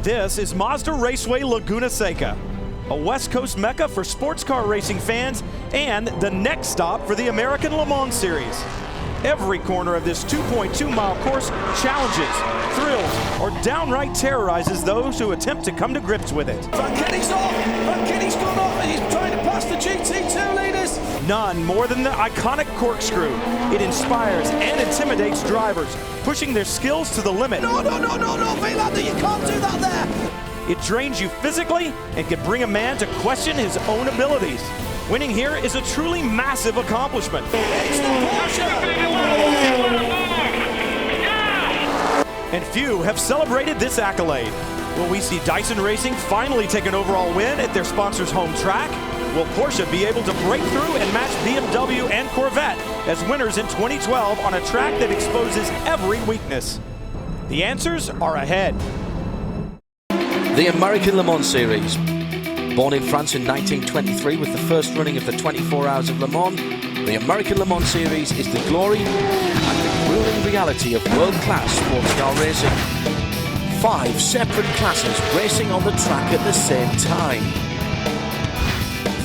This is Mazda Raceway Laguna Seca, a West Coast mecca for sports car racing fans and the next stop for the American Le Mans Series. Every corner of this 2.2-mile course challenges, thrills, or downright terrorizes those who attempt to come to grips with it. Van Kenny's off! Van Kenny's gone off and he's trying to pass the GT2 leaders! None more than the iconic corkscrew. It inspires and intimidates drivers, pushing their skills to the limit. No, Vilander, you can't do that there! It drains you physically and can bring a man to question his own abilities. Winning here is a truly massive accomplishment. It's the Porsche! And few have celebrated this accolade. Will we see Dyson Racing finally take an overall win at their sponsor's home track? Will Porsche be able to break through and match BMW and Corvette as winners in 2012 on a track that exposes every weakness? The answers are ahead. The American Le Mans Series. Born in France in 1923 with the first running of the 24 Hours of Le Mans, the American Le Mans Series is the glory and the grueling reality of world-class sports car racing. 5 separate classes racing on the track at the same time.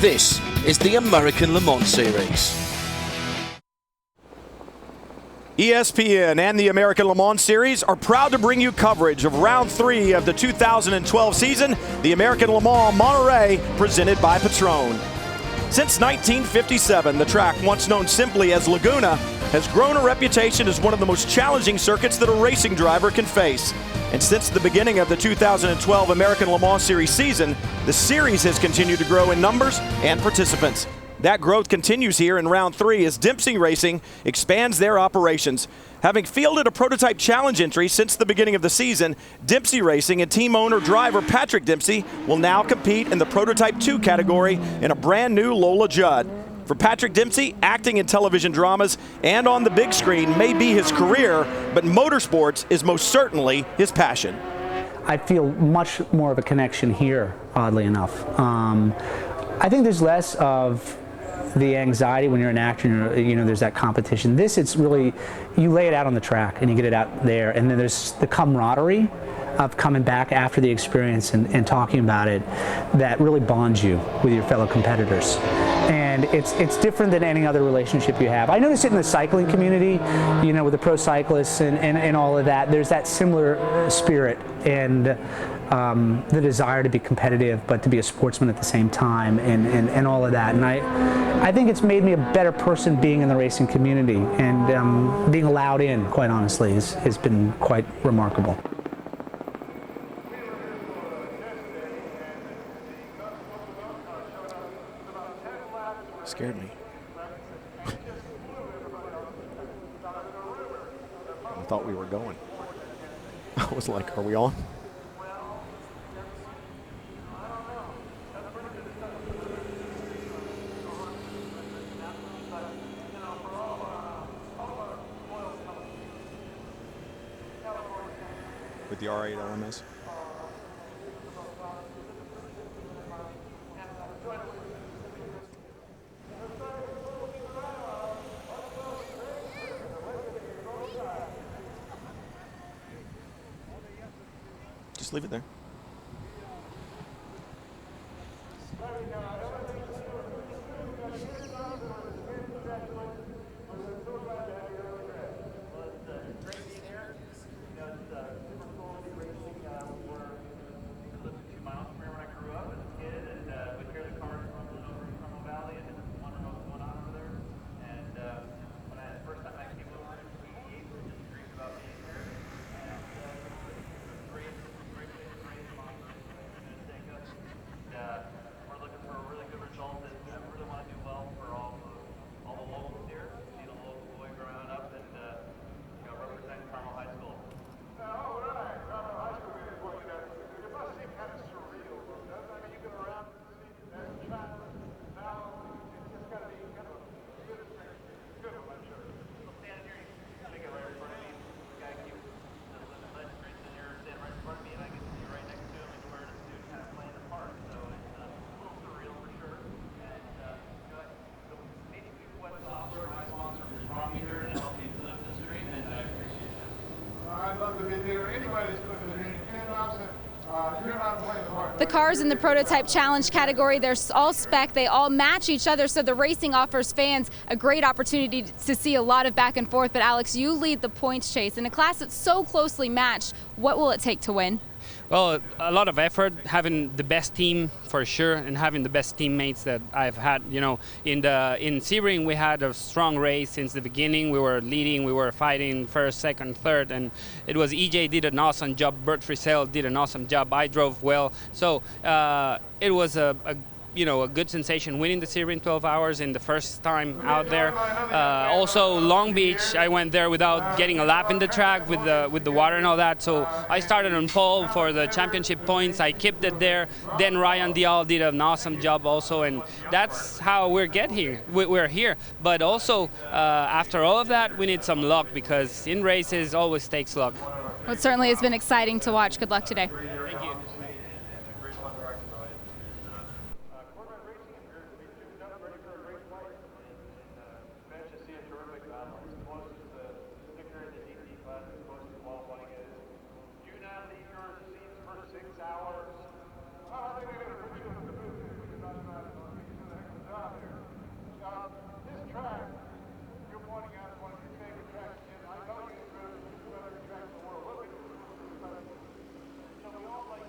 This is the American Le Mans Series. ESPN and the American Le Mans Series are proud to bring you coverage of Round 3 of the 2012 season, the American Le Mans Monterey, presented by Patron. Since 1957, the track, once known simply as Laguna, has grown a reputation as one of the most challenging circuits that a racing driver can face. And since the beginning of the 2012 American Le Mans Series season, the series has continued to grow in numbers and participants. That growth continues here in Round 3 as Dempsey Racing expands their operations. Having fielded a prototype challenge entry since the beginning of the season, Dempsey Racing and team owner driver Patrick Dempsey will now compete in the Prototype 2 category in a brand new Lola Judd. For Patrick Dempsey, acting in television dramas and on the big screen may be his career, but motorsports is most certainly his passion. I feel much more of a connection here, oddly enough. I think there's less of the anxiety when you're an actor, there's that competition. This, it's really, you lay it out on the track and you get it out there, and then there's the camaraderie of coming back after the experience and talking about it that really bonds you with your fellow competitors. And it's different than any other relationship you have. I notice it in the cycling community, with the pro cyclists and all of that. There's that similar spirit and the desire to be competitive, but to be a sportsman at the same time, and all of that. And I think it's made me a better person being in the racing community, and being allowed in, quite honestly, has been quite remarkable. Scared me. I thought we were going. I was like, are we on? With the R8 ALMS? Just leave it there. The cars in the prototype challenge category, they're all spec, they all match each other, so the racing offers fans a great opportunity to see a lot of back and forth. But Alex, you lead the points chase. In a class that's so closely matched, what will it take to win? Well, a lot of effort, having the best team for sure, and having the best teammates that I've had. You know, in Sebring we had a strong race since the beginning. We were leading, we were fighting first, second, third, and it was EJ did an awesome job. Bert Frisell did an awesome job. I drove well, so it was a good sensation winning the Sebring 12 hours in the first time out there. Also Long Beach, I went there without getting a lap in the track with the water and all that. So I started on pole for the championship points. I kept it there. Then Ryan Dial did an awesome job also, and that's how we're here. But also after all of that, we need some luck, because in races always takes luck. Well, it certainly has been exciting to watch. Good luck today. Thank you. We all like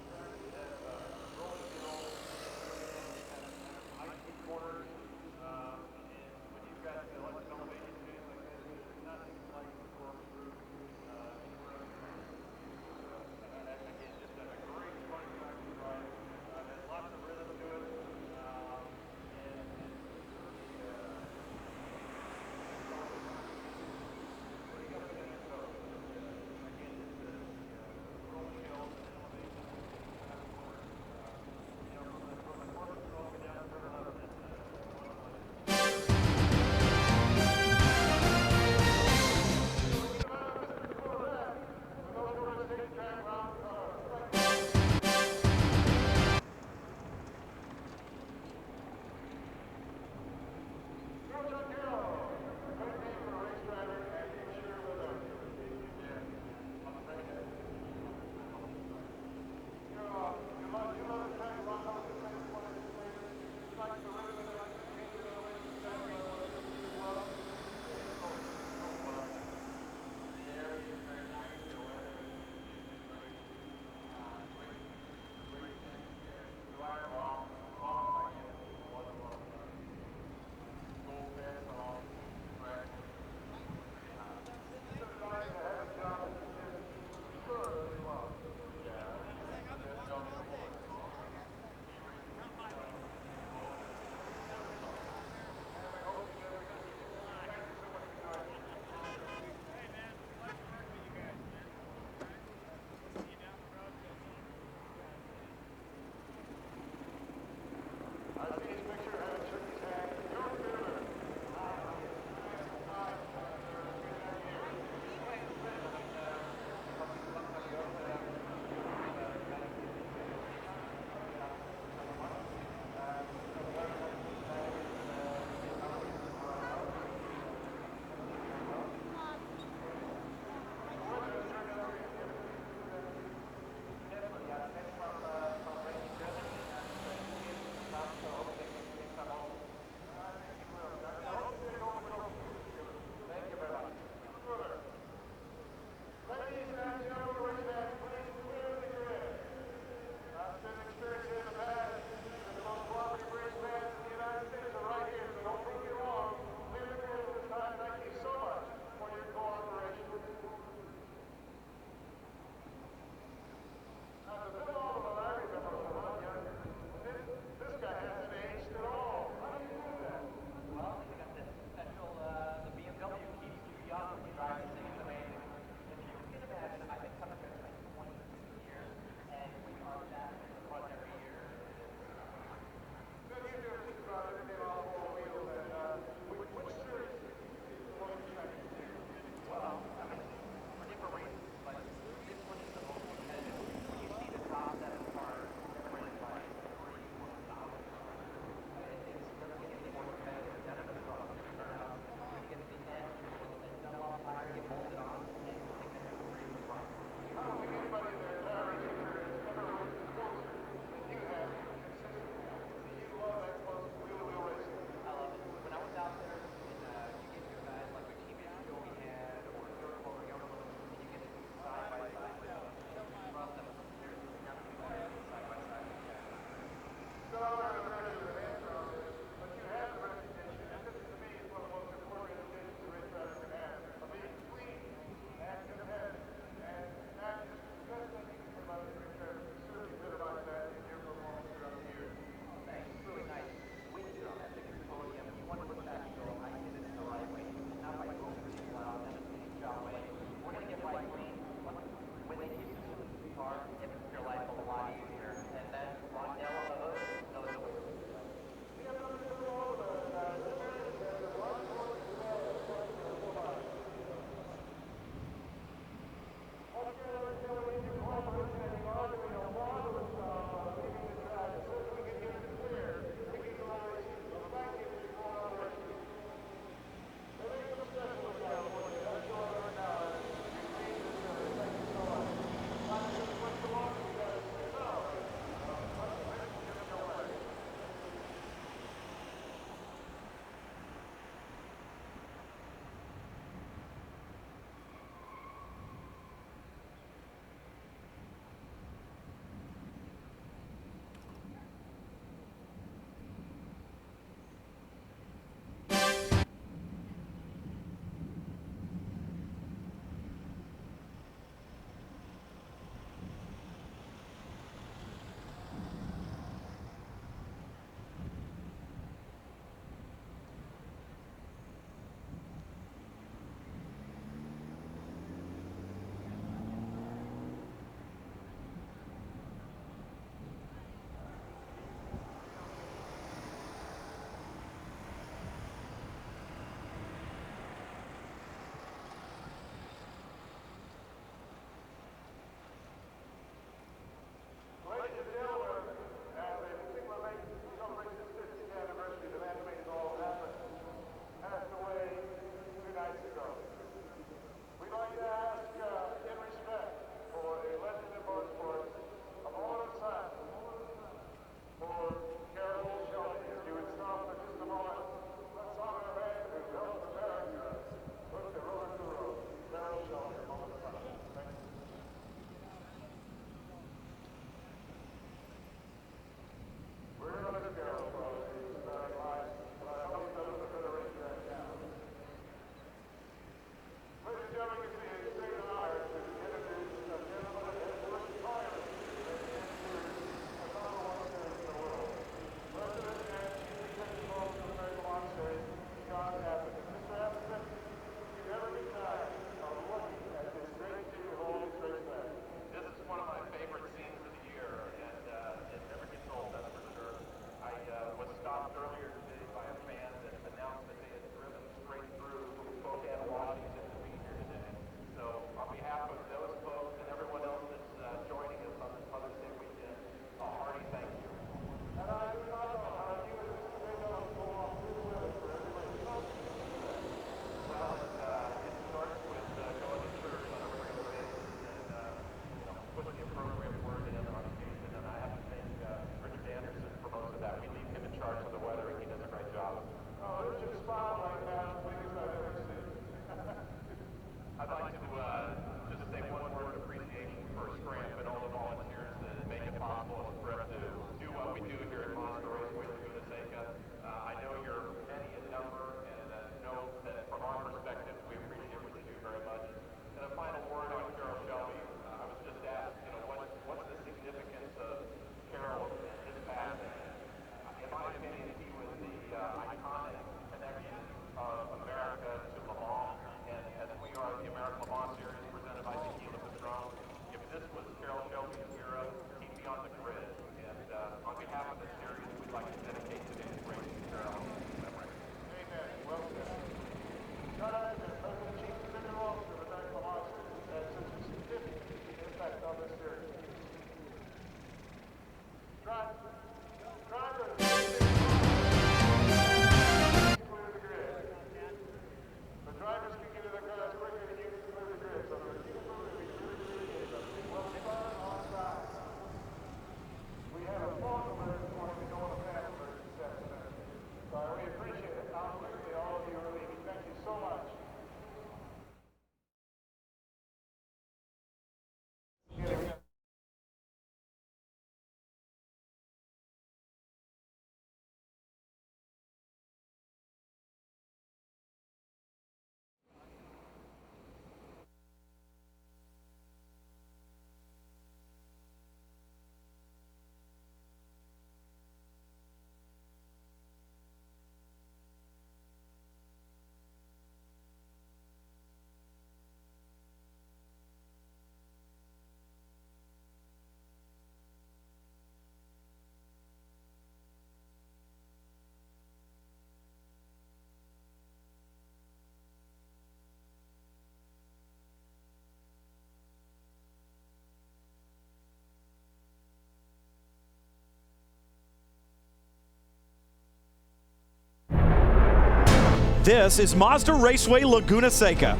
This is Mazda Raceway Laguna Seca,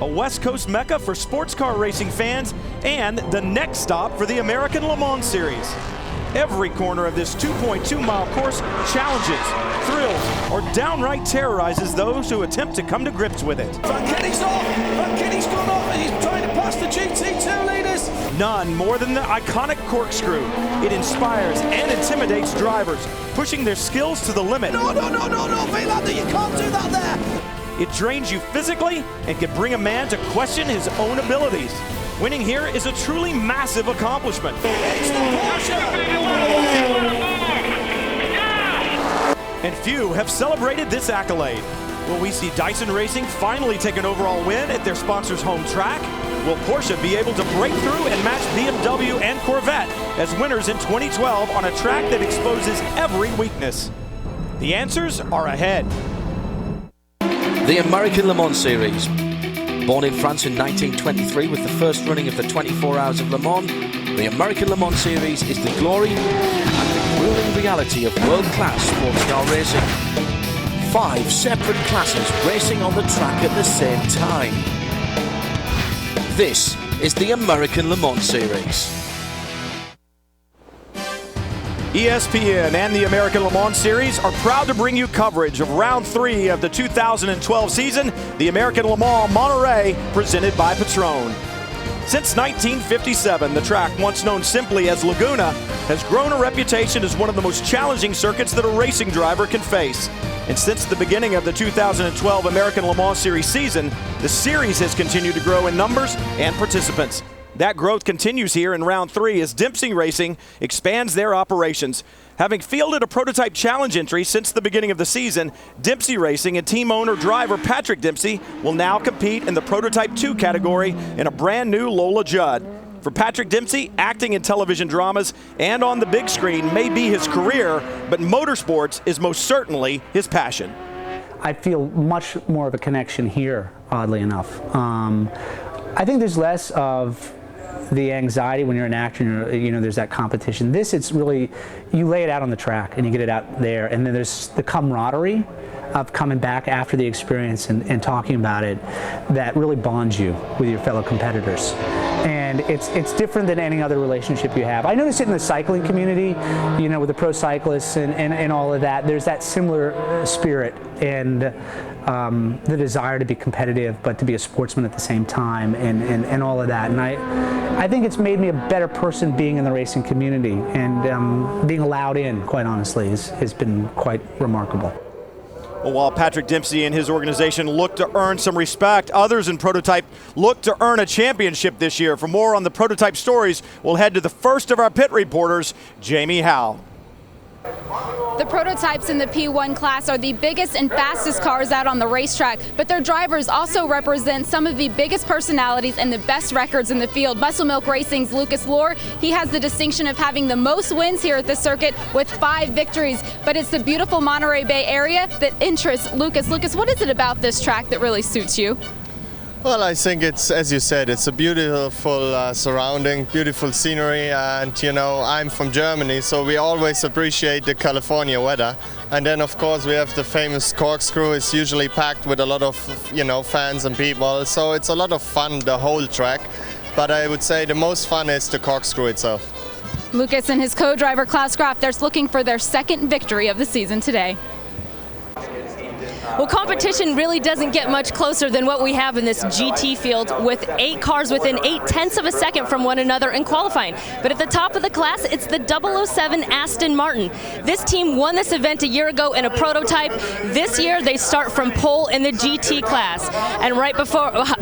a West Coast mecca for sports car racing fans and the next stop for the American Le Mans Series. Every corner of this 2.2-mile course challenges, thrills, or downright terrorizes those who attempt to come to grips with it. Van Kenny's off! Van Kenny's gone off and he's trying to pass the GT2 leaders! None more than the iconic corkscrew. It inspires and intimidates drivers, pushing their skills to the limit. No, Vilander, you can't do that there! It drains you physically and can bring a man to question his own abilities. Winning here is a truly massive accomplishment. It's the Porsche! And few have celebrated this accolade. Will we see Dyson Racing finally take an overall win at their sponsor's home track? Will Porsche be able to break through and match BMW and Corvette as winners in 2012 on a track that exposes every weakness? The answers are ahead. The American Le Mans Series. Born in France in 1923 with the first running of the 24 Hours of Le Mans, the American Le Mans Series is the glory and the grueling reality of world-class sports car racing. 5 separate classes racing on the track at the same time. This is the American Le Mans Series. ESPN and the American Le Mans Series are proud to bring you coverage of Round 3 of the 2012 season, the American Le Mans Monterey, presented by Patron. Since 1957, the track, once known simply as Laguna, has grown a reputation as one of the most challenging circuits that a racing driver can face. And since the beginning of the 2012 American Le Mans Series season, the series has continued to grow in numbers and participants. That growth continues here in Round 3 as Dempsey Racing expands their operations. Having fielded a prototype challenge entry since the beginning of the season, Dempsey Racing and team owner driver Patrick Dempsey will now compete in the Prototype 2 category in a brand new Lola Judd. For Patrick Dempsey, acting in television dramas and on the big screen may be his career, but motorsports is most certainly his passion. I feel much more of a connection here, oddly enough. I think there's less of the anxiety when you're an actor, there's that competition. This, it's really, you lay it out on the track and you get it out there, and then there's the camaraderie of coming back after the experience and talking about it that really bonds you with your fellow competitors. And it's different than any other relationship you have. I notice it in the cycling community, with the pro cyclists and all of that. There's that similar spirit and the desire to be competitive, but to be a sportsman at the same time and all of that. And I think it's made me a better person being in the racing community, and being allowed in, quite honestly, has been quite remarkable. Well, while Patrick Dempsey and his organization look to earn some respect, others in Prototype look to earn a championship this year. For more on the Prototype stories, we'll head to the first of our pit reporters, Jamie Howe. The prototypes in the P1 class are the biggest and fastest cars out on the racetrack, but their drivers also represent some of the biggest personalities and the best records in the field. Muscle Milk Racing's Lucas Lohr, he has the distinction of having the most wins here at the circuit with 5 victories, but it's the beautiful Monterey Bay area that interests Lucas. Lucas, what is it about this track that really suits you? Well, I think it's, as you said, it's a beautiful surrounding, beautiful scenery, and I'm from Germany, so we always appreciate the California weather. And then, of course, we have the famous corkscrew. It's usually packed with a lot of, fans and people, so it's a lot of fun, the whole track. But I would say the most fun is the corkscrew itself. Lucas and his co-driver Klaus Graf, they're looking for their second victory of the season today. Well, competition really doesn't get much closer than what we have in this GT field, with 8 cars within 0.8 of a second from one another in qualifying. But at the top of the class, it's the 007 Aston Martin. This team won this event a year ago in a prototype. This year, they start from pole in the GT class. And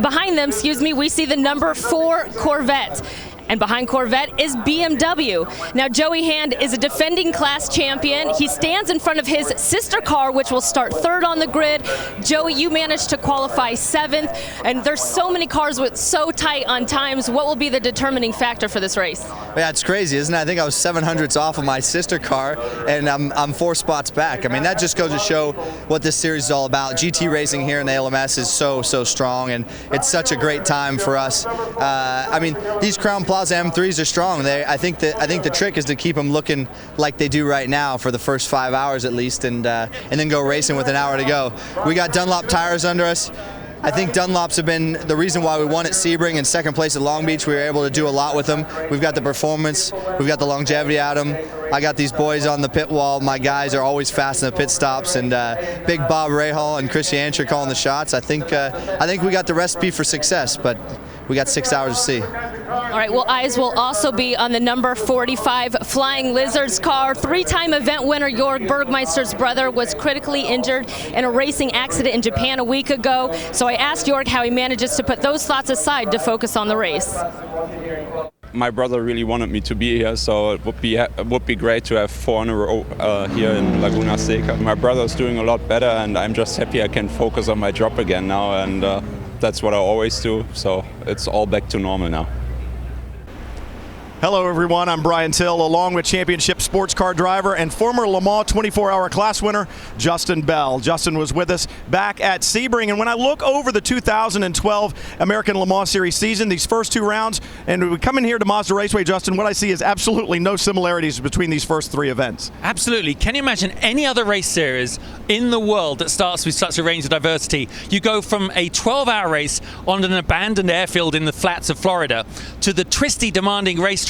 behind them, we see the number 4 Corvette. And behind Corvette is BMW. Now, Joey Hand is a defending class champion. He stands in front of his sister car, which will start 3rd on the grid. Joey, you managed to qualify 7th, and there's so many cars with so tight on times. What will be the determining factor for this race? Yeah, it's crazy, isn't it? I think I was 700ths off of my sister car, and I'm 4 spots back. I mean, that just goes to show what this series is all about. GT racing here in the ALMS is so strong, and it's such a great time for us. I mean, these Crown Plaques Plaza M3s are strong. I think the trick is to keep them looking like they do right now for the first 5 hours at least, and then go racing with an hour to go. We got Dunlop tires under us. I think Dunlops have been the reason why we won at Sebring and second place at Long Beach. We were able to do a lot with them. We've got the performance, we've got the longevity out of them. I got these boys on the pit wall. My guys are always fast in the pit stops, and Big Bob Rahal and Chris Yancher calling the shots. I think we got the recipe for success, but we got 6 hours to see. All right, well, eyes will also be on the number 45 Flying Lizards car. Three-time event winner Jorg Bergmeister's brother was critically injured in a racing accident in Japan a week ago. So I asked Jorg how he manages to put those thoughts aside to focus on the race. My brother really wanted me to be here, so it would be great to have 4 in a row here in Laguna Seca. My brother's doing a lot better, and I'm just happy I can focus on my job again now, and that's what I always do, so it's all back to normal now. Hello everyone, I'm Brian Till, along with championship sports car driver and former Le Mans 24-hour class winner, Justin Bell. Justin was with us back at Sebring, and when I look over the 2012 American Le Mans Series season, these first 2 rounds, and we come in here to Mazda Raceway, Justin, what I see is absolutely no similarities between these first 3 events. Absolutely. Can you imagine any other race series in the world that starts with such a range of diversity? You go from a 12-hour race on an abandoned airfield in the flats of Florida to the twisty, demanding racetrack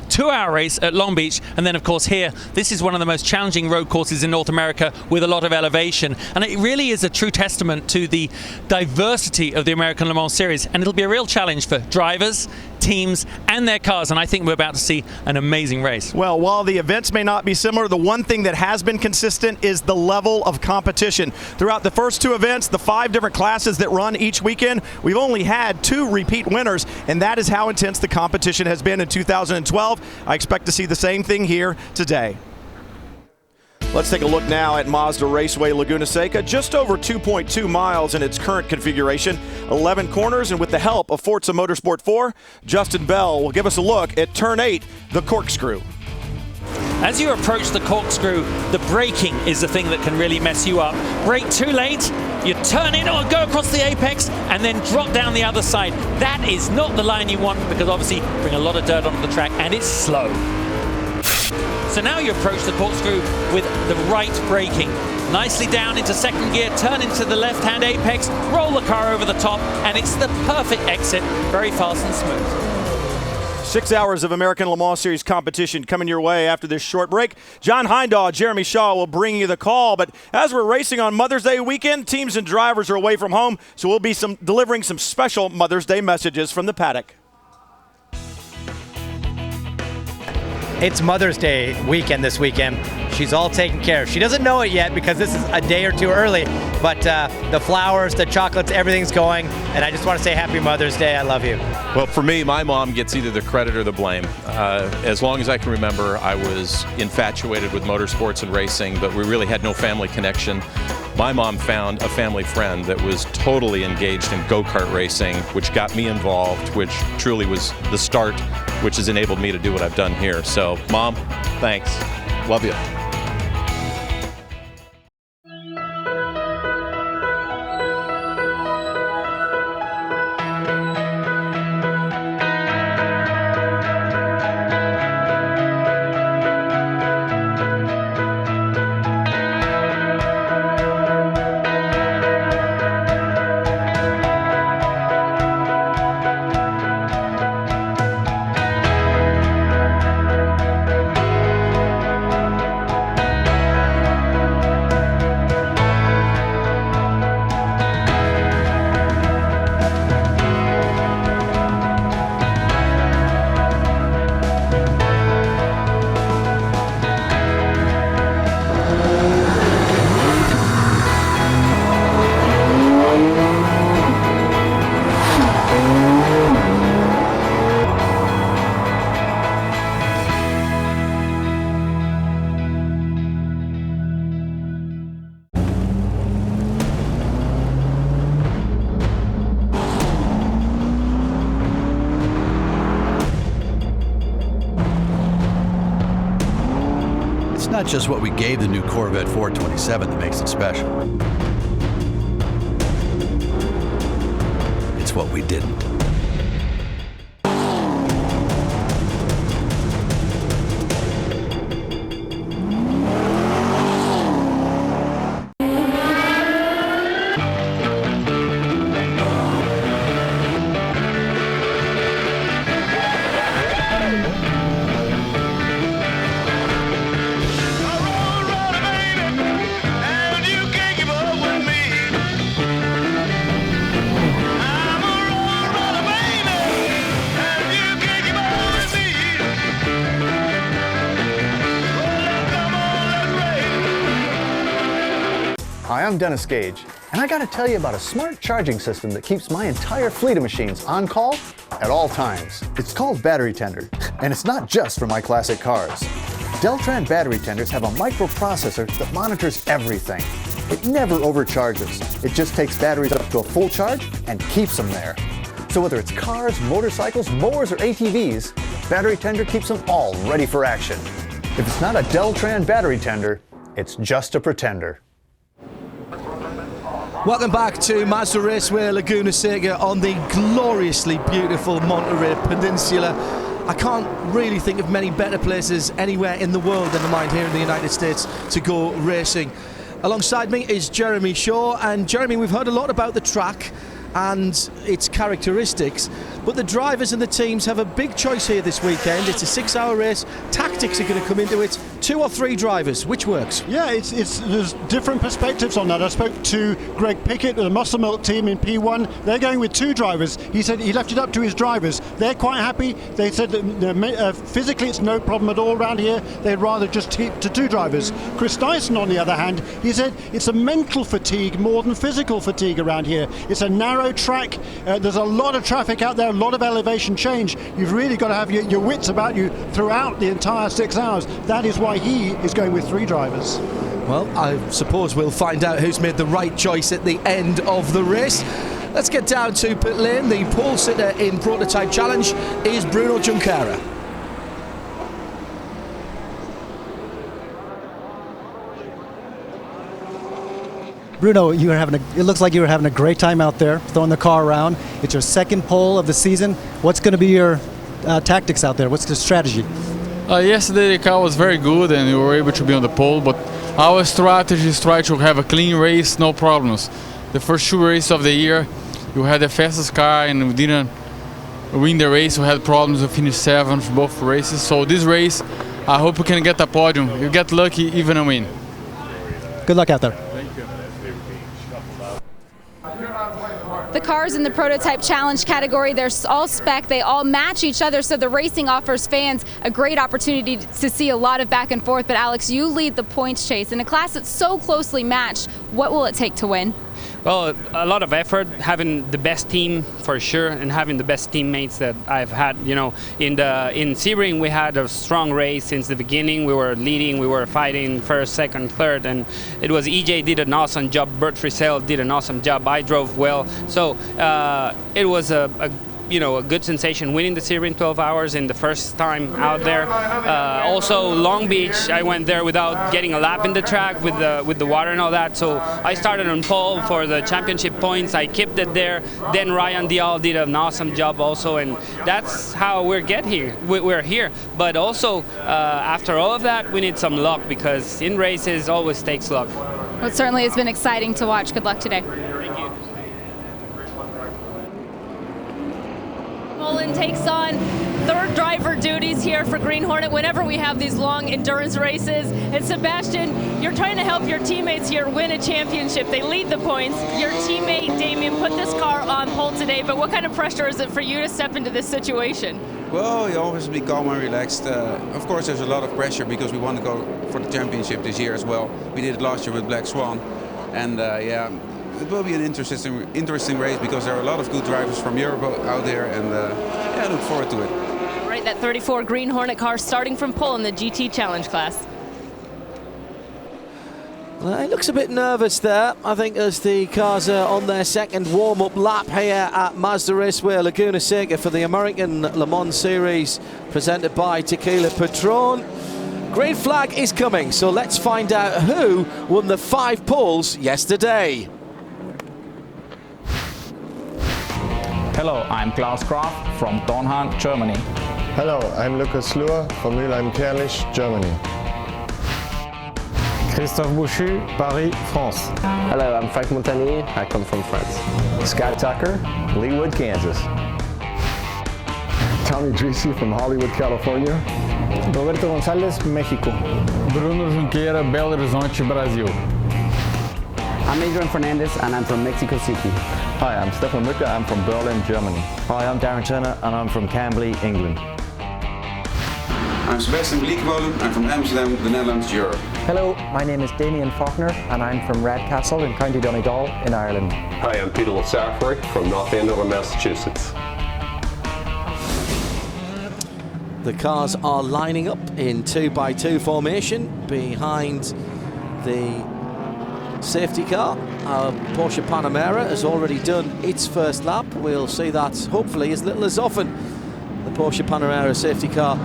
2-hour race at Long Beach, and then of course here, this is one of the most challenging road courses in North America with a lot of elevation, and it really is a true testament to the diversity of the American Le Mans Series, and it'll be a real challenge for drivers, teams and their cars, and I think we're about to see an amazing race. Well, while the events may not be similar, the one thing that has been consistent is the level of competition. Throughout the first 2 events, the 5 different classes that run each weekend, we've only had 2 repeat winners, and that is how intense the competition has been in 2012. I expect to see the same thing here today. Let's take a look now at Mazda Raceway Laguna Seca, just over 2.2 miles in its current configuration, 11 corners, and with the help of Forza Motorsport 4, Justin Bell will give us a look at Turn 8, the corkscrew. As you approach the corkscrew, the braking is the thing that can really mess you up. Brake too late, you turn it or go across the apex and then drop down the other side. That is not the line you want, because obviously you bring a lot of dirt onto the track and it's slow. So now you approach the corkscrew with the right braking. Nicely down into second gear, turn into the left-hand apex, roll the car over the top, and it's the perfect exit, very fast and smooth. 6 hours of American Le Mans Series competition coming your way after this short break. John Heindahl, Jeremy Shaw will bring you the call, but as we're racing on Mother's Day weekend, teams and drivers are away from home, so we'll be delivering some special Mother's Day messages from the paddock. It's Mother's Day weekend this weekend. She's all taken care of. She doesn't know it yet because this is a day or 2 early, but the flowers, the chocolates, everything's going, and I just want to say Happy Mother's Day. I love you. Well, for me, my mom gets either the credit or the blame. As long as I can remember, I was infatuated with motorsports and racing, but we really had no family connection. My mom found a family friend that was totally engaged in go-kart racing, which got me involved, which truly was the start, which has enabled me to do what I've done here. So, Mom, thanks. Love you. Not just what we gave the new Corvette 427 that makes it special. It's what we didn't. I'm Dennis Gage, and I gotta tell you about a smart charging system that keeps my entire fleet of machines on call at all times. It's called Battery Tender, and it's not just for my classic cars. Deltran battery tenders have a microprocessor that monitors everything. It never overcharges. It just takes batteries up to a full charge and keeps them there. So whether it's cars, motorcycles, mowers, or ATVs, Battery Tender keeps them all ready for action. If it's not a Deltran battery tender, it's just a pretender. Welcome back to Mazda Raceway Laguna Seca on the gloriously beautiful Monterey Peninsula. I can't really think of many better places anywhere in the world than mine here in the United States to go racing. Alongside me is Jeremy Shaw, and Jeremy, we've heard a lot about the track and its characteristics, but the drivers and the teams have a big choice here this weekend. It's a 6-hour race. Tactics are going to come into it. 2 or 3 drivers, which works? Yeah, there's different perspectives on that. I spoke to Greg Pickett, the Muscle Milk team in P1. They're going with 2 drivers. He said he left it up to his drivers. They're quite happy. They said that physically it's no problem at all around here. They'd rather just keep to 2 drivers. Chris Dyson, on the other hand, he said it's a mental fatigue more than physical fatigue around here. It's a narrow track. There's a lot of traffic out there, a lot of elevation change. You've really got to have your wits about you throughout the entire 6 hours. That is why he is going with 3 drivers. Well, I suppose we'll find out who's made the right choice at the end of the race. Let's get down to pit lane. The pole sitter in Prototype Challenge is Bruno Junqueira. Bruno, it looks like you were having a great time out there, throwing the car around. It's your second pole of the season. What's going to be your tactics out there? What's the strategy? Yesterday the car was very good and we were able to be on the pole, but our strategy is try to have a clean race, no problems. The first 2 races of the year, you had the fastest car and we didn't win the race. We had problems to finish 7th both races. So this race, I hope we can get a podium. You get lucky, even a win. Good luck out there. The cars in the Prototype Challenge category, they're all spec, they all match each other, so the racing offers fans a great opportunity to see a lot of back and forth. But Alex, you lead the points chase. In a class that's so closely matched, what will it take to win? Well, a lot of effort, having the best team for sure, and having the best teammates that I've had. You know, in Sebring we had a strong race since the beginning. We were leading, we were fighting first, second, third, and it was EJ did an awesome job. Bert Frisell did an awesome job. I drove well, so it was a good sensation winning the Sebring 12 hours in the first time out there. Also Long Beach, I went there without getting a lap in the track with the water and all that. So I started on pole for the championship points. I kept it there. Then Ryan Dial did an awesome job also, and that's how we're here. But also after all of that, we need some luck, because in races always takes luck. Well, it certainly has been exciting to watch. Good luck today. Thank you. Mullen takes on 3rd driver duties here for Green Hornet whenever we have these long endurance races. And Sebastian, you're trying to help your teammates here win a championship. They lead the points. Your teammate Damien put this car on pole today, but what kind of pressure is it for you to step into this situation? Well, you always be calm and relaxed. Of course, there's a lot of pressure because we want to go for the championship this year as well. We did it last year with Black Swan, and yeah, it will be an interesting race because there are a lot of good drivers from Europe out there, and yeah, I look forward to it. All right, that 34 Green Hornet car starting from pole in the GT Challenge class. He looks a bit nervous there, I think, as the cars are on their second warm-up lap here at Mazda Raceway Laguna Seca for the American Le Mans Series presented by Tequila Patron. Green flag is coming, so let's find out who won the 5 poles yesterday. Hello, I'm Klaus Graf from Dornhahn, Germany. Hello, I'm Lukas Luhr from Mülheim-Kärlich, Germany. Christophe Bouchu, Paris, France. Hello, I'm Frank Montagnier. I come from France. Scott Tucker, Leawood, Kansas. Tommy Dreesy from Hollywood, California. Roberto González, Mexico. Bruno Junqueira, Belo Horizonte, Brasil. I'm Adrian Fernandez and I'm from Mexico City. Hi, I'm Stefan Mücker. I'm from Berlin, Germany. Hi, I'm Darren Turner and I'm from Camberley, England. I'm Sebastian Bleekwolen. I'm from Amsterdam, the Netherlands, Europe. Hello, my name is Damien Faulkner and I'm from Redcastle in County Donegal in Ireland. Hi, I'm Peter Lassafari from North Andover, Massachusetts. The cars are lining up in 2x2 formation behind the safety car. Our Porsche Panamera has already done its first lap. We'll see that hopefully as little as often. The Porsche Panamera safety car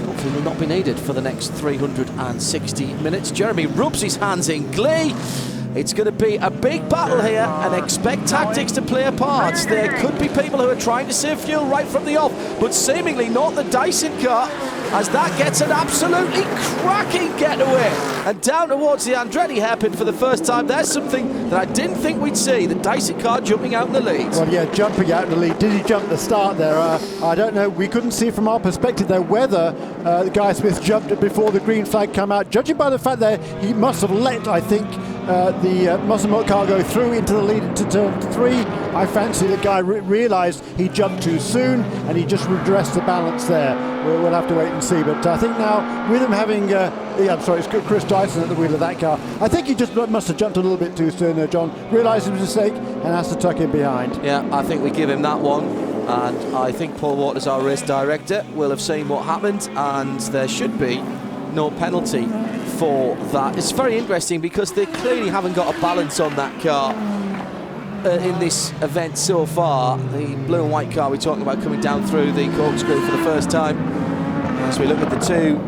hopefully will not be needed for the next 360 minutes. Jeremy rubs his hands in glee. It's going to be a big battle here, and expect tactics to play a part. There could be people who are trying to save fuel right from the off, but seemingly not the Dyson car, as that gets an absolutely cracking getaway. And down towards the Andretti hairpin for the first time, there's something that I didn't think we'd see, the Dyson car jumping out in the lead. Well, yeah, jumping out in the lead. Did he jump the start there? I don't know. We couldn't see from our perspective there whether Guy Smith jumped before the green flag came out. Judging by the fact that he must have let, I think, the muscle milk car go through into the lead into turn 3. I fancy the guy realised he jumped too soon and he just redressed the balance there. We'll have to wait and see. But I think now with him having, it's Chris Dyson at the wheel of that car. I think he just must have jumped a little bit too soon there, John. Realised his mistake and has to tuck in behind. Yeah, I think we give him that one. And I think Paul Waters, our race director, will have seen what happened, and there should be no penalty for that. It's very interesting because they clearly haven't got a balance on that car in this event so far. The blue and white car we're talking about coming down through the corkscrew for the first time. As we look at the two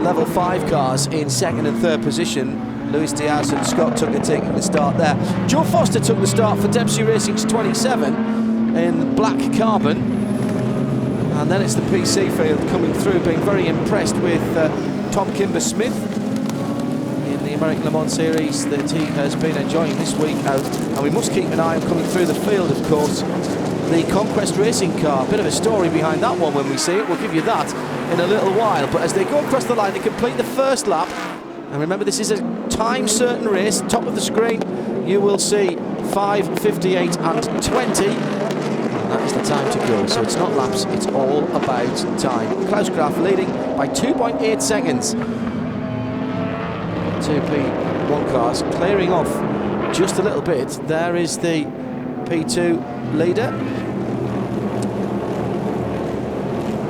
level 5 cars in second and third position, Luis Diaz and Scott Tucker taking the start there. Joe Foster took the start for Dempsey Racing's 27 in black carbon. And then it's the PC field coming through, being very impressed with Tom Kimber-Smith in the American Le Mans series that he has been enjoying this week out. And we must keep an eye on coming through the field, of course, the Conquest Racing car. A bit of a story behind that one when we see it. We'll give you that in a little while. But as they go across the line, they complete the first lap. And remember, this is a time-certain race. Top of the screen, you will see 5:58 and 20. That is the time to go, so it's not laps, it's all about time. Klaus Graf leading by 2.8 seconds. 2 P1 cars clearing off just a little bit. There is the P2 leader.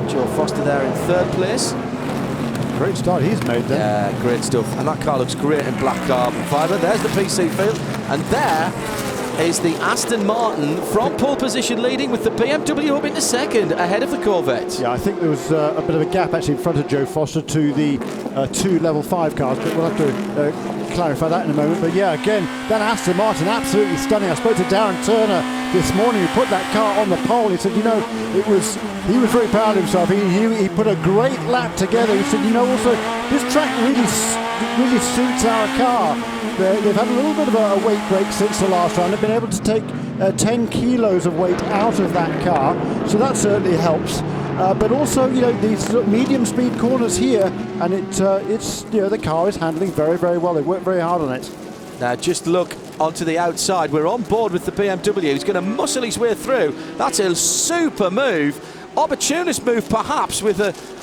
Joe Foster there in third place. Great start he's made there. Yeah, great stuff. And that car looks great in black carbon fibre. There's the PC field, and there is the Aston Martin from pole position leading with the BMW up into second ahead of the Corvette. Yeah, I think there was a bit of a gap actually in front of Joe Foster to the 2 level 5 cars, but we'll have to clarify that in a moment. But yeah, again, that Aston Martin absolutely stunning. I spoke to Darren Turner this morning, who put that car on the pole. He said, he was very proud of himself. He put a great lap together. He said, also this track really suits our car. They've had a little bit of a weight break since the last round. They've been able to take 10 kilos of weight out of that car, so that certainly helps. But also, these sort of medium speed corners here, and it's the car is handling very, very well. They've worked very hard on it. Now just look onto the outside. We're on board with the BMW. He's going to muscle his way through. That's a super move. Opportunist move perhaps with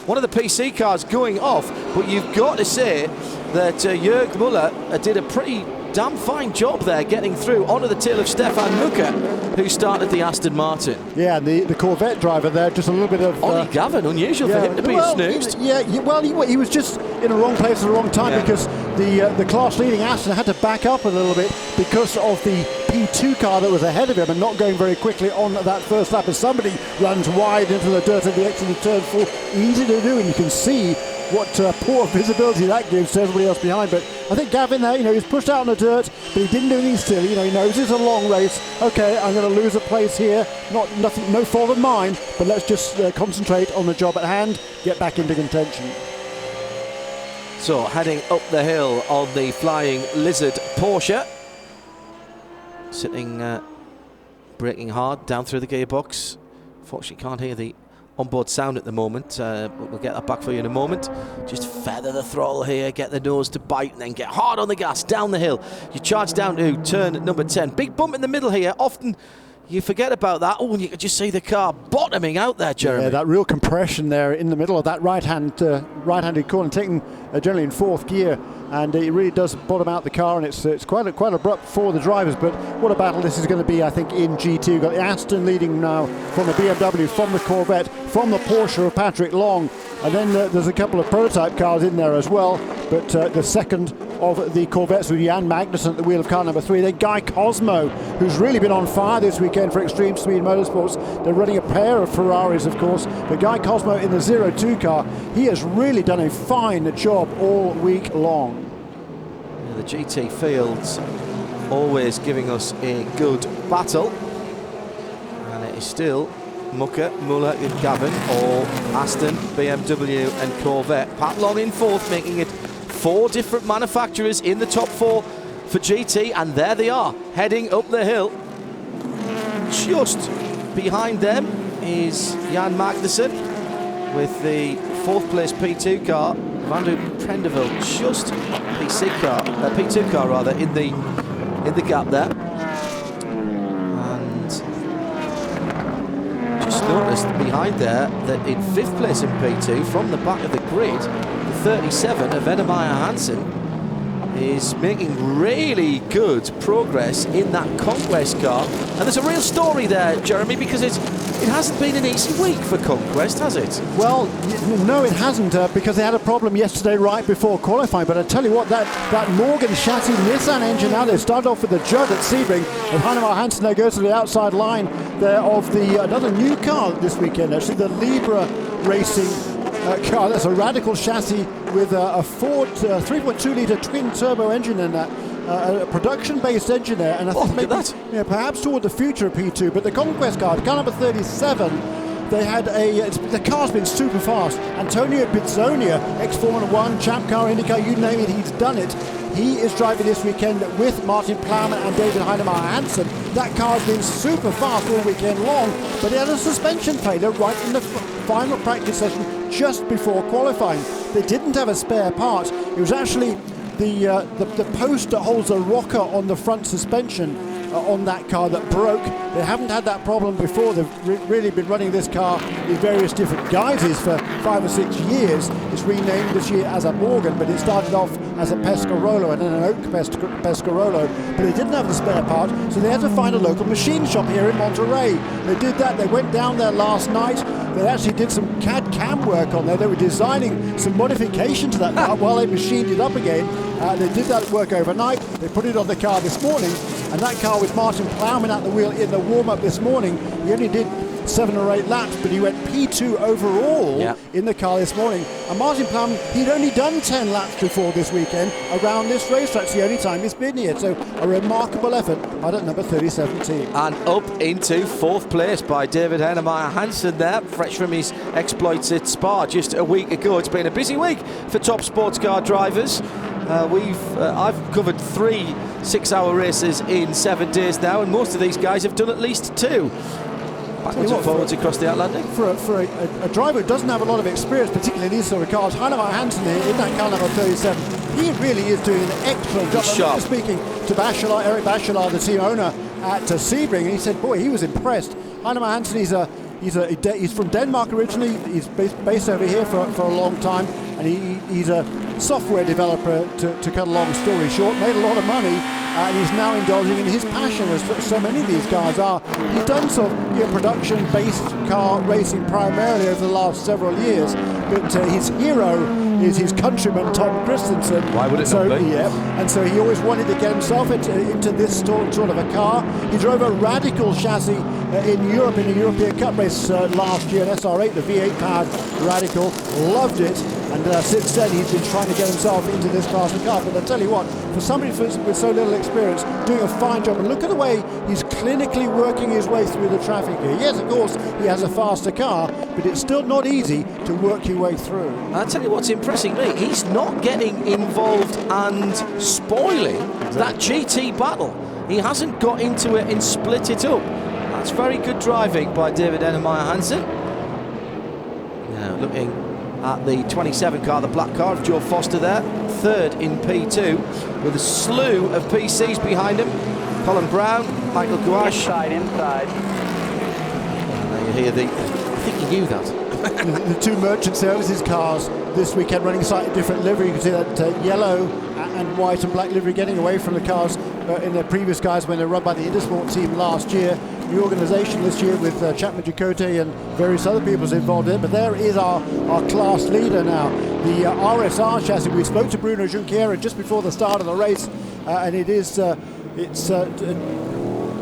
one of the PC cars going off, but you've got to say that Jörg Muller did a pretty damn fine job there getting through onto the tail of Stefan Mucker, who started the Aston Martin. Yeah, and the Corvette driver there, just a little bit of... Ollie Gavin, unusual for him to be snoozed. He was just in the wrong place at the wrong time, because the class-leading Aston had to back up a little bit because of the P2 car that was ahead of him and not going very quickly on that first lap, as somebody runs wide into the dirt at the exit of turn 4. Easy to do, and you can see what poor visibility that gives to everybody else behind. But I think Gavin there, he was pushed out on the dirt, but he didn't do anything silly. He knows it's a long race. Okay, I'm going to lose a place here. No fault of mine, but let's just concentrate on the job at hand, get back into contention. So heading up the hill on the Flying Lizard Porsche, sitting, braking hard down through the gearbox. Unfortunately, can't hear the onboard sound at the moment, but we'll get that back for you in a moment. Just feather the throttle here, get the nose to bite, and then get hard on the gas down the hill. You charge down to turn number 10. Big bump in the middle here. Often you forget about that. Oh, and you could just see the car bottoming out there, Jeremy. Yeah, that real compression there in the middle of that right-handed corner, taking generally in 4th gear, and it really does bottom out the car, and it's quite abrupt for the drivers. But what a battle this is going to be, I think, in GT. We've got the Aston leading now from the BMW, from the Corvette, from the Porsche of Patrick Long, and then there's a couple of prototype cars in there as well. But the second of the Corvettes with Jan Magnussen at the wheel of car number 3. Then Guy Cosmo, who's really been on fire this weekend for Extreme Speed Motorsports. They're running a pair of Ferraris, of course, but Guy Cosmo in the 02 car, he has really done a fine job all week long. Yeah, the GT fields always giving us a good battle, and it is still Mucker, Muller and Gavin, or Aston, BMW and Corvette. Pat Long in 4th, making it 4 different manufacturers in the top 4 for GT, and there they are, heading up the hill. Just behind them is Jan Magnussen with the 4th place P2 car. Vandu Prendeville just P2 car rather in the gap there. And just noticed behind there that in 5th place in P2 from the back of the grid, the 37 of Enemeyer Hansen is making really good progress in that Conquest car. And there's a real story there, Jeremy, because it hasn't been an easy week for Conquest, has it? Well, no, it hasn't, because they had a problem yesterday right before qualifying. But I tell you what, that Morgan chassis Nissan engine, now they started off with the Judd at Sebring, and Heinemeier Hansen there goes to the outside line there of the another new car this weekend, actually, the Libra Racing car. That's a radical chassis with a Ford 3.2 litre twin turbo engine in that. A production-based engine there, and I think maybe perhaps toward the future of P2. But the Conquest car number 37, they had the car's been super fast. Antonio Bizzonia, ex-Formula 1, Champ Car, IndyCar, you name it, he's done it. He is driving this weekend with Martin Plowman and David Heinemeier Hansen. That car's been super fast all weekend long, but it had a suspension failure right in the final practice session just before qualifying. They didn't have a spare part. It was actually the post that holds a rocker on the front suspension on that car that broke. They haven't had that problem before. They've really been running this car in various different guises for 5 or 6 years. It's renamed this year as a Morgan, but it started off as a Pescarolo and then an Oak Pescarolo, but they didn't have the spare part, so they had to find a local machine shop here in Monterey. They did that. They went down there last night. They actually did some CAD CAM work on there. They were designing some modification to that car while they machined it up again. They did that work overnight. They put it on the car this morning, and that car with Martin Plowman at the wheel in the warm-up this morning, he only did 7 or 8 laps, but he went P2 overall in the car this morning. And Martin Plowman, he'd only done 10 laps before this weekend around this racetrack. It's the only time he's been here. So a remarkable effort by that number 37 team. And up into 4th place by David Heinemeier Hansen there, fresh from his exploits at Spa just a week ago. It's been a busy week for top sports car drivers. I've covered 3 6-hour races in 7 days now, and most of these guys have done at least 2. Backwards and forwards across the Atlantic. For a driver who doesn't have a lot of experience, particularly in these sort of cars, Heinemeier Hansen in that car number 37, he really is doing an excellent job. I'm speaking to Eric Bachelard, the team owner at Sebring, and he said, boy, he was impressed. Heinemeier Hansen, he's from Denmark originally. He's based over here for a long time, and he's a software developer, to cut a long story short, made a lot of money, and he's now indulging in his passion, as so many of these guys are. He's done sort of production-based car racing primarily over the last several years, but his hero is his countryman Tom Christensen. Why would it not be? Yeah, and so he always wanted to get himself into this sort of a car. He drove a radical chassis in Europe in a European Cup race last year, an SR8, the V8 powered radical. Loved it, and since then he's been trying to get himself into this class of car. But I tell you what, for somebody with so little experience, doing a fine job. And look at the way he's clinically working his way through the traffic here. Yes, of course, he has a faster car, but it's still not easy to work your way through. I'll tell you what's impressing me, he's not getting involved and spoiling that GT battle. He hasn't got into it and split it up. That's very good driving by David Heinemeier Hansen. Now looking at the 27 car, the black car of Joe Foster there, 3rd in P2 with a slew of PCs behind him. Colin Brown, Michael Gouache. Inside. Now you hear the... I think you knew that. The two merchant services cars this weekend running a slightly different livery. You can see that yellow and white and black livery getting away from the cars in their previous guys when they were run by the Intersport team last year. The organisation this year with Chapman Ducote and various other people involved in it. But there is our class leader now. The RSR chassis. We spoke to Bruno Junqueira just before the start of the race, and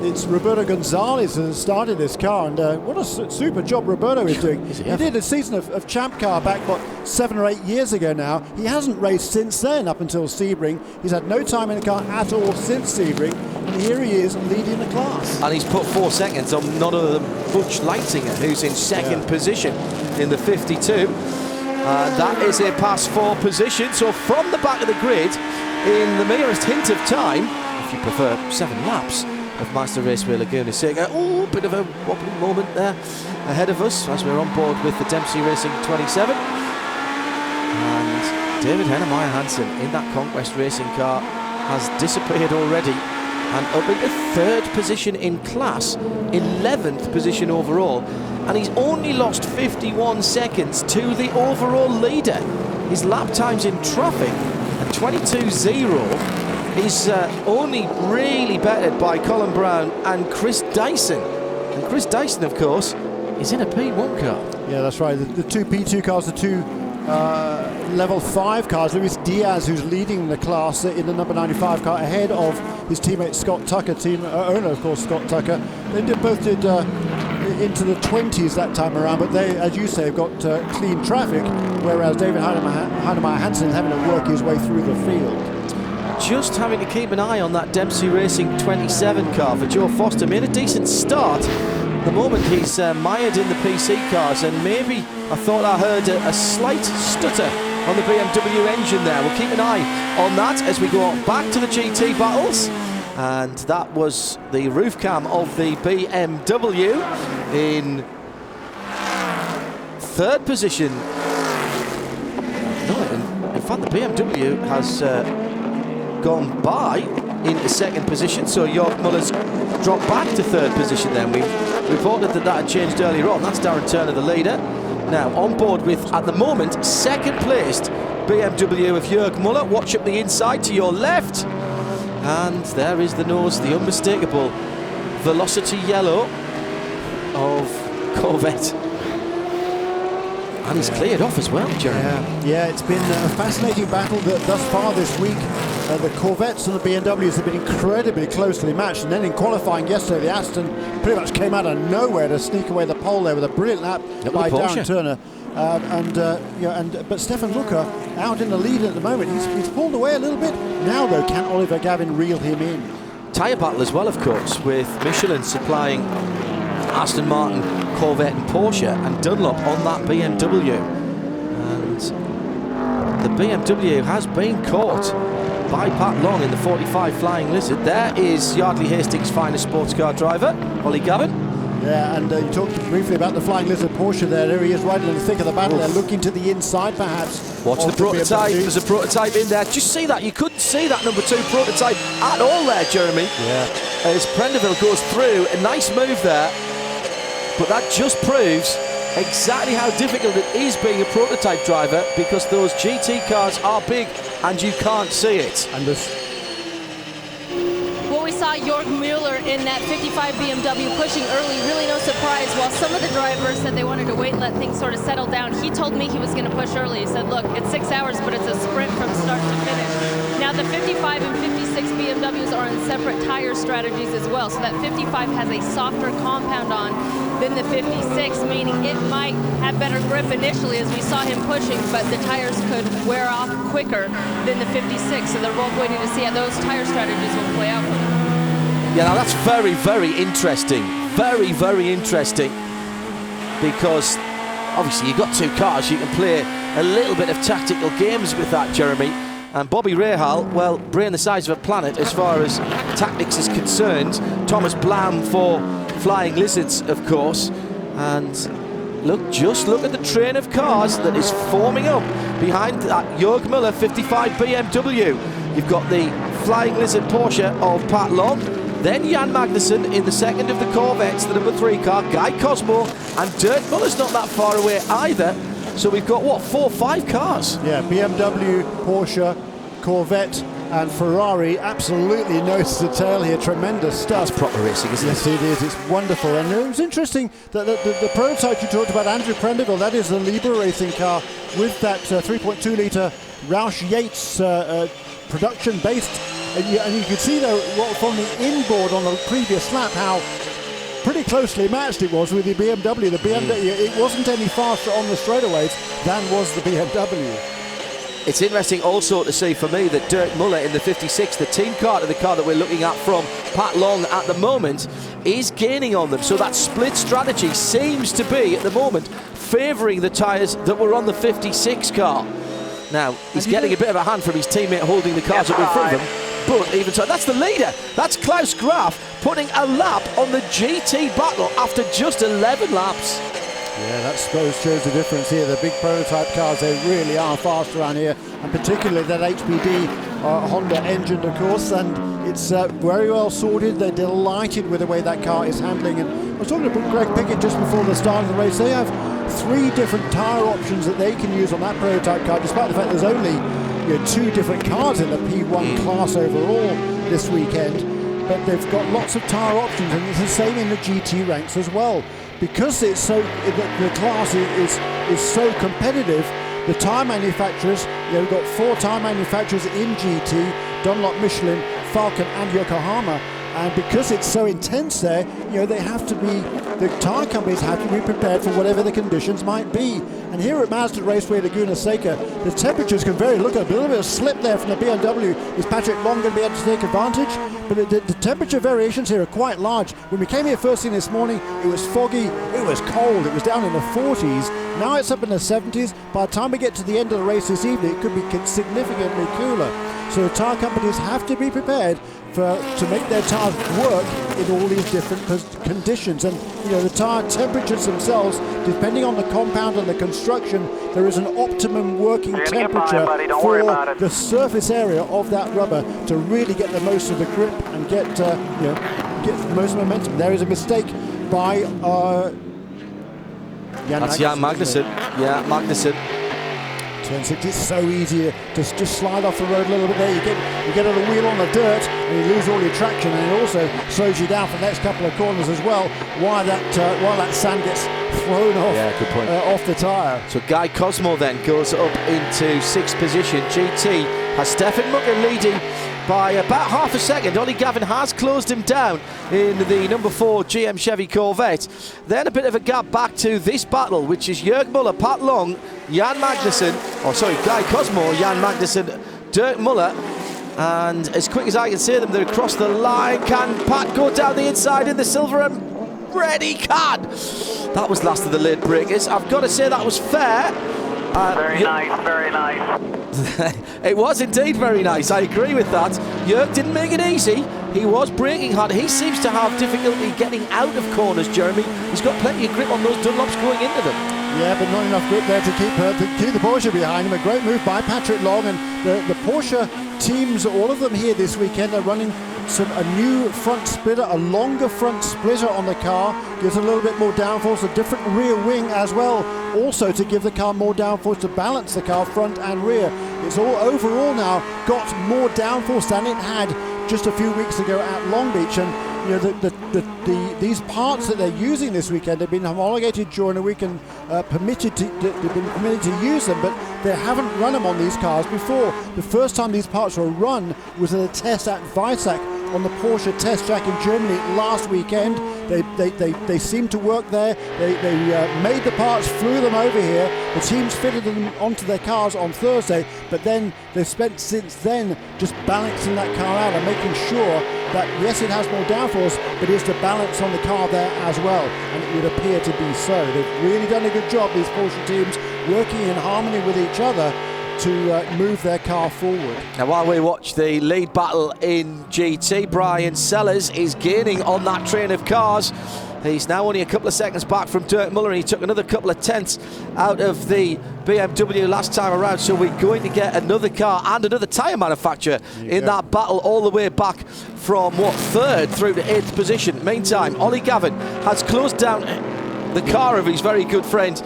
it's Roberto Gonzalez that has started this car, and what a super job Roberto is doing. He did a season of Champ Car back, 7 or 8 years ago now. He hasn't raced since then up until Sebring. He's had no time in the car at all since Sebring, and here he is leading the class. And he's put 4 seconds on none other than Butch Leitzinger, who's in second position in the 52. That is a pass 4 position, so from the back of the grid, in the merest hint of time, if you prefer 7 laps, of Master Raceway Laguna Seca. Oh, bit of a wobbly moment there ahead of us as we're on board with the Dempsey Racing 27. And David Hennemeyer Hansen in that Conquest Racing car has disappeared already and up into 3rd position in class, 11th position overall. And he's only lost 51 seconds to the overall leader. His lap times in traffic at 22.0 is only really bettered by Colin Brown and Chris Dyson. And Chris Dyson, of course, is in a P1 car. Yeah, that's right. The two P2 cars, the two level 5 cars. Luis Diaz, who's leading the class in the number 95 car, ahead of his teammate Scott Tucker, team owner, of course, Scott Tucker. They both did into the 20s that time around, but they, as you say, have got clean traffic, whereas David Heinemeier Hansen is having to work his way through the field. Just having to keep an eye on that Dempsey Racing 27 car for Joe Foster. Made a decent start. The moment he's mired in the PC cars, and maybe I thought I heard a slight stutter on the BMW engine there. We'll keep an eye on that as we go back to the GT battles. And that was the roof cam of the BMW in 3rd position. No, in fact, the BMW has gone by into 2nd position, so Jörg Muller's dropped back to 3rd position then. We reported that had changed earlier on. That's Darren Turner, the leader. Now on board with, at the moment, 2nd placed BMW of Jörg Muller. Watch up the inside to your left. And there is the nose, the unmistakable Velocity yellow of Corvette. And he's cleared off as well, Jeremy. Yeah, it's been a fascinating battle thus far this week. The Corvettes and the BMWs have been incredibly closely matched, and then in qualifying yesterday, the Aston pretty much came out of nowhere to sneak away the pole there with a brilliant lap by Darren Turner. But Stefan Luca out in the lead at the moment. He's pulled away a little bit. Now, though, can Oliver Gavin reel him in? Tyre battle as well, of course, with Michelin supplying Aston Martin, Corvette and Porsche, and Dunlop on that BMW. And the BMW has been caught by Pat Long in the 45 Flying Lizard. There is Yardley Hastings' finest sports car driver, Ollie Gavin. Yeah, and you talked briefly about the Flying Lizard Porsche there. There he is right in the thick of the battle. They're looking to the inside, perhaps. Watch the prototype. There's a prototype in there. Just see that. You couldn't see that number 2 prototype at all there, Jeremy. Yeah. As Prendeville goes through, a nice move there. But that just proves exactly how difficult it is being a prototype driver, because those GT cars are big and you can't see it. And this. Well, we saw Jörg Müller in that 55 BMW pushing early, really no surprise. While some of the drivers said they wanted to wait and let things sort of settle down, he told me he was going to push early. He said, look, it's 6 hours, but it's a sprint from start to finish. Now, the 55 and 56 BMWs are on separate tire strategies as well. So that 55 has a softer compound on than the 56, meaning it might have better grip initially as we saw him pushing, but the tires could wear off quicker than the 56. So they're both waiting to see how those tire strategies will play out for them. Yeah, now that's very, very interesting. Very, very interesting. Because obviously you've got 2 cars, you can play a little bit of tactical games with that, Jeremy. And Bobby Rahal, well, brain the size of a planet as far as tactics is concerned. Thomas Blam for Flying Lizards, of course. And just look at the train of cars that is forming up behind that Jörg Müller 55 BMW. You've got the Flying Lizard Porsche of Pat Long, then Jan Magnussen in the second of the Corvettes, the number 3 car, Guy Cosmo, and Dirk Muller's not that far away either. So we've got, what, 4 or 5 cars? Yeah, BMW, Porsche, Corvette, and Ferrari absolutely nose to tail here. Tremendous stuff. That's proper racing, isn't it? Yes, it is. It's wonderful. And it was interesting that the prototype you talked about, Andrew Prendergast, that is the Liebherr racing car with that 3.2 litre Roush Yates production based. And you can see though from the inboard on the previous lap how pretty closely matched it was with the BMW. The BMW, it wasn't any faster on the straightaways than was the BMW. It's interesting also to see for me that Dirk Muller in the 56, the team car to the car that we're looking at from Pat Long at the moment, is gaining on them. So that split strategy seems to be, at the moment, favouring the tyres that were on the 56 car. Now, he's getting a bit of a hand from his teammate holding the cars up in front of him. But even so, that's the leader. That's Klaus Graf putting a lap on the GT battle after just 11 laps. Yeah, that suppose shows the difference here. The big prototype cars, they really are fast around here, and particularly that HPD Honda engine, of course, and it's very well sorted. They're delighted with the way that car is handling. And I was talking to Greg Pickett just before the start of the race. They have 3 different tyre options that they can use on that prototype car, despite the fact there's only 2 different cars in the P1 class overall this weekend. But they've got lots of tyre options, and it's the same in the GT ranks as well. Because it's so, the class is so competitive, the tyre manufacturers, we've got 4 tyre manufacturers in GT, Dunlop, Michelin, Falcon and Yokohama, and because it's so intense there, they have to be, the tyre companies have to be prepared for whatever the conditions might be. And here at Mazda Raceway Laguna Seca, the temperatures can vary. Look at a little bit of slip there from the BMW. Is Patrick Long going to be able to take advantage? But the temperature variations here are quite large. When we came here first thing this morning, it was foggy, it was cold, it was down in the 40s. Now it's up in the 70s. By the time we get to the end of the race this evening, it could be significantly cooler. So the tyre companies have to be prepared to make their tyres work in all these different conditions. And the tyre temperatures themselves, depending on the compound and the construction, there is an optimum working temperature for the surface area of that rubber to really get the most of the grip and get the most momentum. There is a mistake by Jan Magnussen. Yeah, Magnussen. Turn 6, it's so easy to just slide off the road a little bit there. You get on the wheel on the dirt and you lose all your traction, and it also slows you down for the next couple of corners as well, while that sand gets thrown off, off the tyre. So Guy Cosmo then goes up into 6th position. GT has Stefan Mucker leading by about half a second. Ollie Gavin has closed him down in the number 4 GM Chevy Corvette. Then a bit of a gap back to this battle, which is Jörg Muller, Pat Long, Jan Magnussen, Guy Cosmo, Jan Magnussen, Dirk Muller. And as quick as I can see them, they're across the line. Can Pat go down the inside in the silver and red? He can. That was last of the late breakers. I've got to say that was fair. Very nice, very nice. It was indeed very nice, I agree with that. Jörg didn't make it easy. He was braking hard. He seems to have difficulty getting out of corners, Jeremy. He's got plenty of grip on those Dunlops going into them. Yeah, but not enough grip there to keep the Porsche behind him. A great move by Patrick Long, and the Porsche teams, all of them here this weekend, are running a new front splitter, a longer front splitter on the car, gives a little bit more downforce, a different rear wing as well, also to give the car more downforce to balance the car front and rear. It's all overall now got more downforce than it had just a few weeks ago at Long Beach, and these parts that they're using this weekend have been homologated during the week and they've been permitted to use them, but they haven't run them on these cars before. The first time these parts were run was at a test at Weissach on the Porsche test track in Germany last weekend. They seemed to work there. They made the parts, flew them over here. The teams fitted them onto their cars on Thursday, but then they've spent since then just balancing that car out and making sure that yes, it has more downforce, but it's the balance on the car there as well, and it would appear to be so. They've really done a good job, these Porsche teams, working in harmony with each other. to move their car forward. Now, while we watch the lead battle in GT, Brian Sellers is gaining on that train of cars. He's now only a couple of seconds back from Dirk Muller, and he took another couple of tenths out of the BMW last time around. So we're going to get another car and another tyre manufacturer in that battle all the way back from, 3rd through to 8th position. Meantime, Ollie Gavin has closed down the car of his very good friend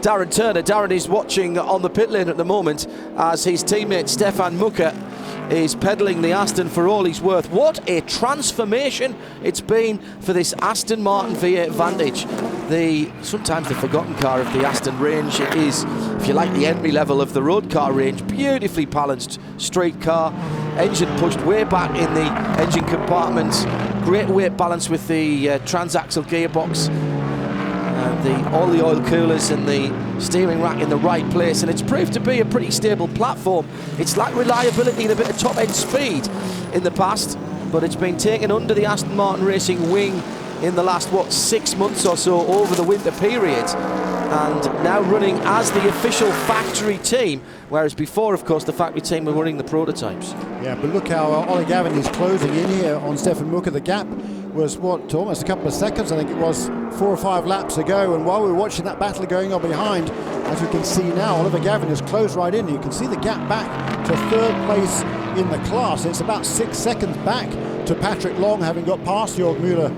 Darren Turner. Darren is watching on the pit lane at the moment as his teammate Stefan Mucker is pedalling the Aston for all he's worth. What a transformation it's been for this Aston Martin V8 Vantage. Sometimes the forgotten car of the Aston range. It is, if you like, the enemy level of the road car range. Beautifully balanced street car. Engine pushed way back in the engine compartments. Great weight balance with the transaxle gearbox. All the oil coolers and the steering rack in the right place, and it's proved to be a pretty stable platform. It's lacked reliability and a bit of top-end speed in the past, but it's been taken under the Aston Martin Racing wing in the last, 6 months or so over the winter period, and now running as the official factory team, whereas before, of course, the factory team were running the prototypes. Yeah, but look how Ollie Gavin is closing in here on Stefan Mucker. The gap was almost a couple of seconds, I think it was 4 or 5 laps ago, and while we were watching that battle going on behind, as we can see now, Oliver Gavin has closed right in. You can see the gap back to 3rd place in the class. It's about 6 seconds back to Patrick Long, having got past Jörg Müller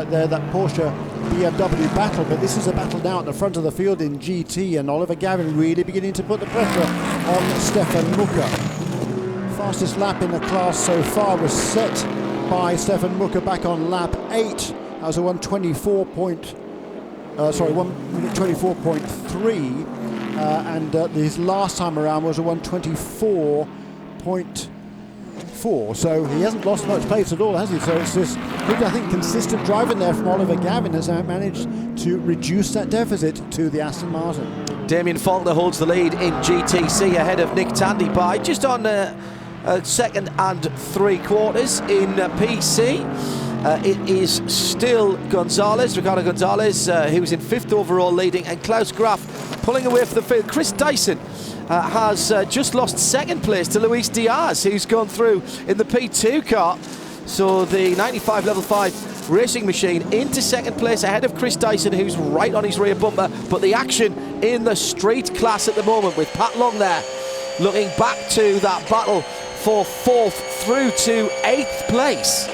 there, that Porsche BMW battle, but this is a battle now at the front of the field in GT, and Oliver Gavin really beginning to put the pressure on Stefan Mucker. Fastest lap in the class so far was set by Stefan Mucker back on lap 8. That was a 1:24.3, and his last time around was a 1:24.4. So he hasn't lost much pace at all, has he? So it's this good, I think, consistent driving there from Oliver Gavin has managed to reduce that deficit to the Aston Martin. Damien Faulkner holds the lead in GTC ahead of Nick Tandy by just on a second and 3/4 in PC. It is still Ricardo Gonzalez, who was in 5th overall leading, and Klaus Graf pulling away from the field. Chris Dyson has just lost 2nd place to Luis Diaz, who's gone through in the P2 car. So the 95 Level 5 racing machine into 2nd place ahead of Chris Dyson, who's right on his rear bumper. But the action in the street class at the moment with Pat Long there, looking back to that battle for 4th through to 8th place.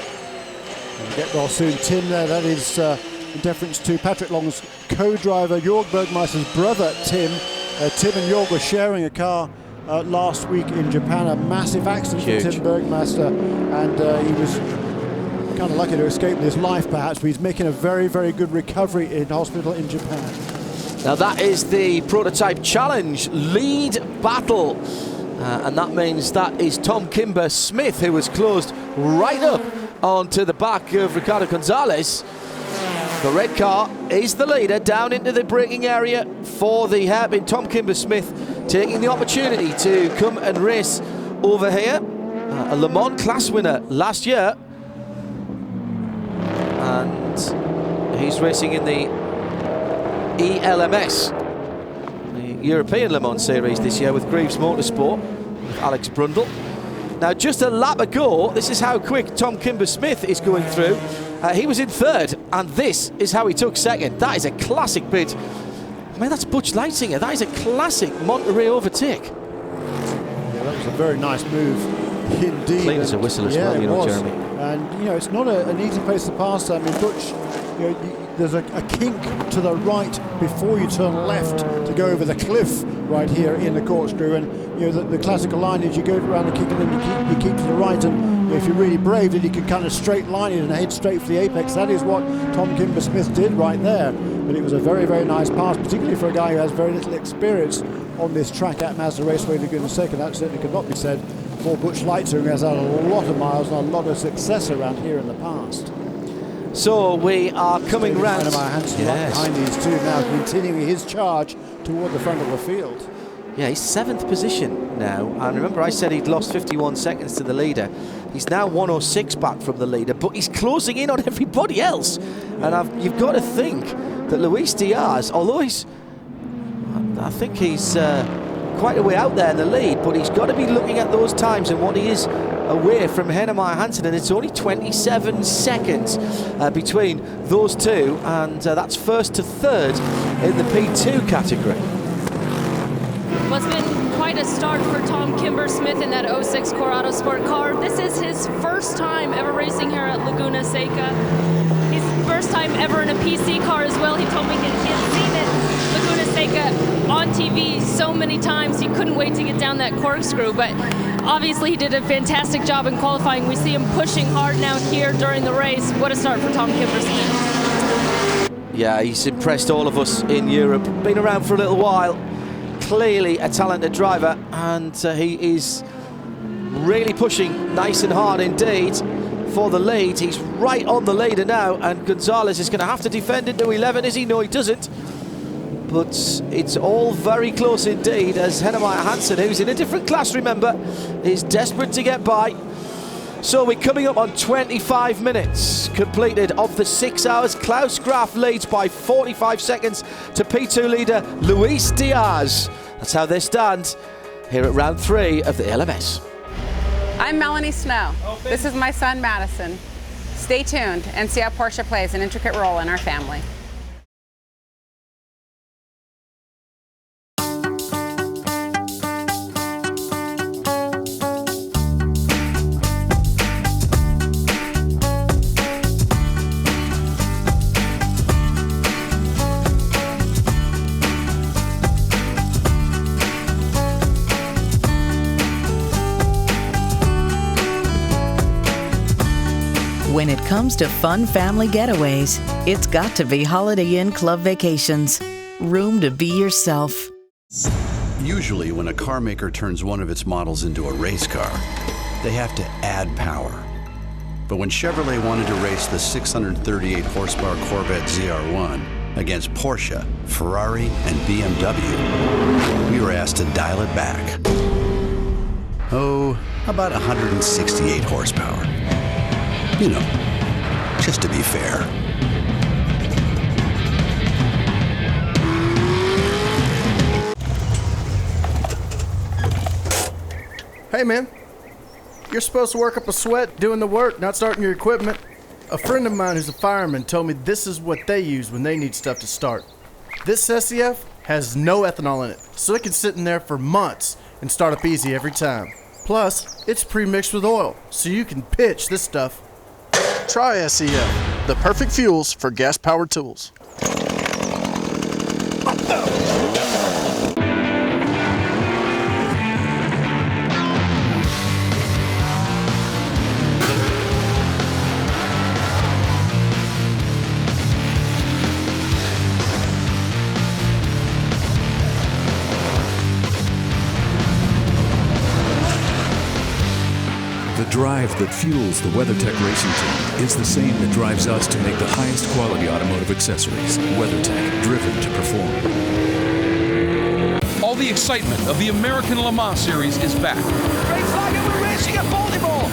We'll get well soon, Tim there. That is in deference to Patrick Long's co-driver, Jörg Bergmeister's brother, Tim. Tim and Jörg were sharing a car last week in Japan. A massive accident for Tim Bergmeister, and he was kind of lucky to escape with his life, perhaps, but he's making a very, very good recovery in hospital in Japan. Now that is the Prototype Challenge lead battle. And that means that is Tom Kimber Smith, who was closed right up onto the back of Ricardo Gonzalez. The red car is the leader down into the braking area for the hairpin. Tom Kimber Smith taking the opportunity to come and race over here. A Le Mans class winner last year. And he's racing in the ELMS, the European Le Mans Series this year with Greaves Motorsport, with Alex Brundle. Now, just a lap ago, this is how quick Tom Kimber Smith is going through. He was in 3rd, and this is how he took 2nd. That is a classic bit. I mean, that's Butch Leitzinger. That is a classic Monterey overtake. Yeah, that was a very nice move indeed. Clean as a whistle as well, you know, Jeremy. And, you know, it's not an easy place to pass. I mean, Butch, you know, there's a kink to the right before you turn left to go over the cliff right here in the corkscrew, and you know the classical line is you go around the kink and then you keep to the right, and you know, if you're really brave then you can kind of straight line it and head straight for the apex. That is what Tom Kimber Smith did right there, but it was a very, very nice pass, particularly for a guy who has very little experience on this track at Mazda Raceway Laguna Seca. That certainly could not be said for Butch Leitzinger, who has had a lot of miles and a lot of success around here in the past. So we are coming round. Hansen right behind these two now, continuing his charge toward the front of the field. Yeah, he's 7th position now. And remember, I said he'd lost 51 seconds to the leader. He's now 106 back from the leader, but he's closing in on everybody else. And you've got to think that Luis Diaz, although I think he's quite a way out there in the lead, but he's got to be looking at those times and what he is away from Hennemeyer Hansen, and it's only 27 seconds between those two, and that's first to third in the P2 category. Well, it's been quite a start for Tom Kimber-Smith in that 06 Corrado Sport car. This is his first time ever racing here at Laguna Seca. His first time ever in a PC car as well. He told me he had seen it, Laguna Seca, on TV so many times he couldn't wait to get down that corkscrew, but obviously he did a fantastic job in qualifying. We see him pushing hard now here during the race. What a start for Tom Kimber-Smith. Yeah, he's impressed all of us in Europe. Been around for a little while. Clearly a talented driver, and he is really pushing nice and hard indeed for the lead. He's right on the leader now, and Gonzalez is going to have to defend into 11. Is he? No, he doesn't. But it's all very close indeed, as Hennemeyer Hansen, who's in a different class, remember, is desperate to get by. So we're coming up on 25 minutes completed of the 6 hours. Klaus Graf leads by 45 seconds to P2 leader Luis Diaz. That's how they stand here at round 3 of the ALMS. I'm Melanie Snow. This is my son Madison. Stay tuned and see how Porsche plays an intricate role in our family. When it comes to fun family getaways, it's got to be Holiday Inn Club Vacations. Room to be yourself. Usually when a car maker turns one of its models into a race car, they have to add power. But when Chevrolet wanted to race the 638 horsepower Corvette ZR1 against Porsche, Ferrari, and BMW, we were asked to dial it back. Oh, about 168 horsepower. You know, just to be fair. Hey man, you're supposed to work up a sweat doing the work, not starting your equipment. A friend of mine who's a fireman told me this is what they use when they need stuff to start. This SCF has no ethanol in it, so it can sit in there for months and start up easy every time. Plus, it's pre-mixed with oil, so you can pitch this stuff. Try SCF, the perfect fuels for gas-powered tools. The drive that fuels the WeatherTech racing team is the same that drives us to make the highest quality automotive accessories. WeatherTech, driven to perform. All the excitement of the American Le Mans Series is back. Great flag, and we're racing at Baltimore!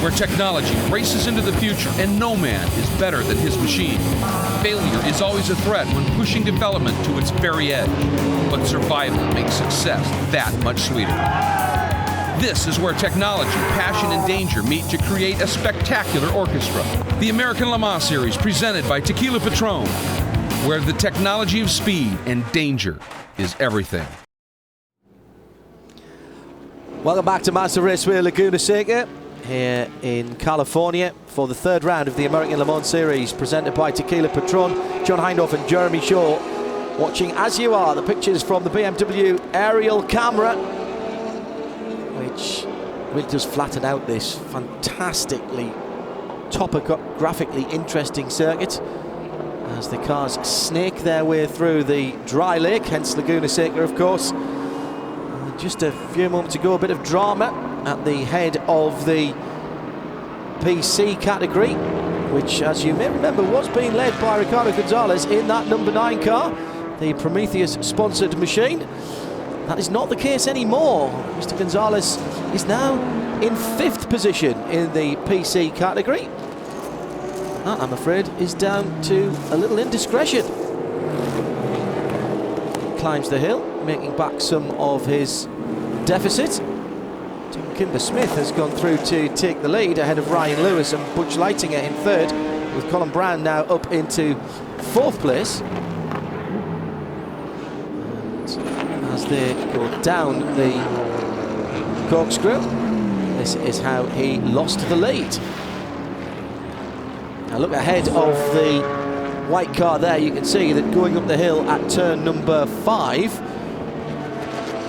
Where technology races into the future and no man is better than his machine. Failure is always a threat when pushing development to its very edge. But survival makes success that much sweeter. This is where technology, passion, and danger meet to create a spectacular orchestra. The American Le Mans Series, presented by Tequila Patron, where the technology of speed and danger is everything. Welcome back to Master Raceway Laguna Seca here in California for the third round of the American Le Mans Series, presented by Tequila Patron. John Hindhaugh and Jeremy Shaw watching, as you are, the pictures from the BMW aerial camera, which really does flatten out this fantastically topographically interesting circuit as the cars snake their way through the dry lake, hence Laguna Seca, of course. Just a few moments to go, a bit of drama at the head of the PC category, which, as you may remember, was being led by Ricardo Gonzalez in that number 9 car, the Prometheus sponsored machine. That is not the case anymore. Mr. Gonzalez is now in 5th position in the PC category. That, I'm afraid, is down to a little indiscretion. Climbs the hill, making back some of his deficit. Kimber Smith has gone through to take the lead ahead of Ryan Lewis and Butch Leitinger in third, with Colin Brown now up into fourth place. And as they go down the corkscrew, this is how he lost the lead. Now look ahead of the white car there, you can see that going up the hill at turn number 5,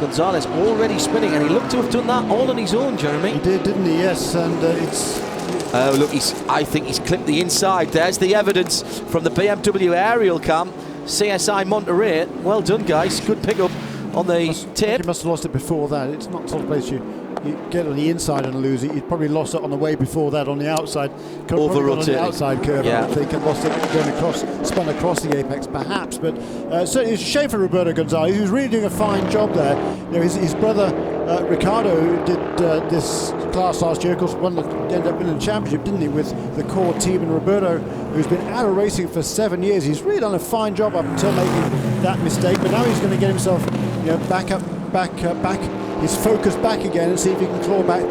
Gonzalez already spinning, and he looked to have done that all on his own, Jeremy. He did, didn't he? Yes, and it's... Oh, look, I think he's clipped the inside. There's the evidence from the BMW aerial cam. CSI Monterey. Well done, guys. Good pick-up on the tape. He must have lost it before that. It's not the sort of place you get on the inside and lose it. He'd probably lost it on the way before that on the outside. Over-rotating. On the outside curve, yeah. I think, and lost it going across, spun across the apex, perhaps. But certainly it's a shame for Roberto Gonzalez. He was really doing a fine job there. You know, his brother Ricardo, who did this class last year, of course, ended up winning the championship, didn't he, with the core team. And Roberto, who's been out of racing for 7 years, he's really done a fine job up until making that mistake. But now he's going to get himself, you know, back his focus back again and see if he can claw back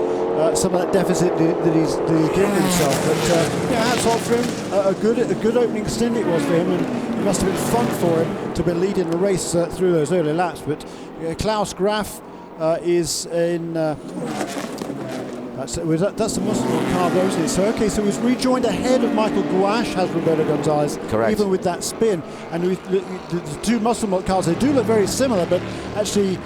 some of that deficit that he's given himself. But yeah, hats off for him. A good opening stint it was for him, and it must have been fun for him to be leading the race through those early laps. But Klaus Graf is in. That's the muscle car, though, isn't it? So okay, so he's rejoined ahead of Michael Gouache, has Roberto Gonzalez. Correct. Even with that spin, and the two muscle milk cars, they do look very similar, but actually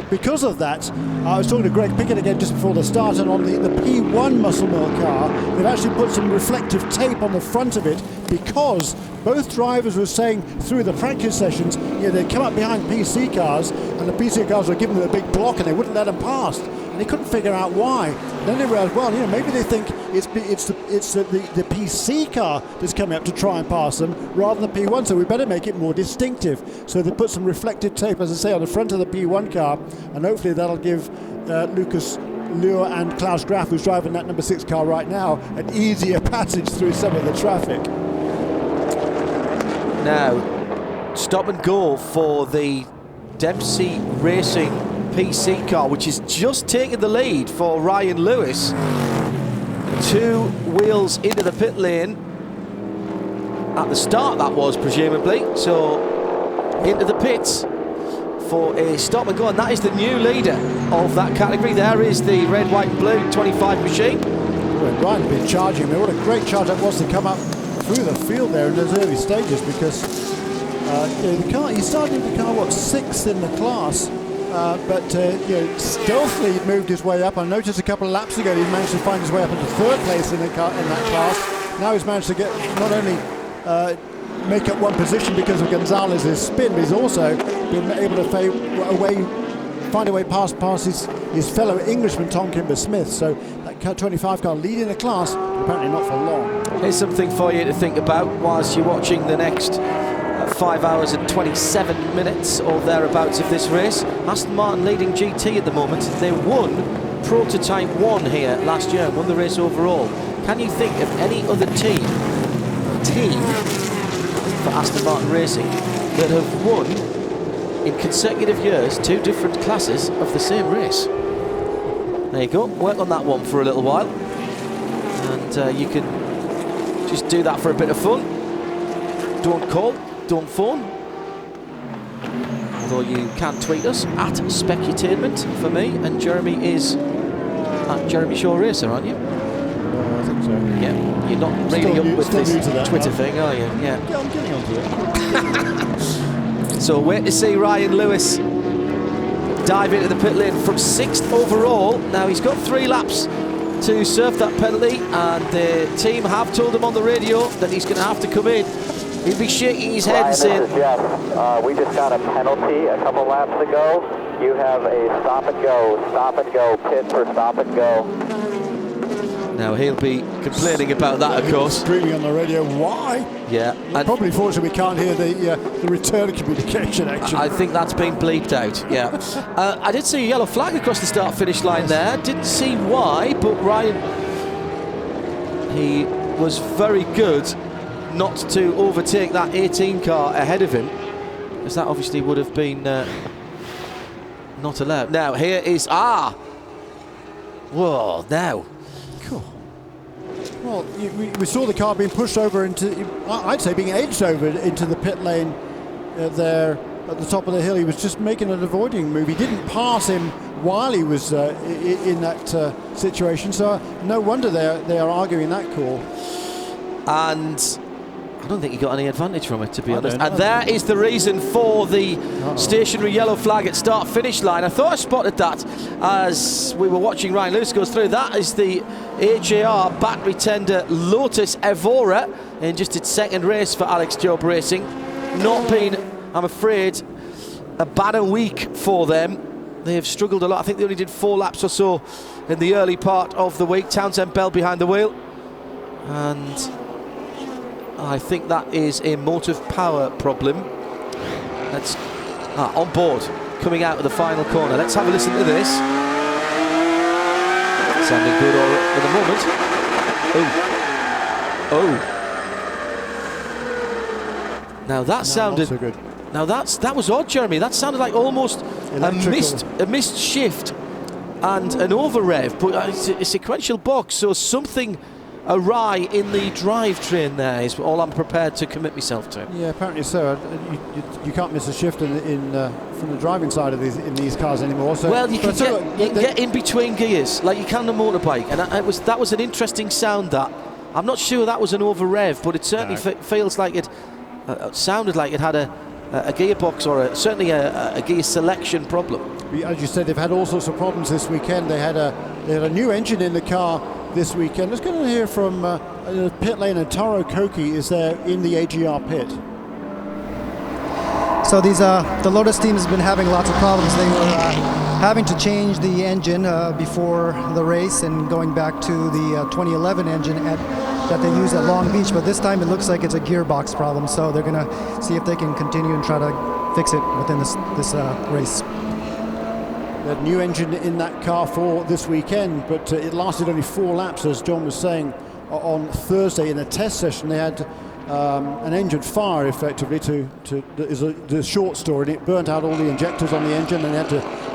because of that, I was talking to Greg Pickett again just before the start, and on the P1 muscle milk car, they've actually put some reflective tape on the front of it, because both drivers were saying through the practice sessions, you know, they'd come up behind PC cars, and the PC cars were giving them a big block, and they wouldn't let them past. And they couldn't figure out why. And then they realised, well, you know, maybe they think it's the PC car that's coming up to try and pass them rather than the P1, so we better make it more distinctive. So they put some reflective tape, as I say, on the front of the P1 car, and hopefully that'll give Lucas Luhr and Klaus Graf, who's driving that number 6 car right now, an easier passage through some of the traffic. Now, stop and go for the Dempsey Racing PC car, which is just taking the lead for Ryan Lewis. 2 wheels into the pit lane at the start, that was presumably. So into the pits for a stop and go, and that is the new leader of that category. There is the red, white and blue 25 machine. Well, Ryan's been charging. I mean, what a great charge that was to come up through the field there in those early stages, because you know, the car, he started in the car, what, 6th in the class. But you know, stealthily he'd moved his way up. I noticed a couple of laps ago he managed to find his way up into 3rd place in that class. Now he's managed to get not only make up one position because of Gonzalez's spin, but he's also been able to find a way past his fellow Englishman Tom Kimber Smith. So that 25 car leading the class, apparently not for long. Here's something for you to think about whilst you're watching the next 5 hours and 27 minutes or thereabouts of this race. Aston Martin leading GT at the moment. They won Prototype 1 here last year, won the race overall. Can you think of any other team for Aston Martin Racing that have won in consecutive years 2 different classes of the same race? There you go, work on that one for a little while, and you can just do that for a bit of fun. Don't call, don't phone, although you can tweet us at Specutainment for me, and Jeremy is at Jeremy Shaw Racer, aren't you? I think so. Yeah, you're not really up with this Twitter thing, are you? Yeah. I'm getting onto it. So wait to see Ryan Lewis dive into the pit lane from 6th overall. Now he's got 3 laps to surf that penalty, and the team have told him on the radio that he's going to have to come in. He'd be shaking his head and saying, this is Jeff. We just got a penalty a couple laps ago. You have a stop and go, pit for stop and go. now he'll be complaining about that, of course. Screaming on the radio, why? Yeah. And probably, fortunately, we can't hear the return communication, actually. I think that's been bleeped out, yeah. I did see a yellow flag across the start-finish line there. Didn't see why, but Ryan, he was very good not to overtake that 18 car ahead of him, because that obviously would have been Not allowed. Now, here is... Whoa, now. Cool. Well, we saw the car being pushed over into, I'd say being edged over into the pit lane there at the top of the hill. He was just making an avoiding move. He didn't pass him while he was in that situation, so no wonder they are arguing that call. And I don't think he got any advantage from it, to be honest. And there is the reason for the stationary yellow flag at start-finish line. I thought I spotted that as we were watching Ryan Lewis goes through. That is the HAR battery tender Lotus Evora in just its second race for Alex Job Racing. Not been, I'm afraid, a banner week for them. They have struggled a lot. I think they only did 4 laps or so in the early part of the week. Townsend Bell behind the wheel. And I think that is a motive power problem. That's on board, coming out of the final corner. Let's have a listen to this. Sounding good at the moment. Oh. Now that sounded... Not so good. Now that was odd, Jeremy. That sounded like almost a missed shift and an over rev, but it's a sequential box, so something awry in the drivetrain there is all I'm prepared to commit myself to. Yeah, apparently so. You can't miss a shift from the driving side of these cars anymore. So, well, you can get in between gears like you can on a motorbike, and that was an interesting sound. That I'm not sure that was an over rev, but it certainly feels like it sounded like it had a gearbox or certainly a gear selection problem. As you said, they've had all sorts of problems this weekend. They had a new engine in the car this weekend. Let's go and hear from pit lane, and Taro Koki is there in the AGR pit. So the Lotus team has been having lots of problems. They were having to change the engine before the race and going back to the 2011 engine that they used at Long Beach, but this time it looks like it's a gearbox problem, so they're going to see if they can continue and try to fix it within this race. They had new engine in that car for this weekend, but it lasted only 4 laps, as John was saying on Thursday in a test session. They had an engine fire, effectively, is the short story. It burnt out all the injectors on the engine, and they had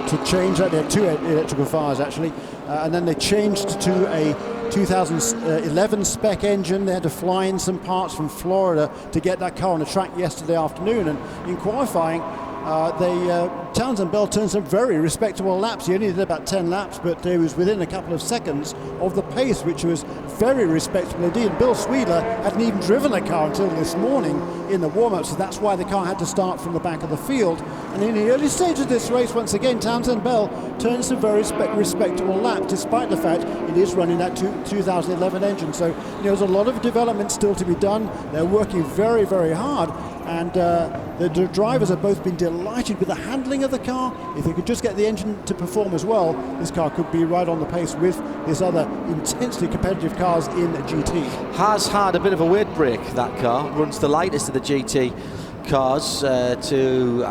to change that. They had 2 electrical fires, actually, and then they changed to a 2011 spec engine. They had to fly in some parts from Florida to get that car on the track yesterday afternoon, and in qualifying, Townsend Bell turned some very respectable laps. He only did about 10 laps, but he was within a couple of seconds of the pace, which was very respectable indeed. Bill Sweedler hadn't even driven a car until this morning in the warm-up, so that's why the car had to start from the back of the field. And in the early stage of this race, once again, Townsend Bell turns some very respectable laps, despite the fact it is running that 2011 engine. So there's a lot of development still to be done. They're working very, very hard. And the drivers have both been delighted with the handling of the car. If they could just get the engine to perform as well, this car could be right on the pace with these other intensely competitive cars in GT. Has had a bit of a weight break, that car. Runs the lightest of the GT cars to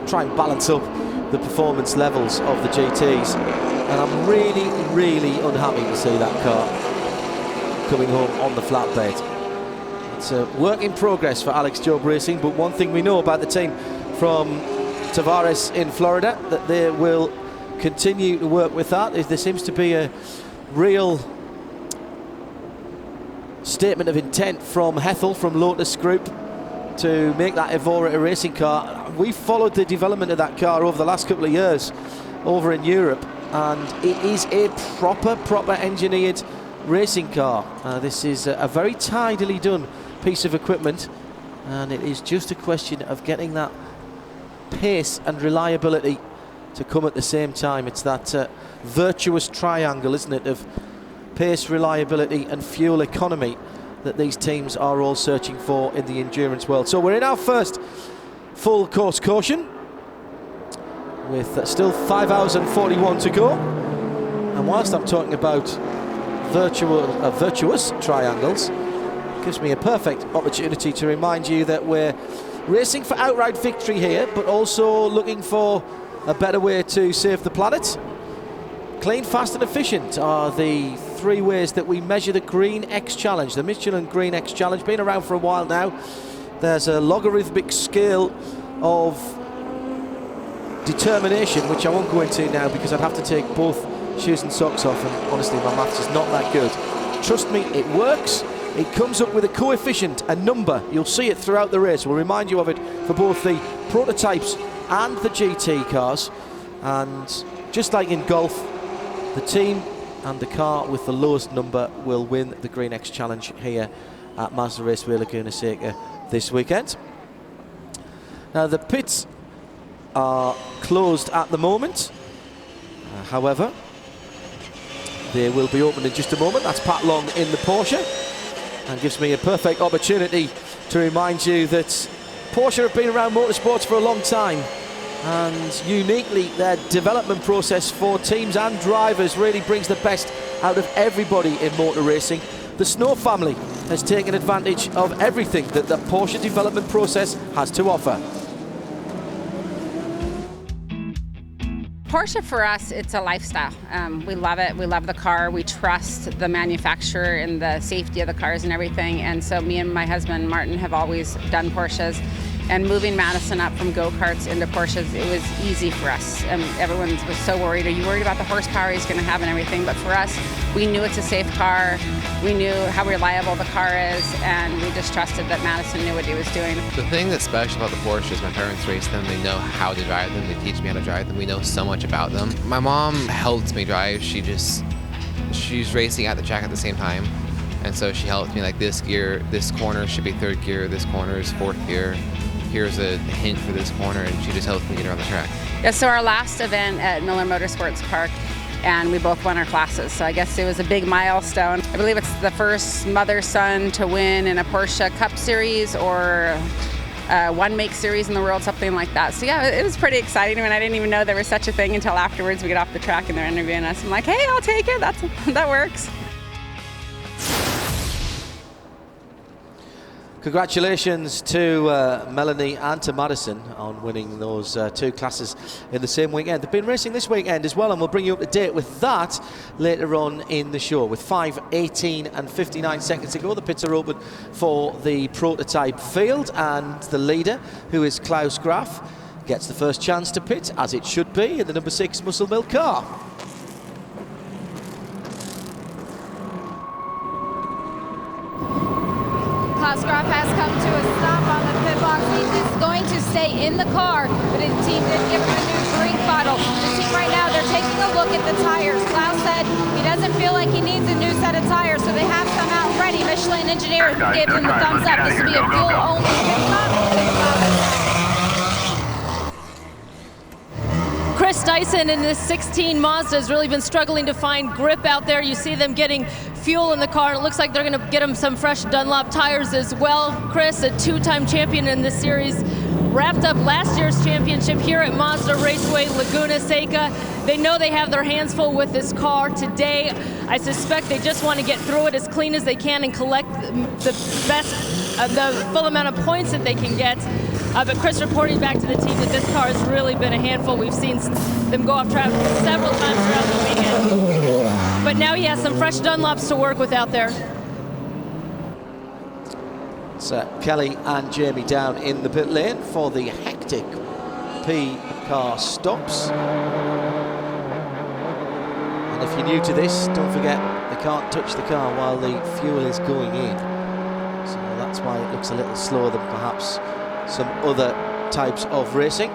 try and balance up the performance levels of the GTs. And I'm really, really unhappy to see that car coming home on the flatbed. It's a work in progress for Alex Job Racing, but one thing we know about the team from Tavares in Florida, that they will continue to work with that. There seems to be a real statement of intent from Hethel, from Lotus Group, to make that Evora a racing car. We followed the development of that car over the last couple of years over in Europe, and it is a proper engineered racing car. This is a very tidily done piece of equipment, and it is just a question of getting that pace and reliability to come at the same time. It's that virtuous triangle, isn't it, of pace, reliability and fuel economy that these teams are all searching for in the endurance world. So we're in our first full course caution with still 5 hours and 41 to go, and whilst I'm talking about virtuous triangles, gives me a perfect opportunity to remind you that we're racing for outright victory here, but also looking for a better way to save the planet. Clean, fast and efficient are the 3 ways that we measure the Green X Challenge, the Michelin Green X Challenge. Been around for a while now. There's a logarithmic scale of determination, which I won't go into now because I'd have to take both shoes and socks off, and honestly my maths is not that good. Trust me, it works. It comes up with a coefficient, a number. You'll see it throughout the race. We'll remind you of it for both the prototypes and the GT cars. And just like in golf, the team and the car with the lowest number will win the Green X Challenge here at Mazda Raceway Laguna Seca this weekend. Now the pits are closed at the moment. However, they will be open in just a moment. That's Pat Long in the Porsche, and gives me a perfect opportunity to remind you that Porsche have been around motorsports for a long time, and uniquely their development process for teams and drivers really brings the best out of everybody in motor racing. The Snow family has taken advantage of everything that the Porsche development process has to offer. Porsche for us, it's a lifestyle. We love it. We love the car. We trust the manufacturer and the safety of the cars and everything. And so me and my husband, Martin, have always done Porsches. And moving Madison up from go-karts into Porsches, it was easy for us. Everyone was so worried. Are you worried about the horsepower he's going to have and everything? But for us, we knew it's a safe car. We knew how reliable the car is, and we just trusted that Madison knew what he was doing. The thing that's special about the Porsche is my parents race them. They know how to drive them. They teach me how to drive them. We know so much about them. My mom helped me drive. She's racing at the track at the same time. And so she helped me, like, this gear, this corner should be third gear, this corner is fourth gear. Here's a hint for this corner, and she just helped me get around the track. Yeah, so our last event at Miller Motorsports Park, and we both won our classes. So I guess it was a big milestone. I believe it's the first mother-son to win in a Porsche Cup Series or one make series in the world, something like that. So yeah, it was pretty exciting. I mean, I didn't even know there was such a thing until afterwards we get off the track and they're interviewing us. I'm like, hey, I'll take it. That works. Congratulations to Melanie and to Madison on winning those two classes in the same weekend. They've been racing this weekend as well, and we'll bring you up to date with that later on in the show. With 5:18 and 59 seconds to go, the pits are open for the prototype field, and the leader, who is Klaus Graf, gets the first chance to pit, as it should be, in the number 6 Muscle Milk car. Klaus Graf has come to a stop on the pit box. He's going to stay in the car, but his team did give him a new drink bottle. The team right now, they're taking a look at the tires. Klaus said he doesn't feel like he needs a new set of tires, so they have some out ready. Michelin engineer gave him the thumbs up. This will be a fuel-only pit stop. Chris Dyson in this 16 Mazda has really been struggling to find grip out there. You see them getting fuel in the car. It looks like they're going to get him some fresh Dunlop tires as well. Chris, a two-time champion in this series, wrapped up last year's championship here at Mazda Raceway Laguna Seca. They know they have their hands full with this car today. I suspect they just want to get through it as clean as they can and collect the best, the full amount of points that they can get. But Chris reporting back to the team that this car has really been a handful. We've seen them go off track several times throughout the weekend. But now he has some fresh Dunlops to work with out there. It's Kelly and Jamie down in the pit lane for the hectic P car stops. And if you're new to this, don't forget they can't touch the car while the fuel is going in. So that's why it looks a little slower than perhaps some other types of racing.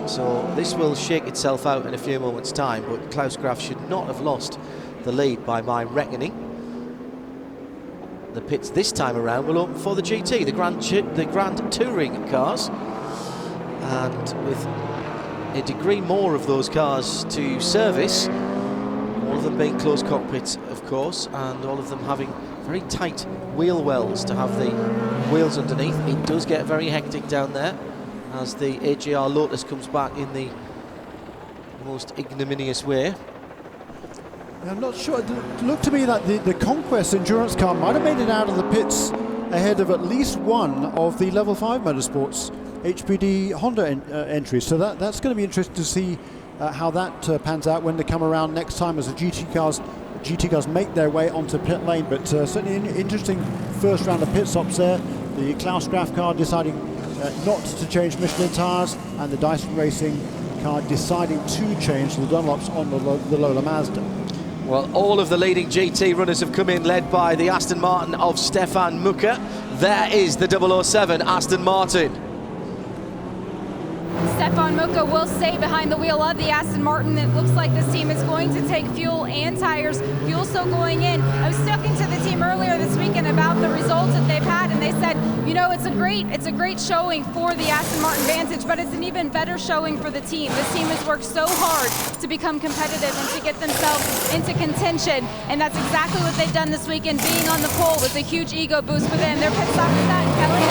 So this will shake itself out in a few moments' time, but Klaus Graf should not have lost the lead by my reckoning. The pits this time around will open for the GT, the Grand Touring cars, and with a degree more of those cars to service, all of them being closed cockpits, of course, and all of them having very tight wheel wells to have the wheels underneath. It does get very hectic down there as the AJR Lotus comes back in the most ignominious way. I'm not sure. It looked to me like the Conquest endurance car might have made it out of the pits ahead of at least one of the Level 5 Motorsports HPD Honda entries. So that's going to be interesting to see how that pans out when they come around next time as the GT cars make their way onto pit lane. But certainly an interesting first round of pit stops there. The Klaus Graf car deciding not to change Michelin tyres, and the Dyson Racing car deciding to change the Dunlops on the Lola Mazda. Well, all of the leading GT runners have come in, led by the Aston Martin of Stefan Mucker. There is the 007 Aston Martin. Stefan Mucker will stay behind the wheel of the Aston Martin. It looks like this team is going to take fuel and tires. Fuel still going in. I was talking to the team earlier this weekend about the results that they've had, and they said, you know, it's a great showing for the Aston Martin Vantage, but it's an even better showing for the team. This team has worked so hard to become competitive and to get themselves into contention, and that's exactly what they've done this weekend. Being on the pole was a huge ego boost for them. Their pit stop is that, Kelly?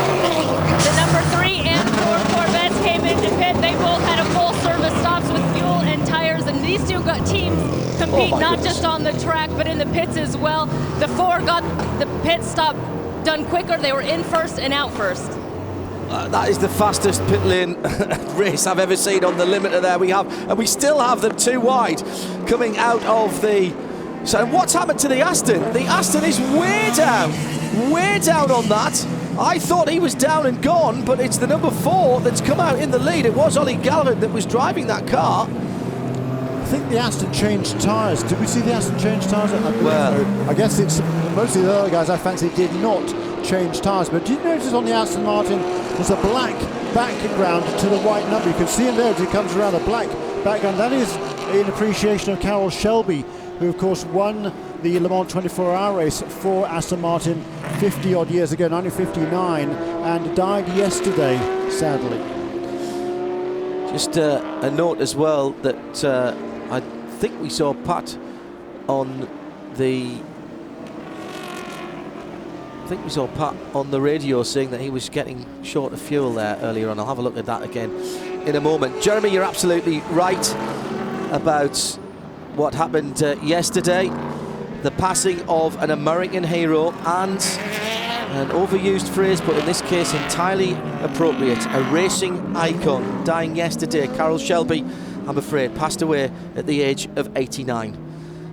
The number 3 and 4 Corvettes came into pit. They both had a full service stops with fuel and tires, and these two teams compete not just on the track but in the pits as well. The 4 got the pit stop done quicker. They were in first and out first. That is the fastest pit lane race I've ever seen on the limiter there. And we still have them too wide coming out of the... So what's happened to the Aston? The Aston is way down on that. I thought he was down and gone, but it's the number 4 that's come out in the lead. It was Ollie Galvin that was driving that car. I think the Aston changed tyres. Did we see the Aston change tyres? I guess it's mostly the other guys I fancy did not change tyres. But did you notice on the Aston Martin there's a black background to the white number? You can see him there as he comes around, a black background. That is in appreciation of Carroll Shelby, who of course won the Le Mans 24-hour race for Aston Martin 50-odd years ago, 1959, and died yesterday, sadly. Just a note as well that I think we saw Pat on the... radio saying that he was getting short of fuel there earlier on. I'll have a look at that again in a moment. Jeremy, you're absolutely right about what happened yesterday. The passing of an American hero, and an overused phrase, but in this case entirely appropriate, a racing icon, dying yesterday. Carroll Shelby, I'm afraid, passed away at the age of 89.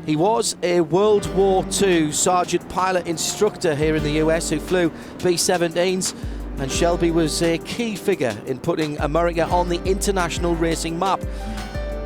He was a World War II sergeant pilot instructor here in the US who flew B-17s, and Shelby was a key figure in putting America on the international racing map.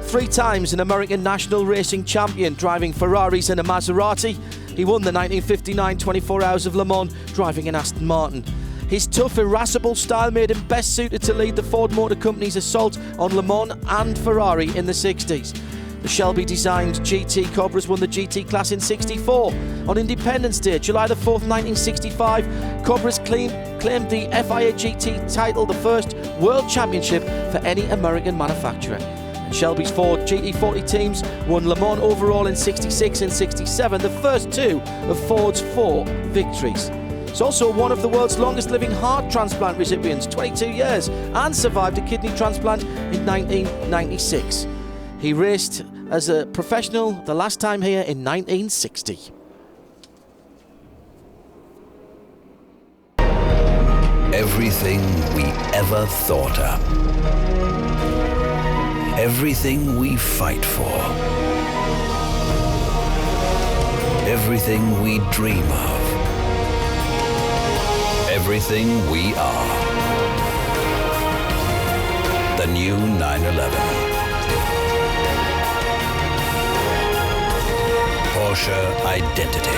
3 times an American national racing champion, driving Ferraris and a Maserati. He won the 1959 24 Hours of Le Mans driving an Aston Martin. His tough, irascible style made him best suited to lead the Ford Motor Company's assault on Le Mans and Ferrari in the 60s. The Shelby-designed GT Cobras won the GT class in 64. On Independence Day, July the 4th, 1965, Cobras claimed the FIA GT title, the first world championship for any American manufacturer. Shelby's Ford GT40 teams won Le Mans overall in 66 and 67, the first 2 of Ford's 4 victories. He's also one of the world's longest living heart transplant recipients, 22 years, and survived a kidney transplant in 1996. He raced as a professional the last time here in 1960. Everything we ever thought up. Everything we fight for. Everything we dream of. Everything we are. The new 911. Porsche Identity.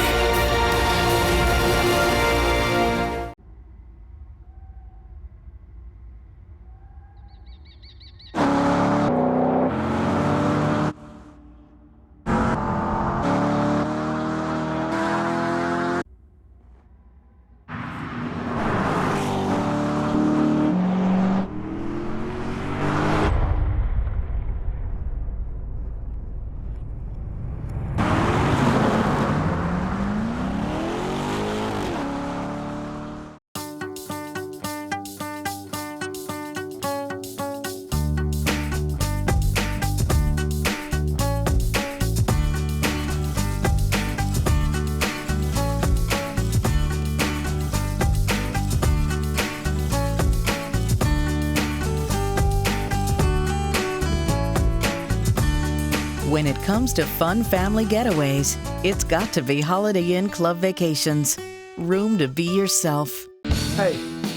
When it comes to fun family getaways, it's got to be Holiday Inn Club Vacations. Room to be yourself. Hey,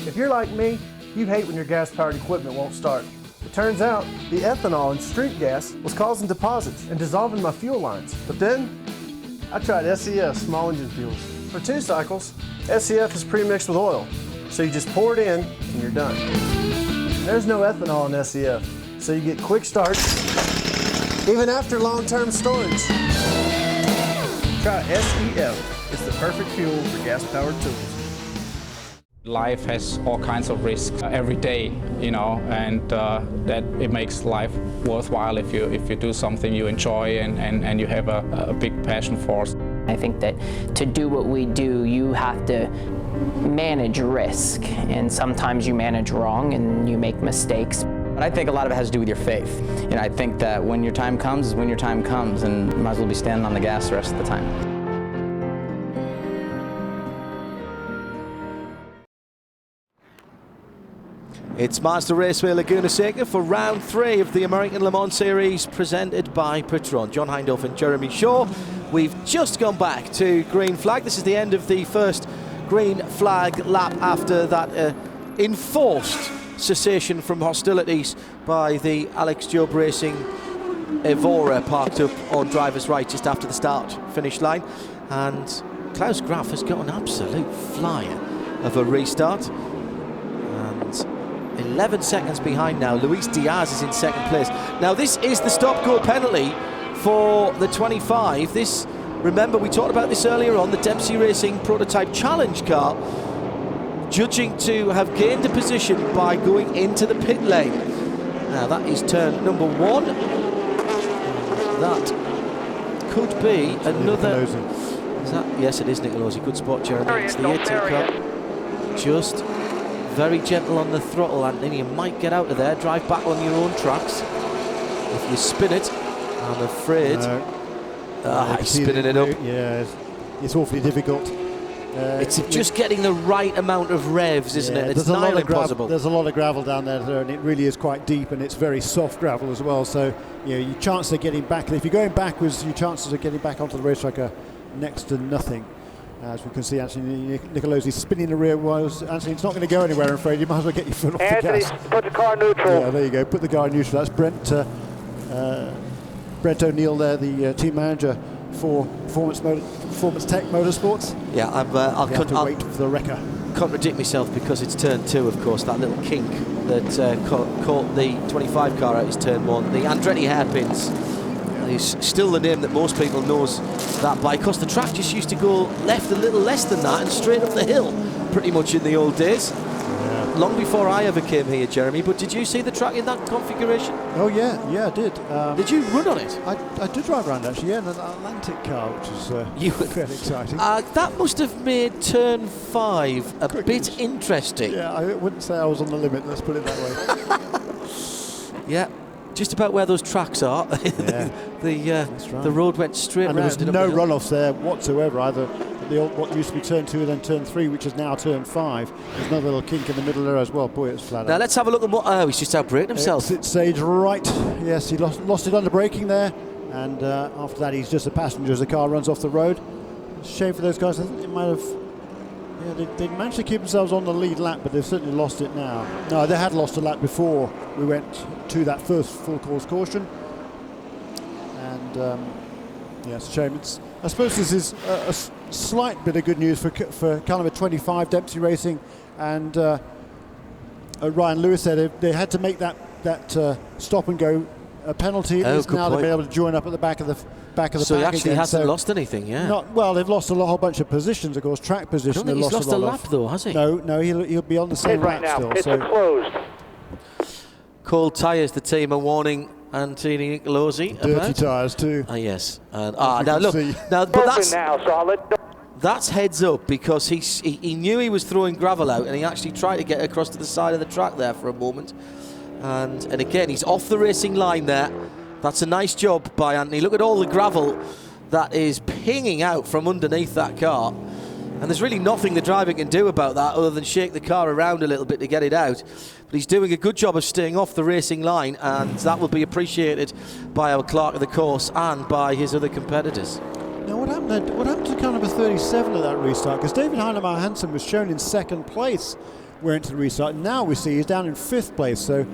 if you're like me, You hate when your gas-powered equipment won't start. It turns out the ethanol in street gas was causing deposits and dissolving my fuel lines. But then I tried SEF small engine fuels. For 2 cycles, SEF is pre-mixed with oil, so you just pour it in and you're done. There's no ethanol in SEF, so you get quick starts even after long-term storage. Try SEF. It's the perfect fuel for gas-powered tools. Life has all kinds of risks every day, you know, and that it makes life worthwhile if you do something you enjoy and you have a big passion for. I think that to do what we do, you have to manage risk, and sometimes you manage wrong and you make mistakes. But I think a lot of it has to do with your faith. You know, I think that when your time comes is when your time comes, and you might as well be standing on the gas the rest of the time. It's Mazda Raceway Laguna Seca for round 3 of the American Le Mans Series presented by Patron. John Hindhaugh and Jeremy Shaw. We've just gone back to green flag. This is the end of the first green flag lap after that enforced cessation from hostilities by the Alex Job Racing Evora parked up on driver's right just after the start-finish line. And Klaus Graf has got an absolute flyer of a restart. And 11 seconds behind now. Luis Diaz is in second place. Now this is the stop-go penalty for the 25. This, remember, we talked about this earlier on, the Dempsey Racing prototype challenge car, judging to have gained a position by going into the pit lane. Now that is turn number 1. That could be another. Is that? Yes, it is Nicolosi. Good spot, Jeremy. It's the 18 car. Just very gentle on the throttle, Anthony. You might get out of there. Drive back on your own tracks. If you spin it, I'm afraid. He's spinning it up. Yeah, it's awfully difficult. It's just getting the right amount of revs, isn't it? It's nigh impossible. There's a lot of gravel down there, and it really is quite deep, and it's very soft gravel as well. So, you know, your chances of getting back, if you're going backwards, your chances of getting back onto the racetrack are next to nothing. As we can see, Anthony Nicolosi spinning the rear wheels. Anthony, it's not going to go anywhere, I'm afraid. You might as well get your foot off the gas. Put the car neutral. Yeah, there you go. Put the car neutral. That's Brent O'Neill there, the team manager for Performance Tech Motorsports. Yeah, I'll wait for the wrecker. Contradict myself because it's turn 2, of course. That little kink that caught the 25 car out is turn 1. The Andretti hairpins is still the name that most people knows that by, because the track just used to go left a little less than that and straight up the hill pretty much in the old days. Long before I ever came here, Jeremy. But did you see the track in that configuration? Oh yeah, I did. Did you run on it? I did drive around actually, yeah, in an Atlantic car, which was fairly exciting. That must have made turn 5 a bit interesting. Yeah, I wouldn't say I was on the limit, let's put it that way. Yeah, just about where those tracks are. Yeah. The road went straight and round. There was no runoffs there whatsoever, either what used to be turn 2 and then turn 3, which is now turn 5. There's another little kink in the middle there as well. Boy, it's flat out. Now let's have a look at what. Oh, he's just out-braking himself. Exit stage right. Yes, he lost it under braking there, and after that he's just a passenger as the car runs off the road. Shame for those guys. I think they might have. Yeah, they managed to keep themselves on the lead lap, but they've certainly lost it now. No, they had lost a lap before we went to that first full course caution. And yeah, it's a shame. I suppose this is a slight bit of good news for Caliber 25 Dempsey Racing and Ryan Lewis there. They had to make that stop and go a penalty. Now they'll be able to join up at the back of the pack So he actually again. hasn't lost anything, yeah. Well, they've lost a whole bunch of positions, of course, track position. I don't think he's lost a lap though, has he? No, he'll be on the same lap still. Pits are closed. Cold tyres, the team are warning Anthony Nicolosi. Dirty tyres too. Yes. Now look, but that's heads up, because he knew he was throwing gravel out, and he actually tried to get across to the side of the track there for a moment. And again, he's off the racing line there. That's a nice job by Anthony. Look at all the gravel that is pinging out from underneath that car. And there's really nothing the driver can do about that other than shake the car around a little bit to get it out. But he's doing a good job of staying off the racing line, and that will be appreciated by our clerk of the course and by his other competitors. Now, what happened to car number 37 at that restart? Because David Heinemeier Hansen was shown in second place went to the restart. Now we see he's down in 5th place, so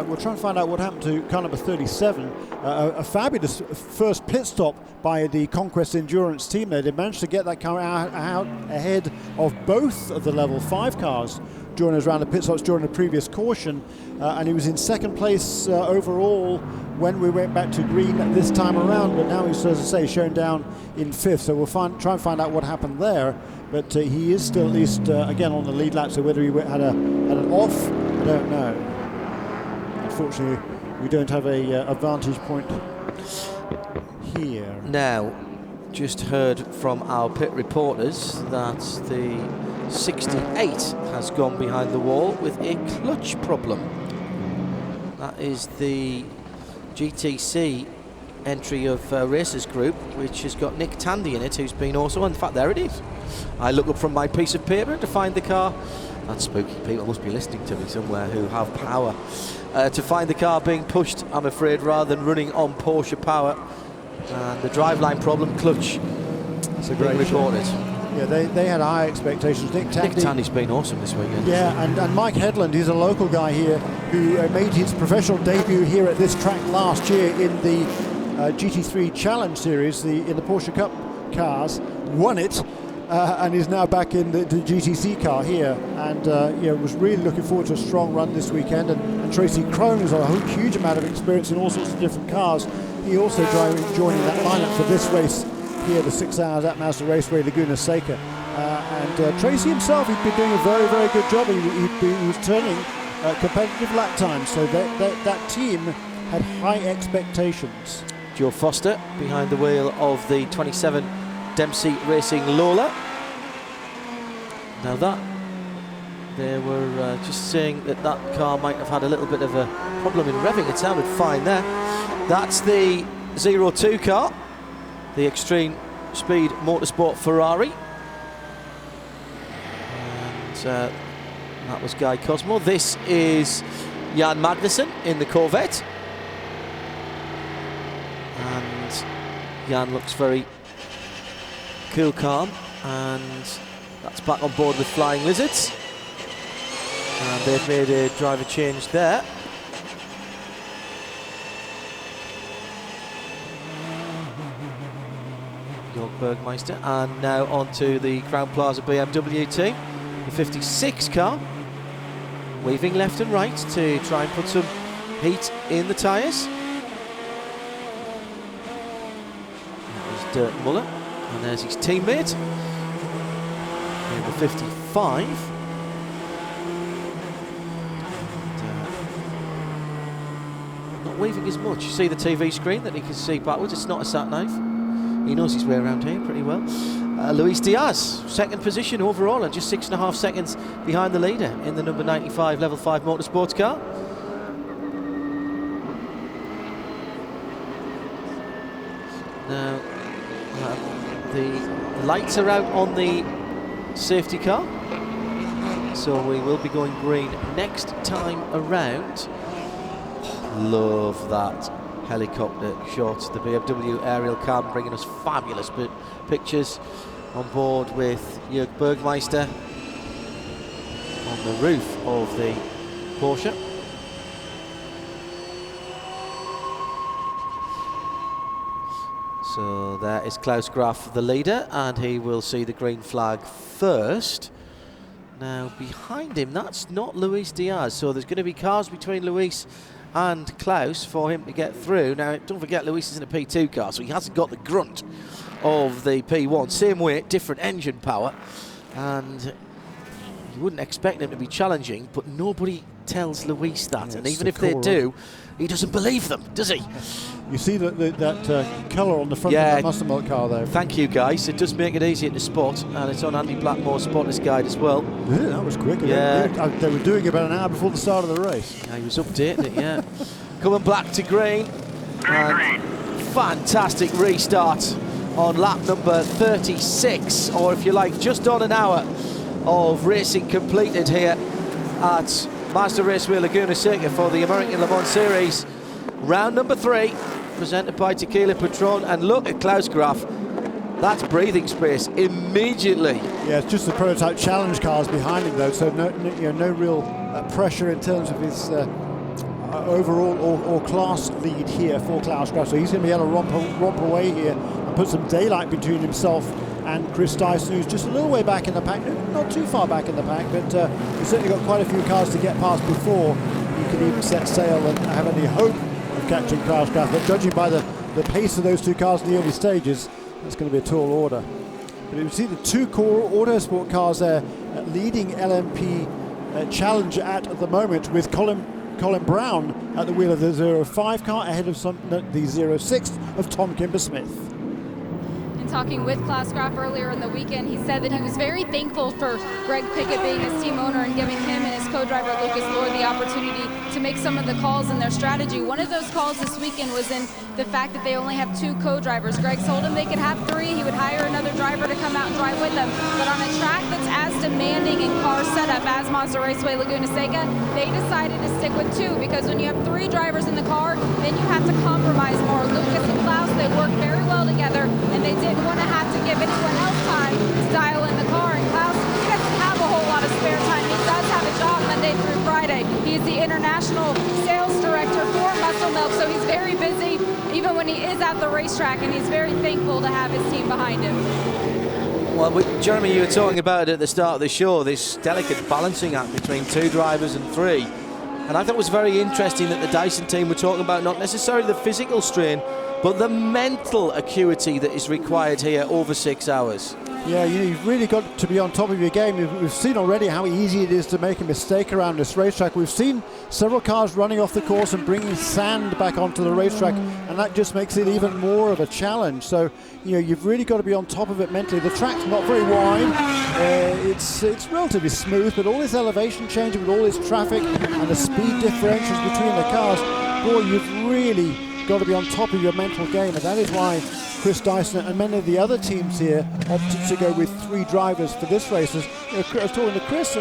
we'll try and find out what happened to car number 37. A fabulous first pit stop by the Conquest Endurance team there. They managed to get that car out ahead of both of the level 5 cars during his round of pit stops during the previous caution, and he was in 2nd place overall when we went back to green this time around, but now he's, as I say, shown down in 5th, so we'll try and find out what happened there. But he is still at least again on the lead lap, so whether he had an off, I don't know. Unfortunately, we don't have a vantage point here. Now, just heard from our pit reporters that the 68 has gone behind the wall with a clutch problem. That is the GTC entry of Racers Group, which has got Nick Tandy in it, who's been also, in fact, there it is. I look up from my piece of paper to find the car. That's spooky. People must be listening to me somewhere who have power. To find the car being pushed, I'm afraid, rather than running on Porsche power. And the driveline problem, clutch. That's a great reported. Yeah, they had high expectations. Nick Tandy's been awesome this weekend. Yeah, and Mike Headland, who's a local guy here, who made his professional debut here at this track last year in the GT3 Challenge Series, in the Porsche Cup cars, won it, and is now back in the GTC car here, and was really looking forward to a strong run this weekend. And Tracy Crone has a huge amount of experience in all sorts of different cars. He also joining that lineup for this race here, the 6 hours at Mazda Raceway, Laguna Seca. And Tracy himself, he'd been doing a very, very good job. He was turning competitive lap times, so that team had high expectations. Joe Foster behind the wheel of the 27 Dempsey Racing Lola. Now that, they were just saying that car might have had a little bit of a problem in revving. It sounded fine there. That's the 02 car, the Extreme Speed Motorsport Ferrari. And that was Guy Cosmo. This is Jan Magnussen in the Corvette. And Jan looks very cool, calm, and that's back on board with Flying Lizards. And they've made a driver change there. Georg Bergmeister, and now onto the Crown Plaza BMW team, the 56 car, weaving left and right to try and put some heat in the tyres. That was Dirk Muller, and there's his teammate, number 55. Not weaving as much. You see the TV screen that he can see backwards. It's not a sat-nav. He knows his way around here pretty well. Luis Diaz, 2nd position overall, and just 6.5 seconds behind the leader in the number 95 Level 5 Motorsports car. Now, the lights are out on the safety car, so we will be going green next time around. Love that helicopter shots, the BMW aerial cam bringing us fabulous pictures on board with Jörg Bergmeister on the roof of the Porsche. So there is Klaus Graf, the leader, and he will see the green flag first. Now behind him, that's not Luis Diaz, so there's going to be cars between Luis and Klaus for him to get through. Now, don't forget, Luis is in a P2 car, so he hasn't got the grunt of the P1. Same weight, different engine power, and you wouldn't expect him to be challenging, but nobody tells Luis that, yeah, and even if they do, he doesn't believe them, does he? You see that colour on the front of the Master Milk car there. Thank you, guys. It does make it easier to spot, and it's on Andy Blackmore's Spotters Guide as well. Yeah, that was quick. Yeah. They were doing it about an hour before the start of the race. Yeah, he was updating it, yeah. Coming back to green. And fantastic restart on lap number 36, or if you like, just on an hour of racing completed here at Mazda Raceway Laguna Seca for the American Le Mans Series. Round number 3, presented by Tequila Patron, and look at Klaus Graf. That's breathing space immediately. Yeah, it's just the prototype challenge cars behind him, though, so no real pressure in terms of his overall or class lead here for Klaus Graf. So he's going to be able to romp away here and put some daylight between himself and Chris Dyson, who's just a little way back in the pack, not too far back in the pack, but he's certainly got quite a few cars to get past before he can even set sail and have any hope of catching Klaus Graf. But judging by the pace of those two cars in the early stages, that's going to be a tall order. But you see the two core Autosport cars there leading LMP challenge at the moment, with Colin Brown at the wheel of the 05 car ahead of the 06 of Tom Kimber-Smith. Talking with Klaus Graf earlier in the weekend, he said that he was very thankful for Greg Pickett being his team owner and giving him and his co-driver Lucas Lord the opportunity to make some of the calls in their strategy. One of those calls this weekend was in the fact that they only have 2 co-drivers. Greg told him they could have 3. He would hire another driver to come out and drive with them. But on a track that's as demanding in car setup as Mazda Raceway Laguna Seca, they decided to stick with 2, because when you have 3 drivers in the car, then you have to compromise more. Lucas and Klaus, they work very well together, and they didn't want to have to give anyone else time to dial in the car. And Klaus, he doesn't have a whole lot of spare time. He does have a job Monday through Friday. He's the international sales director for Muscle Milk, so he's very busy even when he is at the racetrack, and he's very thankful to have his team behind him. Well, Jeremy, you were talking about it at the start of the show, this delicate balancing act between 2 drivers and 3. And I thought it was very interesting that the Dyson team were talking about not necessarily the physical strain, but the mental acuity that is required here over 6 hours. Yeah, you've really got to be on top of your game. We've seen already how easy it is to make a mistake around this racetrack. We've seen several cars running off the course and bringing sand back onto the racetrack, and that just makes it even more of a challenge. So, you've really got to be on top of it mentally. The track's not very wide. It's relatively smooth, but all this elevation change with all this traffic and the speed differentials between the cars, boy, you've really got to be on top of your mental game, and that is why Chris Dyson and many of the other teams here opted to go with 3 drivers for this race. I was talking to Chris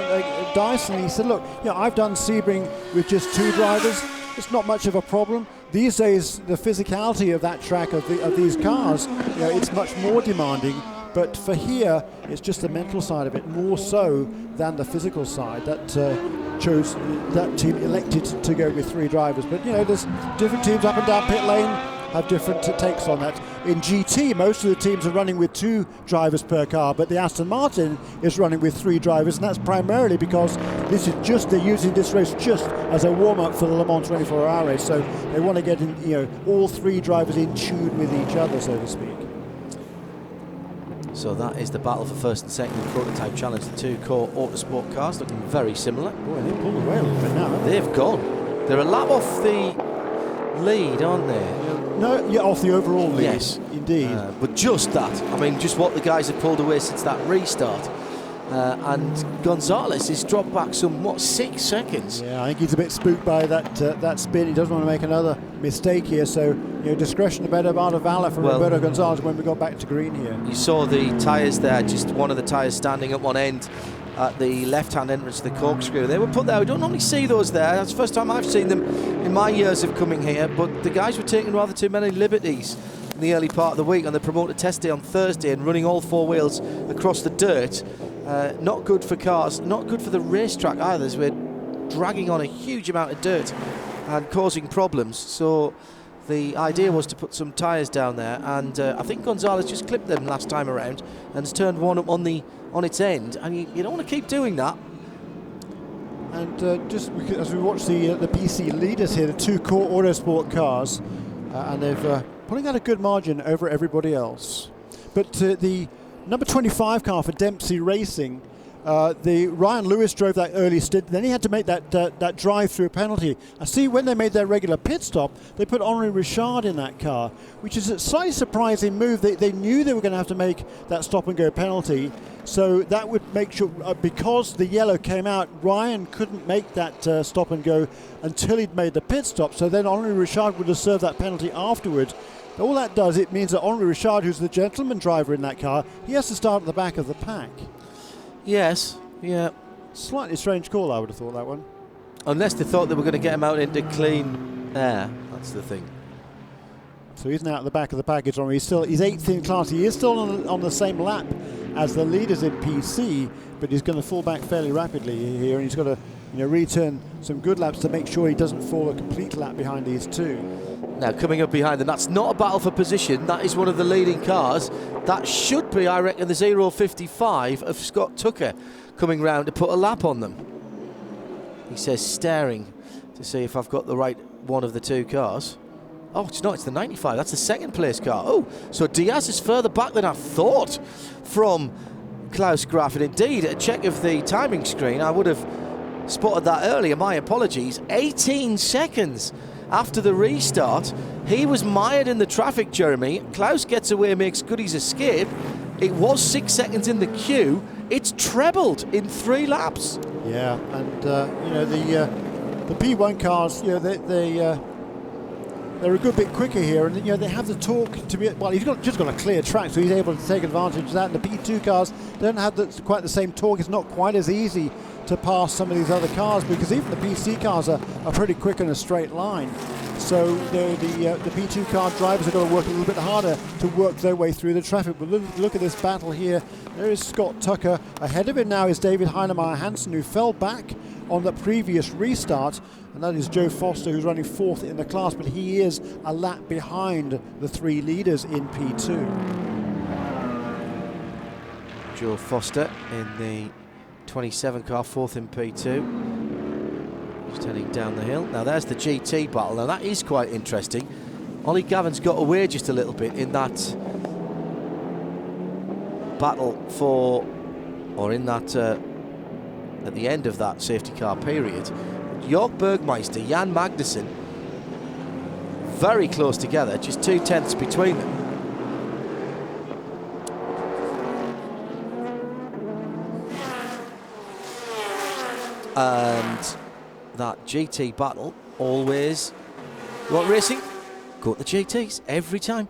Dyson, he said, look, I've done Sebring with just 2 drivers. It's not much of a problem. These days, the physicality of that track, of these cars, it's much more demanding. But for here, it's just the mental side of it, more so than the physical side. That team elected to go with 3 drivers. But there's different teams up and down pit lane have different takes on that. In GT, most of the teams are running with 2 drivers per car, but the Aston Martin is running with 3 drivers, and that's primarily because they're using this race just as a warm-up for the Le Mans 24-hour race. So they want to get all 3 drivers in tune with each other, so to speak. So that is the battle for first and second in prototype challenge. The 2 core Autosport cars looking very similar. Boy, they pulled away a little bit now. They've gone. They're a lap off the lead, aren't they? No, off the overall lead. Yes, indeed. But just that. I mean, just what the guys have pulled away since that restart. And Gonzalez has dropped back 6 seconds. Yeah, I think he's a bit spooked by that spin. He doesn't want to make another mistake here. So, discretion, the better part of valor from Roberto Gonzalez when we got back to green here. You saw the tyres there, just one of the tyres standing at one end at the left-hand entrance to the corkscrew. They were put there. We don't normally see those there. That's the first time I've seen them in my years of coming here. But the guys were taking rather too many liberties in the early part of the week on the promoted test day on Thursday and running all 4 wheels across the dirt. Not good for cars, not good for the racetrack either, as we're dragging on a huge amount of dirt and causing problems. So the idea was to put some tyres down there, and I think Gonzalez just clipped them last time around and has turned one up on its end, and you don't want to keep doing that. And just as we watch the PC leaders here, the 2 core Autosport cars, and they're pulling out a good margin over everybody else. But the number 25 car for Dempsey Racing, the Ryan Lewis drove that early stint, then he had to make that drive-through penalty. I see when they made their regular pit stop, they put Henri Richard in that car, which is a slightly surprising move. They knew they were going to have to make that stop-and-go penalty, so that would make sure, because the yellow came out, Ryan couldn't make that stop-and-go until he'd made the pit stop, so then Henri Richard would have served that penalty afterward. All that does, it means that Henri Richard, who's the gentleman driver in that car, he has to start at the back of the pack. Yes, yeah. Slightly strange call, I would have thought, that one. Unless they thought they were going to get him out into clean air. That's the thing. So he's now at the back of the package. He's 8th in class. He is still on the same lap as the leaders in PC, but he's going to fall back fairly rapidly here, and he's got to return some good laps to make sure he doesn't fall a complete lap behind these two. Now coming up behind them, that's not a battle for position. That is one of the leading cars. That should be, I reckon, the 055 of Scott Tucker coming round to put a lap on them. He says, staring to see if I've got the right one of the two cars. Oh, it's not, it's the 95. That's the second place car. Oh, so Diaz is further back than I thought from Klaus Graf. And indeed, a check of the timing screen, I would have spotted that earlier. My apologies. 18 seconds after the restart. He was mired in the traffic, Jeremy. Klaus gets away, makes good his escape. It was 6 seconds in the queue. It's trebled in 3 laps. Yeah, and the P1 cars, they're a good bit quicker here, and they have the torque to be. Well, he's just got a clear track, so he's able to take advantage of that. And the P2 cars don't have quite the same torque. It's not quite as easy to pass some of these other cars, because even the PC cars are pretty quick in a straight line. So the P2 car drivers are going to work a little bit harder to work their way through the traffic. But look at this battle here. There is Scott Tucker. Ahead of him now is David Heinemeier Hansen, who fell back on the previous restart, and that is Joe Foster, who's running 4th in the class, but he is a lap behind the 3 leaders in P2. Joe Foster in the 27 car, 4th in P2. Just heading down the hill. Now there's the GT battle. Now that is quite interesting. Ollie Gavin's got away just a little bit in that battle at the end of that safety car period. Jörg Bergmeister, Jan Magnussen, very close together, just 0.2 between them. And that GT battle, always, you want racing? Go to the GTs every time.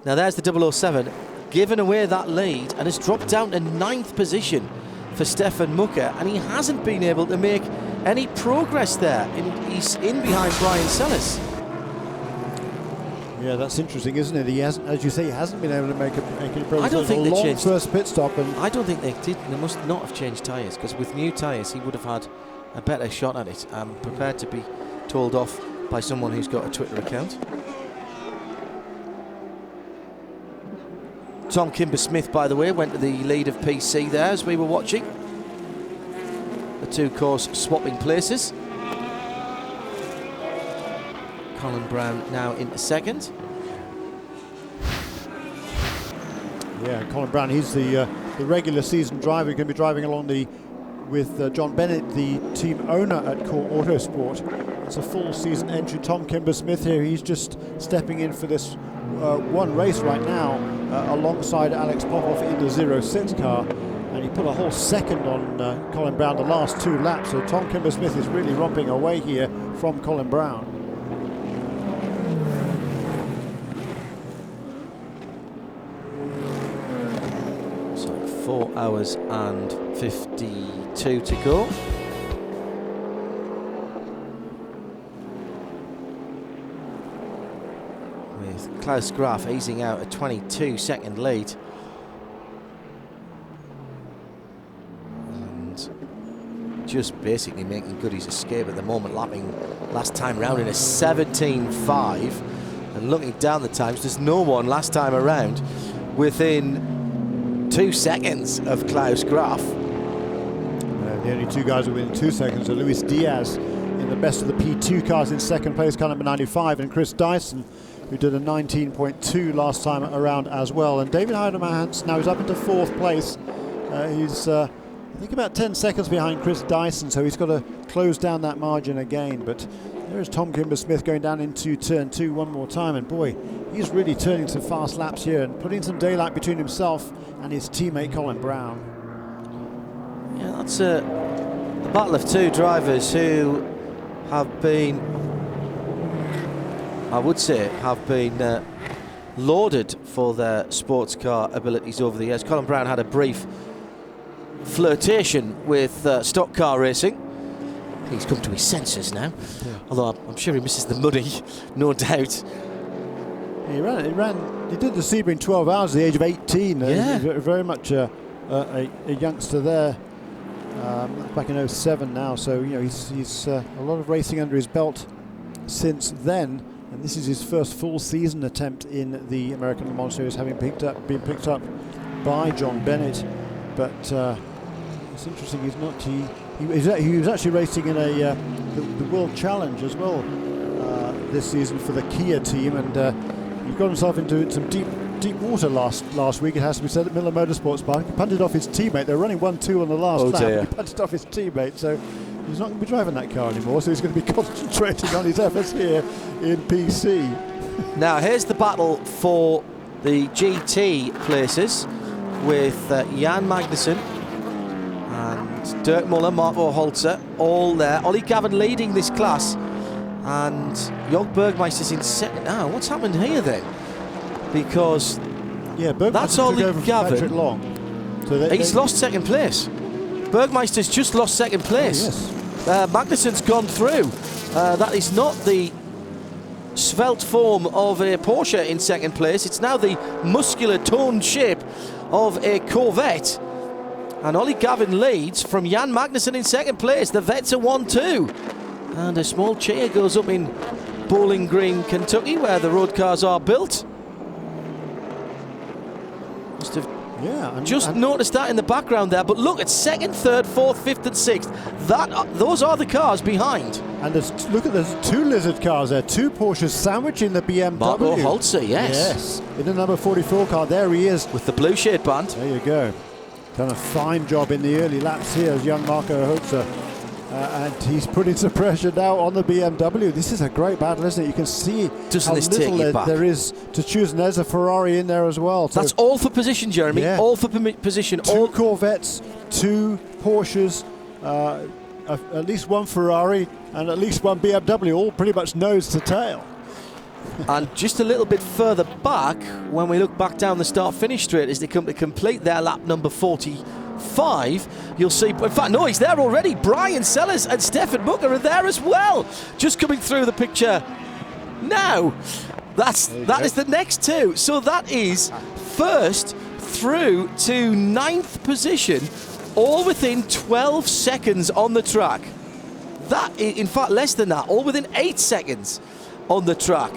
Now there's the 007, giving away that lead and has dropped down to 9th position for Stefan Mucker, and he hasn't been able to make any progress there. He's in behind Brian Sellers. Yeah, that's interesting, isn't it? He hasn't, as you say, he hasn't been able to make any progress. I don't think they changed first pit stop, and I don't think they did. They must not have changed tyres, because with new tyres he would have had a better shot at it. I'm prepared to be told off by someone who's got a Twitter account. Tom Kimber-Smith, by the way, went to the lead of PC there as we were watching. The 2 cars swapping places. Colin Brown now into 2nd. Yeah, Colin Brown, he's the regular season driver. He's going to be driving along with John Bennett, the team owner at Core Autosport. It's a full season entry. Tom Kimber-Smith here, he's just stepping in for this one race right now alongside Alex Popov in the 06 car, and he put a whole second on Colin Brown the last 2 laps. So Tom Kimber-Smith is really romping away here from Colin Brown. So 4 hours and 52 to go. With Klaus Graf easing out a 22-second lead. And just basically making good his escape at the moment, lapping last time round in a 17.5. And looking down the times, there's no one last time around within 2 seconds of Klaus Graf. The only 2 guys who within 2 seconds are Luis Diaz in the best of the P2 cars in 2nd place, car number 95, and Chris Dyson, who did a 19.2 last time around as well. And David Heinemeier now is up into 4th place. He's, I think, about 10 seconds behind Chris Dyson, so he's got to close down that margin again. But there's Tom Kimber-Smith going down into turn 2 one more time, and boy, he's really turning some fast laps here and putting some daylight between himself and his teammate Colin Brown. Yeah, that's a battle of 2 drivers who have been, I would say, have been lauded for their sports car abilities over the years. Colin Brown had a brief flirtation with stock car racing. He's come to his senses now, although I'm sure he misses the money, no doubt. He did the Sebring 12 hours at the age of 18. Yeah. Very much a youngster there. Back in 07 now, so he's a lot of racing under his belt since then, and this is his first full season attempt in the American Le Mans Series, having been picked up by John Bennett. But it's interesting, he was actually racing in the World Challenge as well this season for the Kia team, and he got himself into some deep water last week, it has to be said, at Miller Motorsports Park. He punted off his teammate. They were running 1-2 on the last lap. Dear. He punted off his teammate, so he's not going to be driving that car anymore, so he's going to be concentrating on his efforts here in PC. Now here's the battle for the GT places with Jan Magnussen and Dirk Muller, Marco Holzer, all there. Ollie Gavin leading this class, and Jörg Bergmeister's in second. Now, what's happened here then? Because that's Ollie Gavin. Long. So he's lost second place. Bergmeister's just lost second place. Magnussen's gone through. That is not the svelte form of a Porsche in second place. It's now the muscular toned shape of a Corvette. And Ollie Gavin leads from Jan Magnussen in second place. The Vets are 1-2. And a small cheer goes up in Bowling Green, Kentucky, where the road cars are built. Just noticed that in the background there, but look at second, third, fourth, fifth and sixth. Those are the cars behind. And there's two Lizard cars there, two Porsches sandwiching the BMW. Marco Holzer, yes. In the number 44 car, there he is. With the blue shade band. There you go. Done a fine job in the early laps here as young Marco Holzer. And he's putting some pressure now on the BMW. This is a great battle, isn't it? You can see how little there is to choose, and there's a Ferrari in there as well. So that's all for position, Jeremy. Yeah. All for position. Two Corvettes, two Porsches, at least one Ferrari, and at least one BMW, all pretty much nose to tail. And just a little bit further back, when we look back down the start-finish straight, as they come to complete their lap number 45, you'll see, in fact, no, he's there already. Brian Sellers and Stefan Mucker are there as well, just coming through the picture now. That is the next two. So that is first through to 9th position, all within 12 seconds on the track. That, in fact, less than that, all within 8 seconds on the track.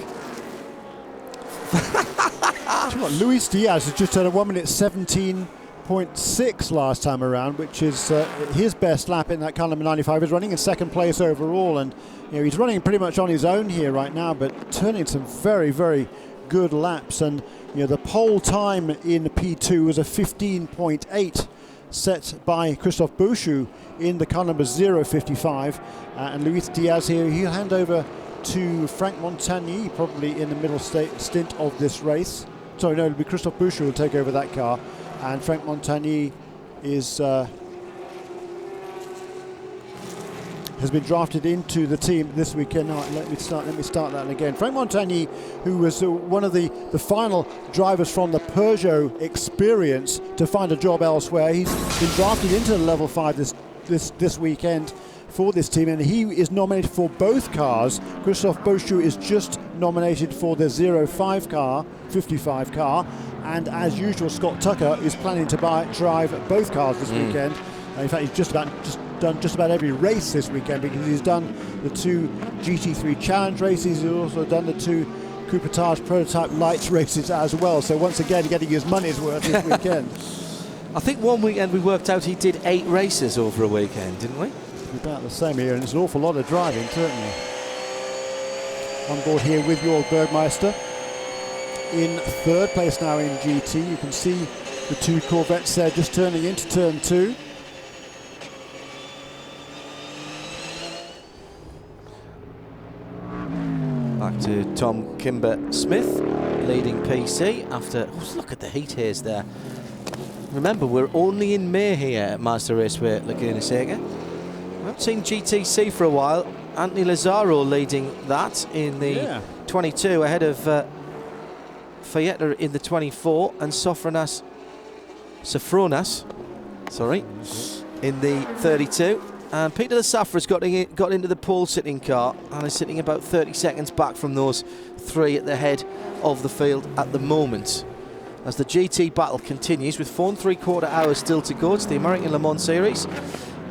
Luis Diaz has just done a 1 minute 17.6 last time around, which is his best lap in that car number 95. He's running in second place overall, and he's running pretty much on his own here right now, but turning some very, very good laps. And the pole time in P2 was a 15.8 set by Christophe Bouchou in the car number 055, and Luis Diaz here, he'll hand over to Frank Montagny probably in the middle stint of this race. Sorry, no, it'll be Christophe Bouchou who will take over that car, and Frank Montagny is has been drafted into the team this weekend. No, let me start that again. Frank Montagny, who was one of the final drivers from the Peugeot experience to find a job elsewhere. He's been drafted into the level 5 this weekend for this team, and he is nominated for both cars. Christophe Bouchou is just nominated for the 55 car, and as usual, Scott Tucker is planning to drive both cars this weekend. In fact, he's done just about every race this weekend, because he's done the 2 GT3 Challenge races. He's also done the 2 Coupetage Prototype Lights races as well. So once again, getting his money's worth this weekend. I think one weekend we worked out he did 8 races over a weekend, didn't we? About the same here, and it's an awful lot of driving, certainly. On board here with Jörg Bergmeister in third place now in GT. You can see the 2 Corvettes there just turning into turn 2. Back to Tom Kimber-Smith leading PC after, look at the heat haze there. Remember, we're only in May here at Mazda Raceway at Laguna Seca. I haven't seen GTC for a while. Anthony Lazzaro leading that in the 22 ahead of Fayetta in the 24, and Sofronas in the 32. And Peter Safra's got into the pole sitting car and is sitting about 30 seconds back from those 3 at the head of the field at the moment. As the GT battle continues with 4 3/4 hours still to go. It's the American Le Mans Series.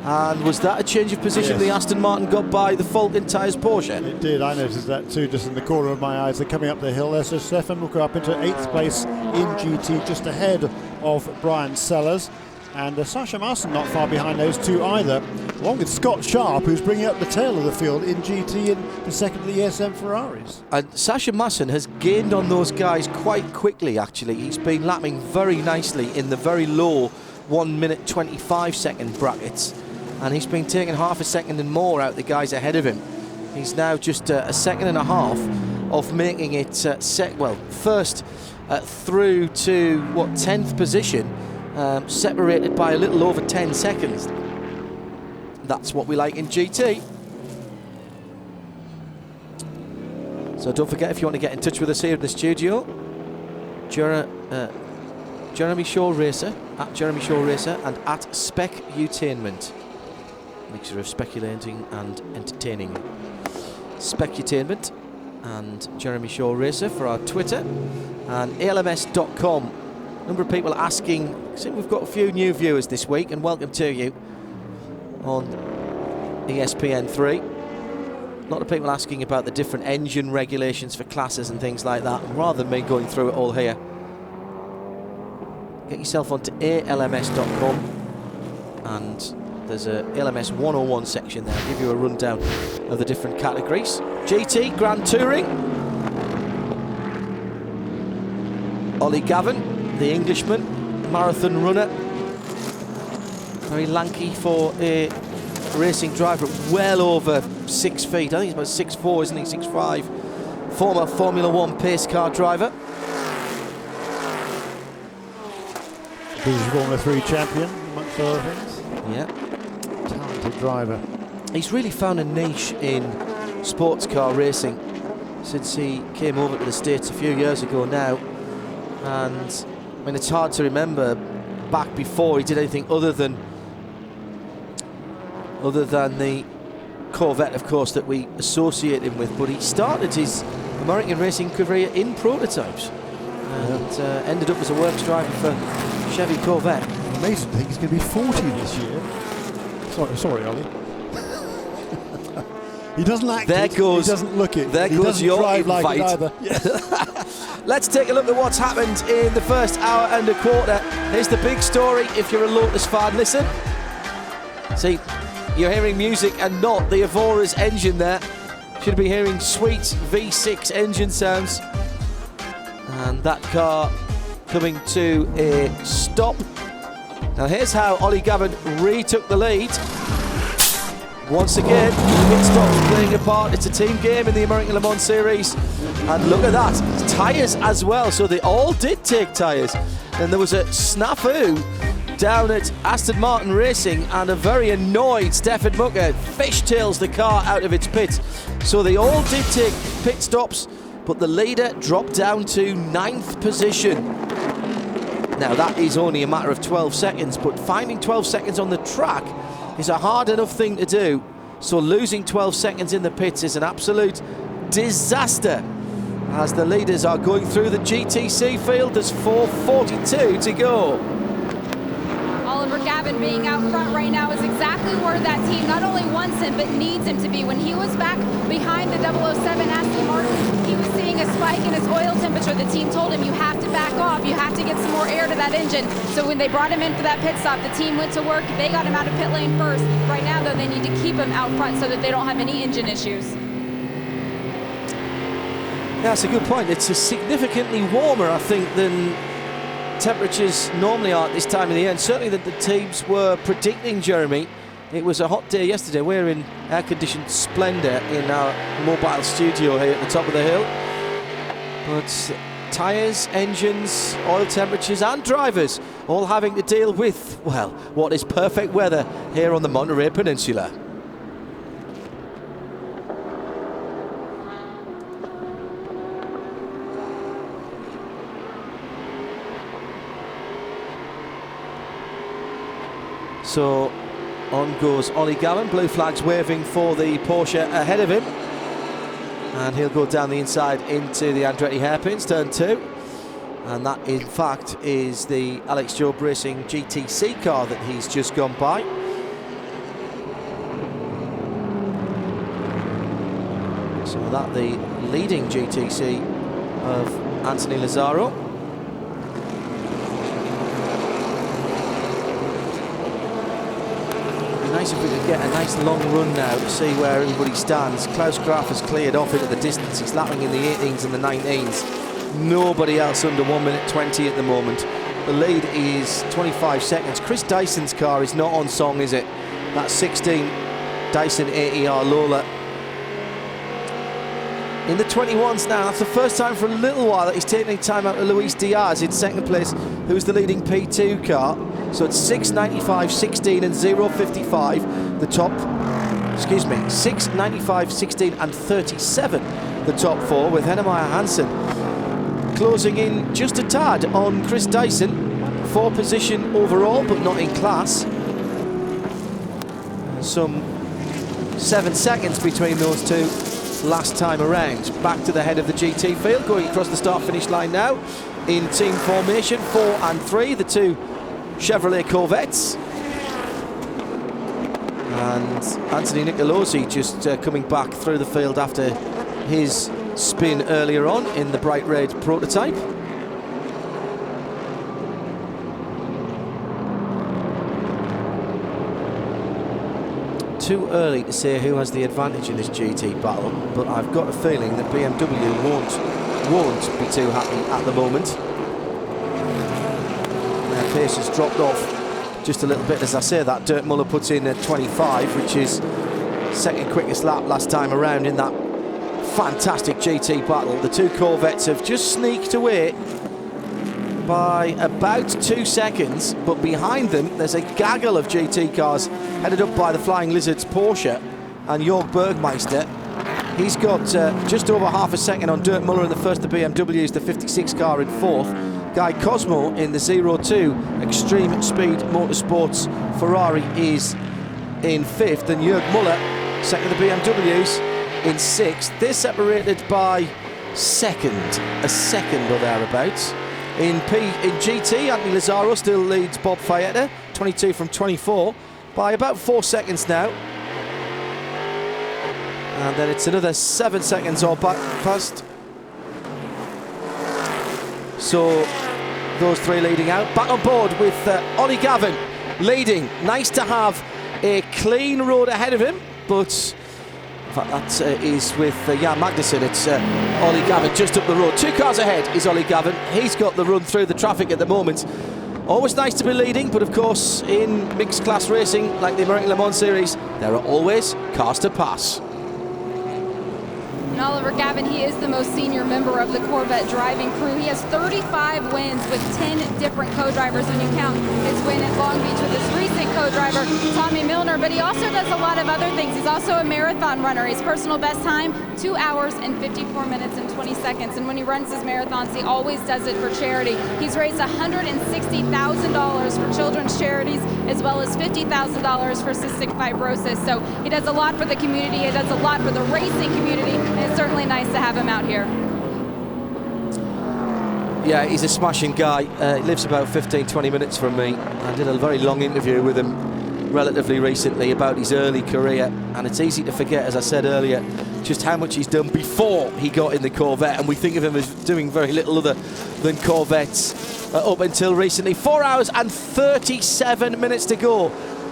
And was that a change of position? Yes. The Aston Martin got by the Falcon Tyres Porsche? It did. I noticed that too, just in the corner of my eyes. They're coming up the hill. There's just Stefan Mucker up into 8th place in GT, just ahead of Brian Sellers. And Sasha Masson not far behind those two either, along with Scott Sharp, who's bringing up the tail of the field in GT in the second of the ESM Ferraris. And Sasha Masson has gained on those guys quite quickly, actually. He's been lapping very nicely in the very low 1 minute 25 second brackets. And he's been taking half a second and more out the guys ahead of him. He's now just a second and a half of making it first through to 10th position, separated by a little over 10 seconds. That's what we like in GT. So don't forget, if you want to get in touch with us here in the studio, Jeremy Shaw Racer, at Jeremy Shaw Racer, and at Specutainment. Mixture of speculating and entertaining. Specutainment and Jeremy Shaw Racer for our Twitter, and ALMS.com. A number of people asking, I think we've got a few new viewers this week, and welcome to you on ESPN3. A lot of people asking about the different engine regulations for classes and things like that. And rather than me going through it all here, get yourself onto ALMS.com, and there's a ALMS 101 section there. I'll give you a rundown of the different categories. GT, Grand Touring. Ollie Gavin, the Englishman, marathon runner. Very lanky for a racing driver, well over 6 feet. I think he's about 6'4", isn't he? 6'5". Former Formula One pace car driver. British Formula 3 champion, amongst other things. Yeah. Talented driver. He's really found a niche in sports car racing since he came over to the States a few years ago now. And I mean, it's hard to remember back before he did anything other than the Corvette, of course, that we associate him with. But he started his American racing career in prototypes and ended up as a works driver for Chevy Corvette. Mason thinks he's going to be 40 this year. Sorry, Ollie. He doesn't act there it. Goes, he doesn't look it. There he goes doesn't your drive invite. like it either. Yes. Let's take a look at what's happened in the first hour and a quarter. Here's the big story if you're a Lotus fan. Listen. See, you're hearing music and not the Evora's engine there. Should be hearing sweet V6 engine sounds. And that car coming to a stop. Now here's how Ollie Gavin retook the lead. Once again, pit stops playing a part. It's a team game in the American Le Mans Series. And look at that, tyres as well. So they all did take tyres. And there was a snafu down at Aston Martin Racing, and a very annoyed Stefan Mucker fishtails the car out of its pit. So they all did take pit stops, but the leader dropped down to 9th position. Now that is only a matter of 12 seconds, but finding 12 seconds on the track is a hard enough thing to do. So losing 12 seconds in the pits is an absolute disaster. As the leaders are going through the GTC field, there's 4:42 to go. Oliver Gavin being out front right now is exactly where that team not only wants him, but needs him to be. When he was back behind the 007 Aston Martin, he was seeing a spike in his oil temperature. The team told him, you have to back off, you have to get some more air to that engine. So when they brought him in for that pit stop, the team went to work, they got him out of pit lane first. Right now, though, they need to keep him out front so that they don't have any engine issues. Yeah, that's a good point. It's significantly warmer, I think, than temperatures normally are at this time of the year, and certainly that the teams were predicting, Jeremy. It was a hot day yesterday. We're in air-conditioned splendour in our mobile studio here at the top of the hill. But tyres, engines, oil temperatures and drivers all having to deal with, well, what is perfect weather here on the Monterey Peninsula. So On goes Ollie Gavin, blue flags waving for the Porsche ahead of him. And he'll go down the inside into the Andretti hairpins, turn 2. And that, in fact, is the Alex Job Racing GTC car that he's just gone by. So that the leading GTC of Anthony Lazzaro. It'd be nice if we could get a nice long run now to see where everybody stands. Klaus Graf has cleared off into the distance. He's lapping in the 18s and the 19s. Nobody else under 1 minute 20 at the moment. The lead is 25 seconds. Chris Dyson's car is not on song, is it? That 16 Dyson AER Lola. In the 21s now, that's the first time for a little while that he's taking time out of Luis Diaz in second place, who's the leading P2 car. So it's 6.95, 16 and 0.55, the top, 6.95, 16 and 37, the top 4, with Hennemeyer Hansen closing in just a tad on Chris Dyson. 4th position overall, but not in class. Some 7 seconds between those two last time around. Back to the head of the GT field, going across the start-finish line now in team formation, 4 and 3, the two Chevrolet Corvettes. And Anthony Nicolosi just coming back through the field after his spin earlier on in the bright red prototype. Too early to say who has the advantage in this GT battle, but I've got a feeling that BMW won't be too happy at the moment. Their pace has dropped off just a little bit. As I say that, Dirk Muller puts in at 25, which is second quickest lap last time around in that fantastic GT battle. The two Corvettes have just sneaked away by about 2 seconds, but behind them there's a gaggle of GT cars headed up by the Flying Lizards Porsche and Jörg Bergmeister. He's got just over half a second on Dirk Muller in the first, the BMWs, the 56 car in 4th. Guy Cosmo in the 02 Extreme Speed Motorsports Ferrari is in 5th, and Jörg Muller, second of the BMWs, in 6th. They're separated by a second or thereabouts. In GT, Anthony Lazzaro still leads Bob Fayetta, 22 from 24, by about 4 seconds now. And then it's another 7 seconds or past. So those three leading out. Back on board with Ollie Gavin leading. Nice to have a clean road ahead of him, but that is with Jan Magnussen. It's Ollie Gavin just up the road. 2 cars ahead is Ollie Gavin. He's got the run through the traffic at the moment. Always nice to be leading, but of course in mixed class racing like the American Le Mans Series, there are always cars to pass. And Oliver Gavin, he is the most senior member of the Corvette driving crew. He has 35 wins with 10 different co-drivers when you count his win at Long Beach with his recent co-driver, Tommy Milner. But he also does a lot of other things. He's also a marathon runner. His personal best time, 2 hours and 54 minutes and 20 seconds. And when he runs his marathons, he always does it for charity. He's raised $160,000 for children's charities, as well as $50,000 for cystic fibrosis. So he does a lot for the community. He does a lot for the racing community. And it's certainly nice to have him out here. Yeah, he's a smashing guy. He lives about 15-20 minutes from me. I did a very long interview with him relatively recently about his early career, and it's easy to forget, as I said earlier, just how much he's done before he got in the Corvette, and we think of him as doing very little other than Corvettes up until recently. 4 hours and 37 minutes to go.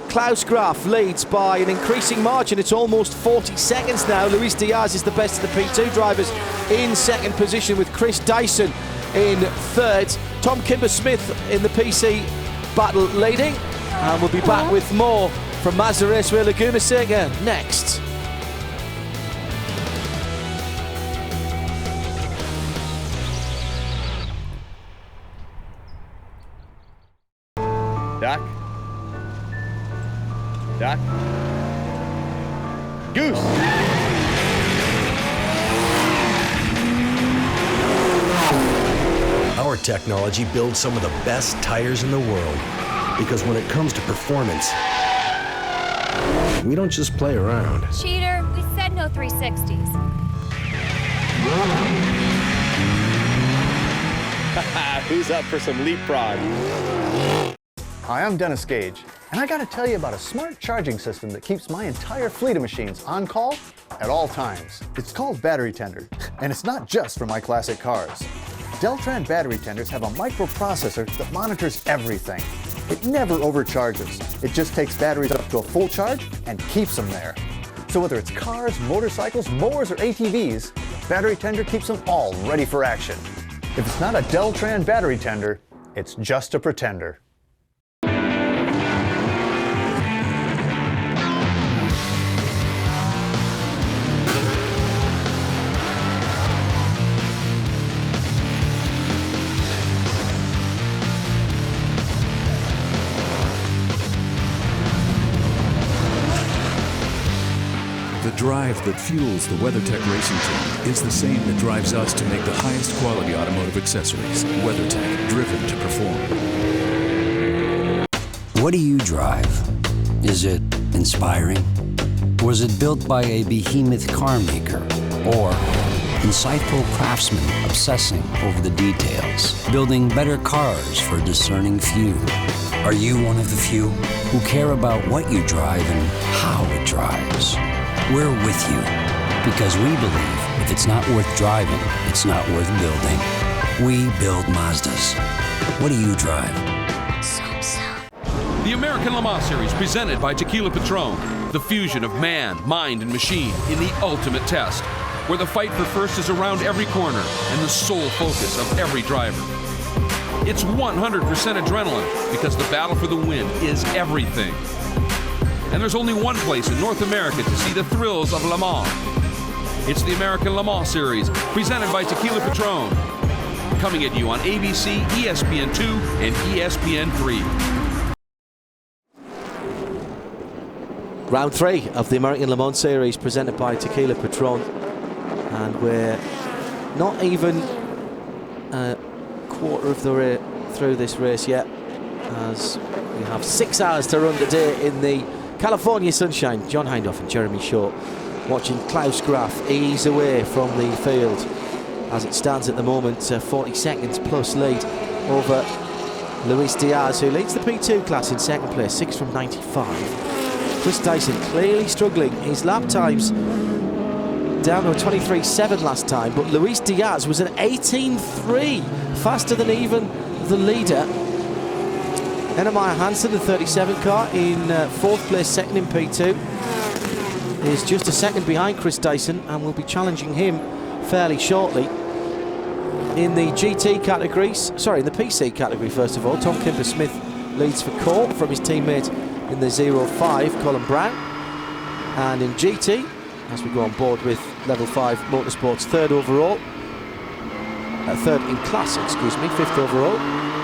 Klaus Graf leads by an increasing margin. It's almost 40 seconds now. Luis Diaz is the best of the P2 drivers in second position, with Chris Dyson in third. Tom Kimber-Smith in the PC battle leading. And we'll be back with more from Mazda Raceway Laguna Seca next. Doc? Doc? Goose! Our technology builds some of the best tires in the world, because when it comes to performance, We don't just play around. Cheater, we said no 360s. Who's up for some leapfrog? Hi, I'm Dennis Gage, and I gotta tell you about a smart charging system that keeps my entire fleet of machines on call at all times. It's called Battery Tender, and it's not just for my classic cars. Deltran battery tenders have a microprocessor that monitors everything. It never overcharges. It just takes batteries up to a full charge and keeps them there. So whether it's cars, motorcycles, mowers, or ATVs, Battery Tender keeps them all ready for action. If it's not a Deltran battery tender, it's just a pretender. The drive that fuels the WeatherTech racing team is the same that drives us to make the highest quality automotive accessories. WeatherTech, driven to perform. What do you drive? Is it inspiring? Was it built by a behemoth car maker? Or insightful craftsmen obsessing over the details, building better cars for a discerning few? Are you one of the few who care about what you drive and how it drives? We're with you because we believe if it's not worth driving, it's not worth building. We build Mazdas. What do you drive? The American Le Mans Series presented by Tequila Patron. The fusion of man, mind, and machine in the ultimate test, where the fight for first is around every corner and the sole focus of every driver. It's 100% adrenaline because the battle for the win is everything. And there's only one place in North America to see the thrills of Le Mans. It's the American Le Mans Series, presented by Tequila Patron. Coming at you on ABC, ESPN 2, and ESPN 3. Round 3 of the American Le Mans Series, presented by Tequila Patron. And we're not even a quarter of the way through this race yet, as we have 6 hours to run today in the California sunshine. John Hindhaugh and Jeremy Short watching Klaus Graf ease away from the field as it stands at the moment, 40 seconds plus lead over Luis Diaz, who leads the P2 class in second place, 6 from 95. Chris Dyson clearly struggling. His lap times down to a 23.7 last time, but Luis Diaz was an 18.3, faster than even the leader. Ennemeyer Hansen, the 37 car, in 4th place, second in P2, is just a second behind Chris Dyson and will be challenging him fairly shortly. In the GT categories, sorry, in the PC category first of all, Tom Kimber-Smith leads for Court from his teammate in the 05, Colin Brown. And in GT, as we go on board with Level 5 Motorsports, third in class, excuse me, 5th overall.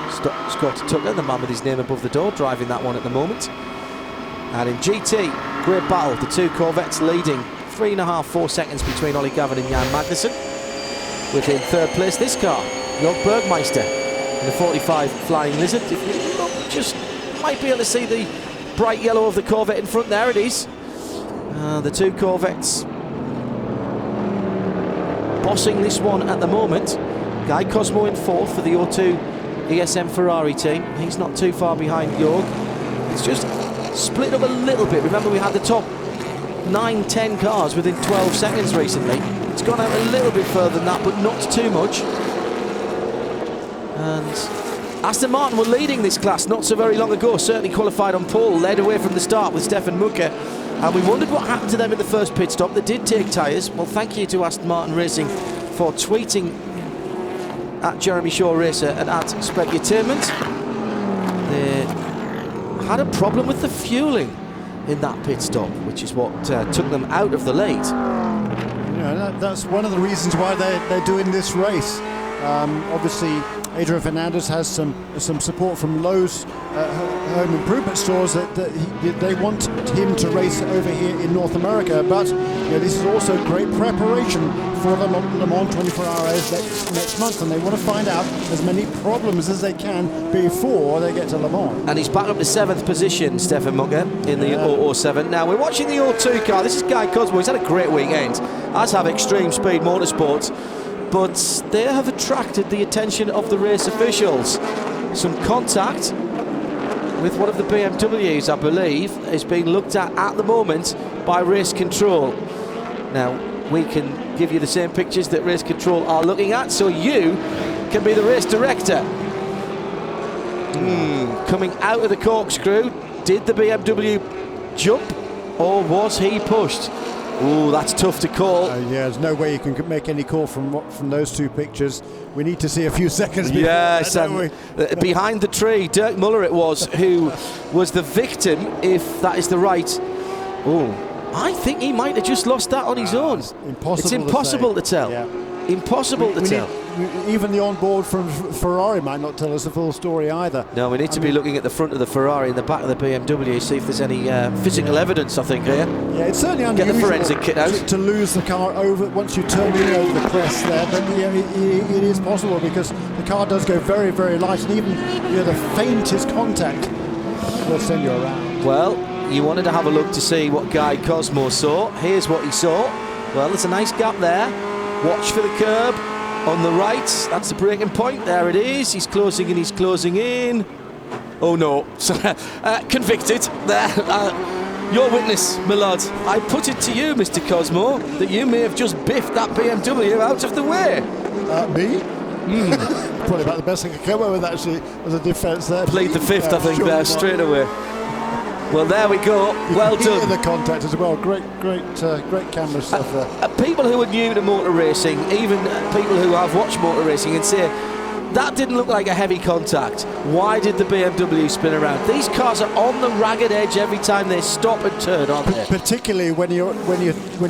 Scott Tucker, the man with his name above the door, driving that one at the moment. And in GT, great battle, the two Corvettes leading 3.5-4 seconds between Ollie Gavin and Jan Magnussen. Within 3rd place, this car, Jörg Bergmeister in the 45 Flying Lizard. If you look, just might be able to see the bright yellow of the Corvette in front. There it is. The two Corvettes bossing this one at the moment. Guy Cosmo in 4th for the O2 ESM Ferrari team. He's not too far behind Jörg. It's just split up a little bit. Remember, we had the top 9-10 cars within 12 seconds recently. It's gone out a little bit further than that, but not too much. And Aston Martin were leading this class not so very long ago, certainly qualified on pole, led away from the start with Stefan Mucke. And we wondered what happened to them in the first pit stop. They did take tyres. Well, thank you to Aston Martin Racing for tweeting at Jeremy Shaw Racer and at Specutainment. They had a problem with the fueling in that pit stop, which is what took them out of the lead. Yeah, that's one of the reasons why they're doing this race. Obviously, Adrian Fernandez has some support from Lowe's home improvement stores that they want him to race over here in North America. But this is also great preparation for the Le Mans 24 Hours next month, and they want to find out as many problems as they can before they get to Le Mans. And he's back up to 7th position, Stefan Mucker, in the 007. Now we're watching the 02 car. This is Guy Cosmo. He's had a great weekend, as have Extreme Speed Motorsports, but they have attracted the attention of the race officials. Some contact with one of the BMWs, I believe, is being looked at the moment by race control. Now, we can give you the same pictures that race control are looking at, so you can be the race director. Coming out of the corkscrew, did the BMW jump, or was he pushed? Ooh, that's tough to call. Yeah, there's no way you can make any call from those two pictures. We need to see a few seconds before. Yes, and behind the tree, Dirk Muller it was who was the victim, if that is the right. Oh, I think he might have just lost that on his own. It's impossible to tell. Yeah. Impossible to tell. Even the onboard from Ferrari might not tell us the full story either. No, we need to be looking at the front of the Ferrari and the back of the BMW, see if there's any physical evidence, I think, here. Yeah, it's certainly unusual. Get the forensic kit out. To lose the car over once you turn in over the crest there, but it is possible because the car does go very, very light, and even the faintest contact will send you around. Well, you wanted to have a look to see what Guy Cosmo saw. Here's what he saw. Well, there's a nice gap there. Watch for the curb on the right. That's the braking point. There it is. He's closing in. He's closing in. Oh no! Convicted. There. Your witness, my lad. I put it to you, Mr. Cosmo, that you may have just biffed that BMW out of the way. Me? Probably about the best I could come up with, actually, as a defence there. Plead the fifth, I think, there straight away. Well, there we go. Well done. The contact as well. Great camera stuff there. People who are new to motor racing, even people who have watched motor racing, and say that didn't look like a heavy contact. Why did the BMW spin around? These cars are on the ragged edge every time they stop and turn, aren't they? Particularly when you're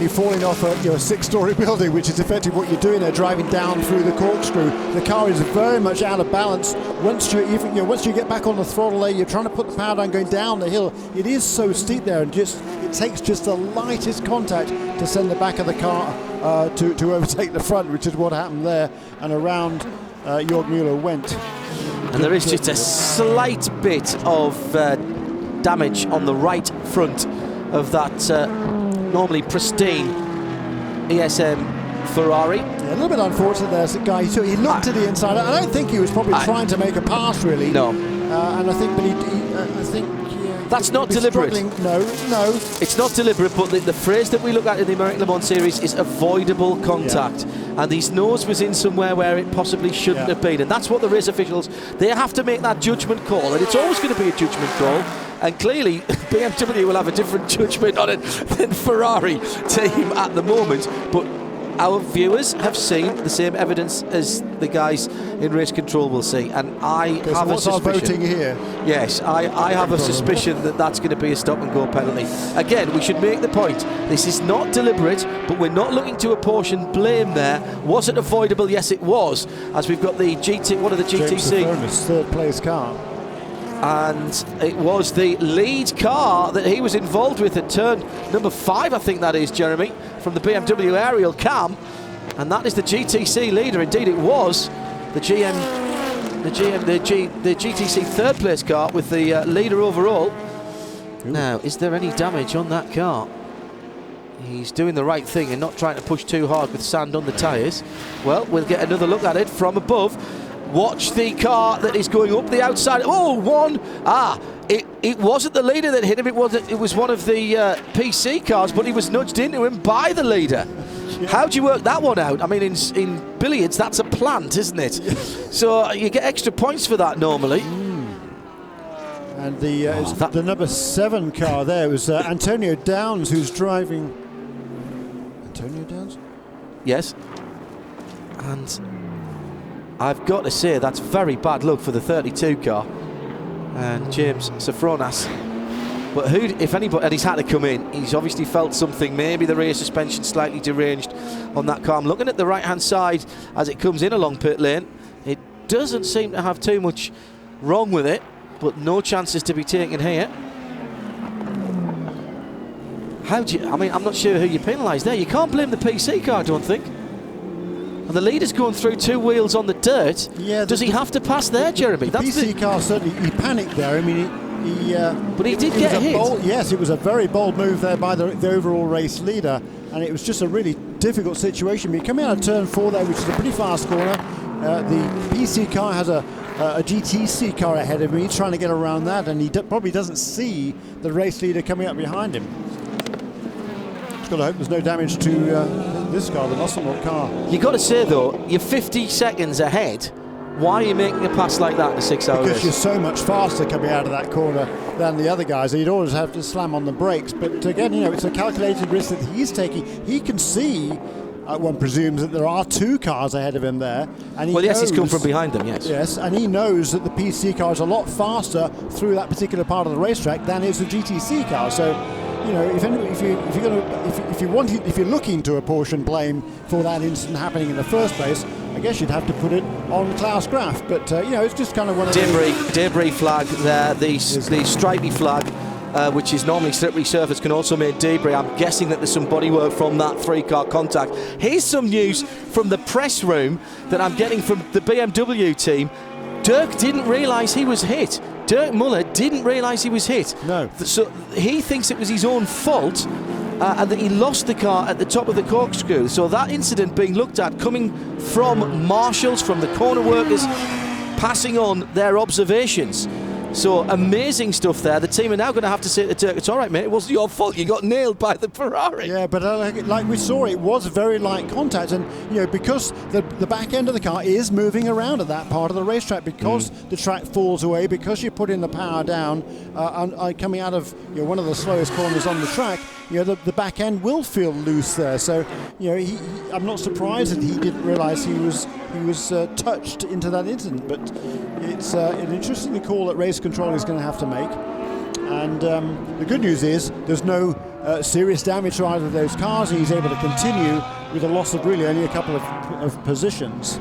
falling off a 6-story building, which is effectively what you're doing there, driving down through the corkscrew. The car is very much out of balance. Once you get back on the throttle there, you're trying to put the power down, going down the hill. It is so steep there, and it takes just the lightest contact to send the back of the car to overtake the front, which is what happened there, and around Jörg Müller went. And there is just a slight bit of damage on the right front of that normally pristine ESM Ferrari. Yeah, a little bit unfortunate there's a guy. So he looked to the inside. I don't think he was probably trying to make a pass, really. No. And I think, that's not deliberate. No. It's not deliberate, but the phrase that we look at in the American Le Mans series is avoidable contact. Yeah. And his nose was in somewhere where it possibly shouldn't have been. And that's what the race officials, they have to make that judgment call. And it's always going to be a judgment call. And clearly, BMW will have a different judgment on it than Ferrari team at the moment. But our viewers have seen the same evidence as the guys in race control will see, and I have a suspicion. Our voting here? Yes, I have a suspicion that that's going to be a stop-and-go penalty. Again, we should make the point, this is not deliberate, but we're not looking to apportion blame there. Was it avoidable? Yes, it was, as we've got the one of the GTC. James third-place car. And it was the lead car that he was involved with at turn number 5, I think that is, Jeremy, from the BMW aerial cam, and that is the GTC leader. Indeed, it was the GTC third place car with the leader overall. Ooh. Now, is there any damage on that car? He's doing the right thing and not trying to push too hard with sand on the tyres. Well, we'll get another look at it from above. Watch the car that is going up the outside. Oh, one. It wasn't the leader that hit him. It was one of the PC cars, but he was nudged into him by the leader. Yeah. How do you work that one out? I mean, in billiards, that's a plant, isn't it? So you get extra points for that normally. And the number 7 car there was Antonio Downs, who's driving. Antonio Downs? Yes. And I've got to say that's very bad luck for the 32 car and James Safronas. But who, if anybody, and he's had to come in, he's obviously felt something. Maybe the rear suspension slightly deranged on that car. I'm looking at the right-hand side as it comes in along pit lane. doesn't seem to have too much wrong with it, but no chances to be taken here. I'm not sure who you penalise there. You can't blame the PC car, I don't think. And the leader's going through 2 wheels on the dirt. Yeah, does he have to pass there, Jeremy? The PC car certainly, he panicked there. I mean, but he did get hit. Yes, it was a very bold move there by the overall race leader, and it was just a really difficult situation. But coming out of turn 4 there, which is a pretty fast corner, the PC car has a GTC car ahead of him. He's trying to get around that, and he probably doesn't see the race leader coming up behind him. Got to hope there's no damage to this car, the Musselmore car. You've got to say, though, you're 50 seconds ahead. Why are you making a pass like that in a 6-hour race? Because you're so much faster coming out of that corner than the other guys. You'd always have to slam on the brakes. But again, it's a calculated risk that he's taking. He can see, one presumes, that there are 2 cars ahead of him there. And he's come from behind them, yes. Yes, and he knows that the PC car is a lot faster through that particular part of the racetrack than is the GTC car. So, if you're looking to apportion blame for that incident happening in the first place, I guess you'd have to put it on Klaus Graf. But it's just kind of one of the debris flag there. The stripy flag, which is normally slippery surface, can also make debris. I'm guessing that there's some bodywork from that 3-car contact. Here's some news from the press room that I'm getting from the BMW team. Dirk didn't realise he was hit. Dirk Muller didn't realise he was hit. No. So he thinks it was his own fault and that he lost the car at the top of the corkscrew. So that incident being looked at coming from marshals, from the corner workers, passing on their observations. So amazing stuff there. The team are now going to have to say to Dirk, it's all right, mate, it wasn't your fault. You got nailed by the Ferrari. Yeah, but like we saw, it was very light contact. And, because the back end of the car is moving around at that part of the racetrack, because the track falls away, because you're putting the power down and coming out of one of the slowest corners on the track, the back end will feel loose there. So, I'm not surprised that he didn't realise he was touched into that incident. But it's an interesting call that race control is going to have to make. And the good news is there's no serious damage to either of those cars. He's able to continue with a loss of really only a couple of positions.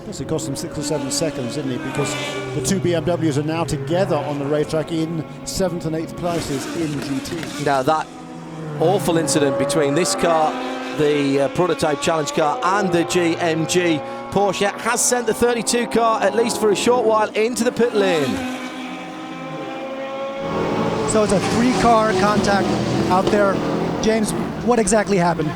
I guess it cost him 6 or 7 seconds, didn't it? Because the 2 BMWs are now together on the racetrack in 7th and 8th places in GT. Now that awful incident between this car, the prototype challenge car, and the GMG Porsche has sent the 32 car, at least for a short while, into the pit lane. So it's a 3-car contact out there. James, what exactly happened?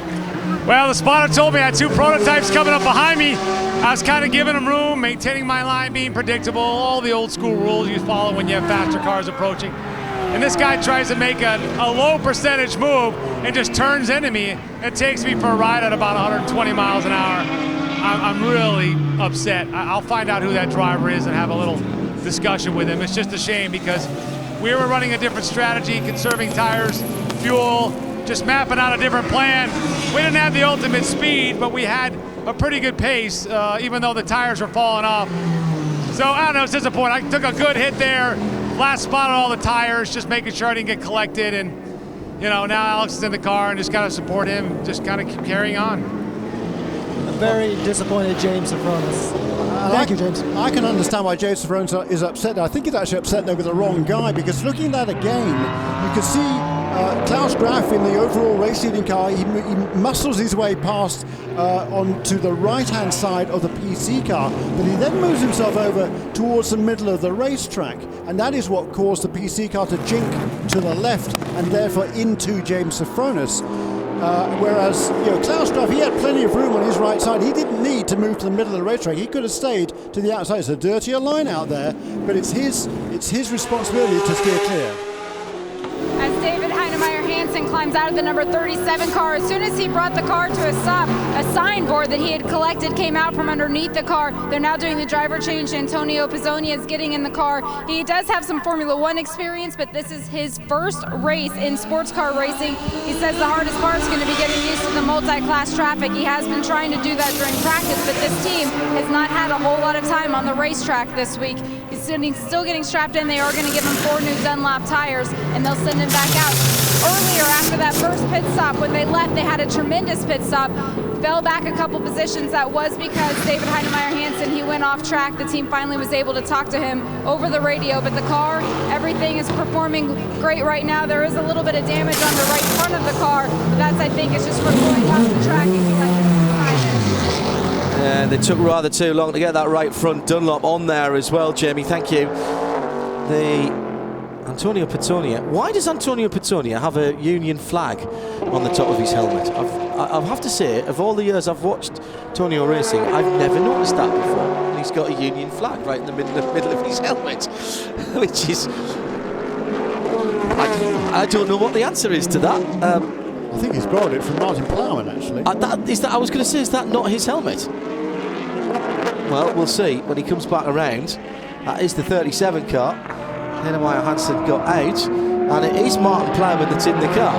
Well, the spotter told me I had 2 prototypes coming up behind me. I was kind of giving them room, maintaining my line, being predictable, all the old school rules you follow when you have faster cars approaching. And this guy tries to make a low percentage move and just turns into me. It takes me for a ride at about 120 miles an hour. I'm really upset. I'll find out who that driver is and have a little discussion with him. It's just a shame because we were running a different strategy, conserving tires, fuel, just mapping out a different plan. We didn't have the ultimate speed, but we had a pretty good pace, even though the tires were falling off. So I don't know, it's disappointing. I took a good hit there. Last spot on all the tires, just making sure I didn't get collected. And, now Alex is in the car and just got to support him, just kind of keep carrying on. A very disappointed James Safronis. Thank you, James. I can understand why James Safronis is upset. I think he's actually upset though with the wrong guy, because looking at that again, you can see Klaus Graf in the overall race leading car. He muscles his way past onto the right-hand side of the PC car, but he then moves himself over towards the middle of the racetrack, and that is what caused the PC car to jink to the left and therefore into James Safronis. Whereas Klaus Graf, he had plenty of room on his right side. He didn't need to move to the middle of the racetrack. He could have stayed to the outside. It's a dirtier line out there, but it's his responsibility to steer clear. As David Heinemeier Hansen climbs out of the number 37 car, as soon as he brought the car to a stop, a signboard that he had collected came out from underneath the car. They're now doing the driver change. Antonio Pizzoni is getting in the car. He does have some Formula One experience, but this is his first race in sports car racing. He says the hardest part is going to be getting used to the multi-class traffic. He has been trying to do that during practice, but this team has not had a whole lot of time on the racetrack this week. He's still getting strapped in. They are going to give him 4 new Dunlop tires, and they'll send him back out earlier after that first pit stop. When they left, they had a tremendous pit stop, fell back a couple positions. That was because David Heinemeier-Hansen, he went off track. The team finally was able to talk to him over the radio, but the car, everything is performing great right now. There is a little bit of damage on the right front of the car, but that's, I think, it's just for going past the track. And they took rather too long to get that right front Dunlop on there as well, Jamie. Thank you. The Antonio Pettonia. Why does Antonio Pettonia have a Union flag on the top of his helmet? I have to say, of all the years I've watched Antonio racing, I've never noticed that before. And he's got a Union flag right in the middle of his helmet, which is... I don't know what the answer is to that. I think he's borrowed it from Martin Plowman, actually. I was going to say, is that not his helmet? Well, we'll see when he comes back around. That is the 37 car. Heinemeier-Hansen got out, and it is Martin Plowman that's in the car.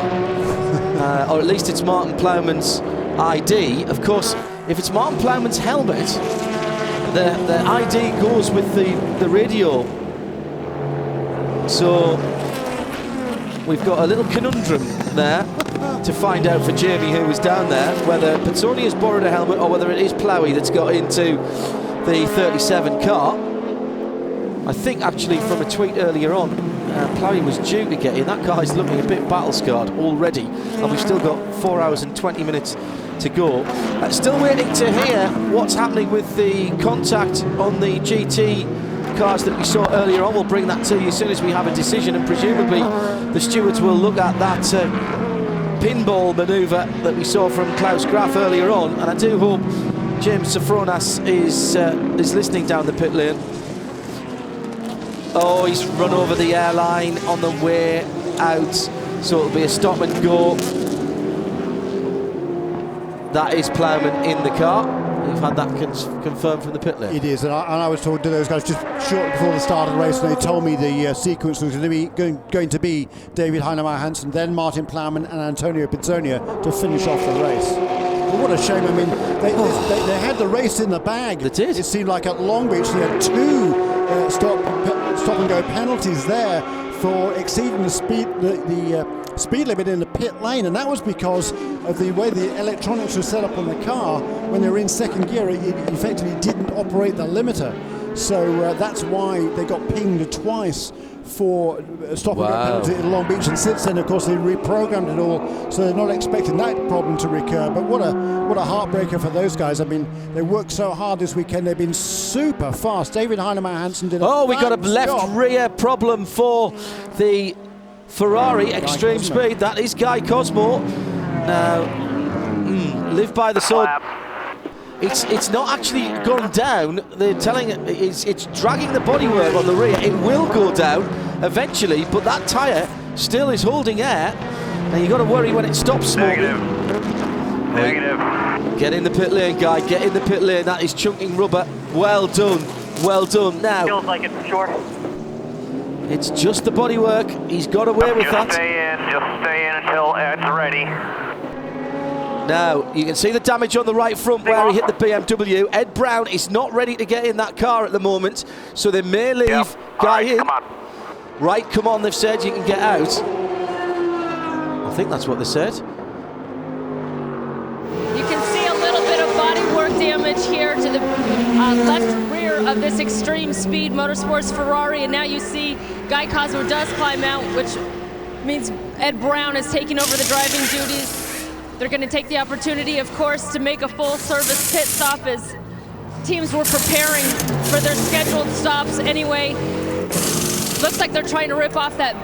Or at least it's Martin Plowman's ID. Of course, if it's Martin Plowman's helmet, the ID goes with the radio. So we've got a little conundrum there to find out for Jamie, who was down there, whether Pettonia's borrowed a helmet or whether it is Plowy that's got into the 37 car. I think actually from a tweet earlier on, Plowy was due to get in. That car is looking a bit battle-scarred already, and we've still got 4 hours and 20 minutes to go. Still waiting to hear what's happening with the contact on the GT cars that we saw earlier on. We'll bring that to you as soon as we have a decision, and presumably the stewards will look at that pinball manoeuvre that we saw from Klaus Graf earlier on, and I do hope James Sofronas is listening down the pit lane. Oh, he's run over the airline on the way out, so it'll be a stop and go. That is Plowman in the car. We've had that confirmed from the pit lane. It is, and I was talking to those guys just short before the start of the race, and they told me the sequence was going to be David Heinemeier-Hansen, then Martin Plowman and Antonio Pettonia to finish off the race. But what a shame. I mean, they had the race in the bag. They did. It seemed like at Long Beach they had two stop and go penalties there for exceeding the speed limit in the pit lane, and that was because of the way the electronics were set up on the car. When they were in second gear, it effectively didn't operate the limiter, so that's why they got pinged twice for stop and go penalty in Long Beach. And since then, of course, they reprogrammed it all, so they're not expecting that problem to recur. But what a heartbreaker for those guys. I mean, they worked so hard this weekend. They've been super fast. David Heinemeier-Hansen did we got a left rear problem for the Ferrari Extreme Speed. That is Guy Cosmo. Now, live by the sword. It's not actually gone down. They're telling it it's dragging the bodywork on the rear. It will go down eventually, but that tyre still is holding air. Now you've got to worry when it stops smoking. Negative. Get in the pit lane, Guy. Get in the pit lane. That is chunking rubber. Well done. Well done. Now. Feels like it's short. It's just the bodywork. He's got away with that. Just stay in until it's ready. Now, you can see the damage on the right front where he hit the BMW. Ed Brown is not ready to get in that car at the moment, so they may leave Guy in. Come on. Right, come on, they've said you can get out. I think that's what they said. You can see a little bit of bodywork damage here to the left rear of this Extreme Speed Motorsports Ferrari, and now you see Guy Cosmo does climb out, which means Ed Brown is taking over the driving duties. They're going to take the opportunity, of course, to make a full-service pit stop as teams were preparing for their scheduled stops anyway. Looks like they're trying to rip off the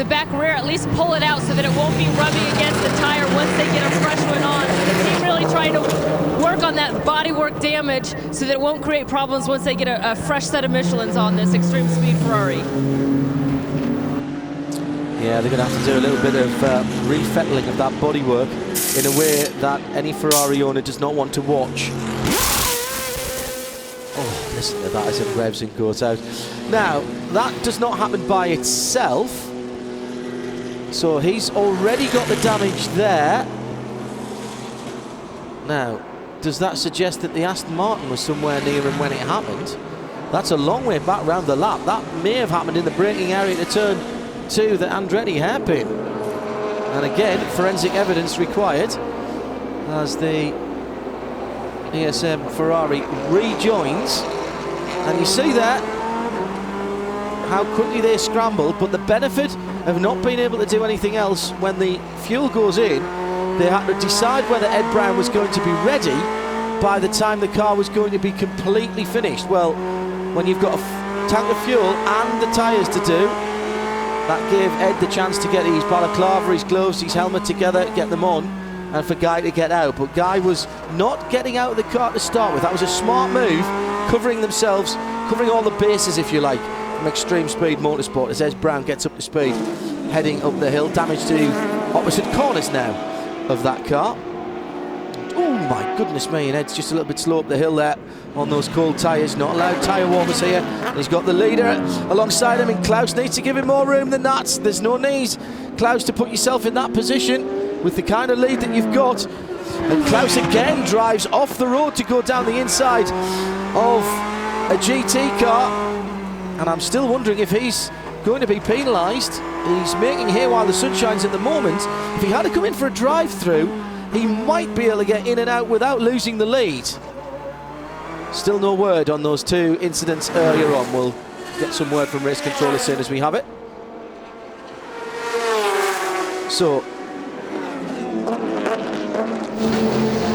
back rear, at least pull it out so that it won't be rubbing against the tire once they get a fresh one on. The team really trying to work on that bodywork damage so that it won't create problems once they get a fresh set of Michelins on this Extreme Speed Ferrari. Yeah, they're going to have to do a little bit of refettling of that bodywork in a way that any Ferrari owner does not want to watch. Oh, listen to that as it revs and goes out. Now, that does not happen by itself. So he's already got the damage there. Now, does that suggest that the Aston Martin was somewhere near him when it happened? That's a long way back round the lap. That may have happened in the braking area to turn to the Andretti hairpin. And again, forensic evidence required as the ESM Ferrari rejoins. And you see that, how quickly they scrambled, but the benefit of not being able to do anything else when the fuel goes in, they had to decide whether Ed Brown was going to be ready by the time the car was going to be completely finished. Well, when you've got a tank of fuel and the tyres to do, that gave Ed the chance to get his balaclava, his gloves, his helmet together, get them on, and for Guy to get out. But Guy was not getting out of the car to start with. That was a smart move, covering themselves, covering all the bases, if you like, from Extreme Speed Motorsport as Ed Brown gets up to speed, heading up the hill. Damage to opposite corners now of that car. Oh my goodness me, and Ed's just a little bit slow up the hill there on those cold tyres. Not allowed tyre warmers here. And he's got the leader alongside him, and Klaus needs to give him more room than that. There's no need, Klaus, to put yourself in that position with the kind of lead that you've got. And Klaus again drives off the road to go down the inside of a GT car. And I'm still wondering if he's going to be penalised. He's making hay while the sun shines at the moment. If he had to come in for a drive-through, he might be able to get in and out without losing the lead. Still no word on those two incidents earlier on. We'll get some word from race control as soon as we have it. So,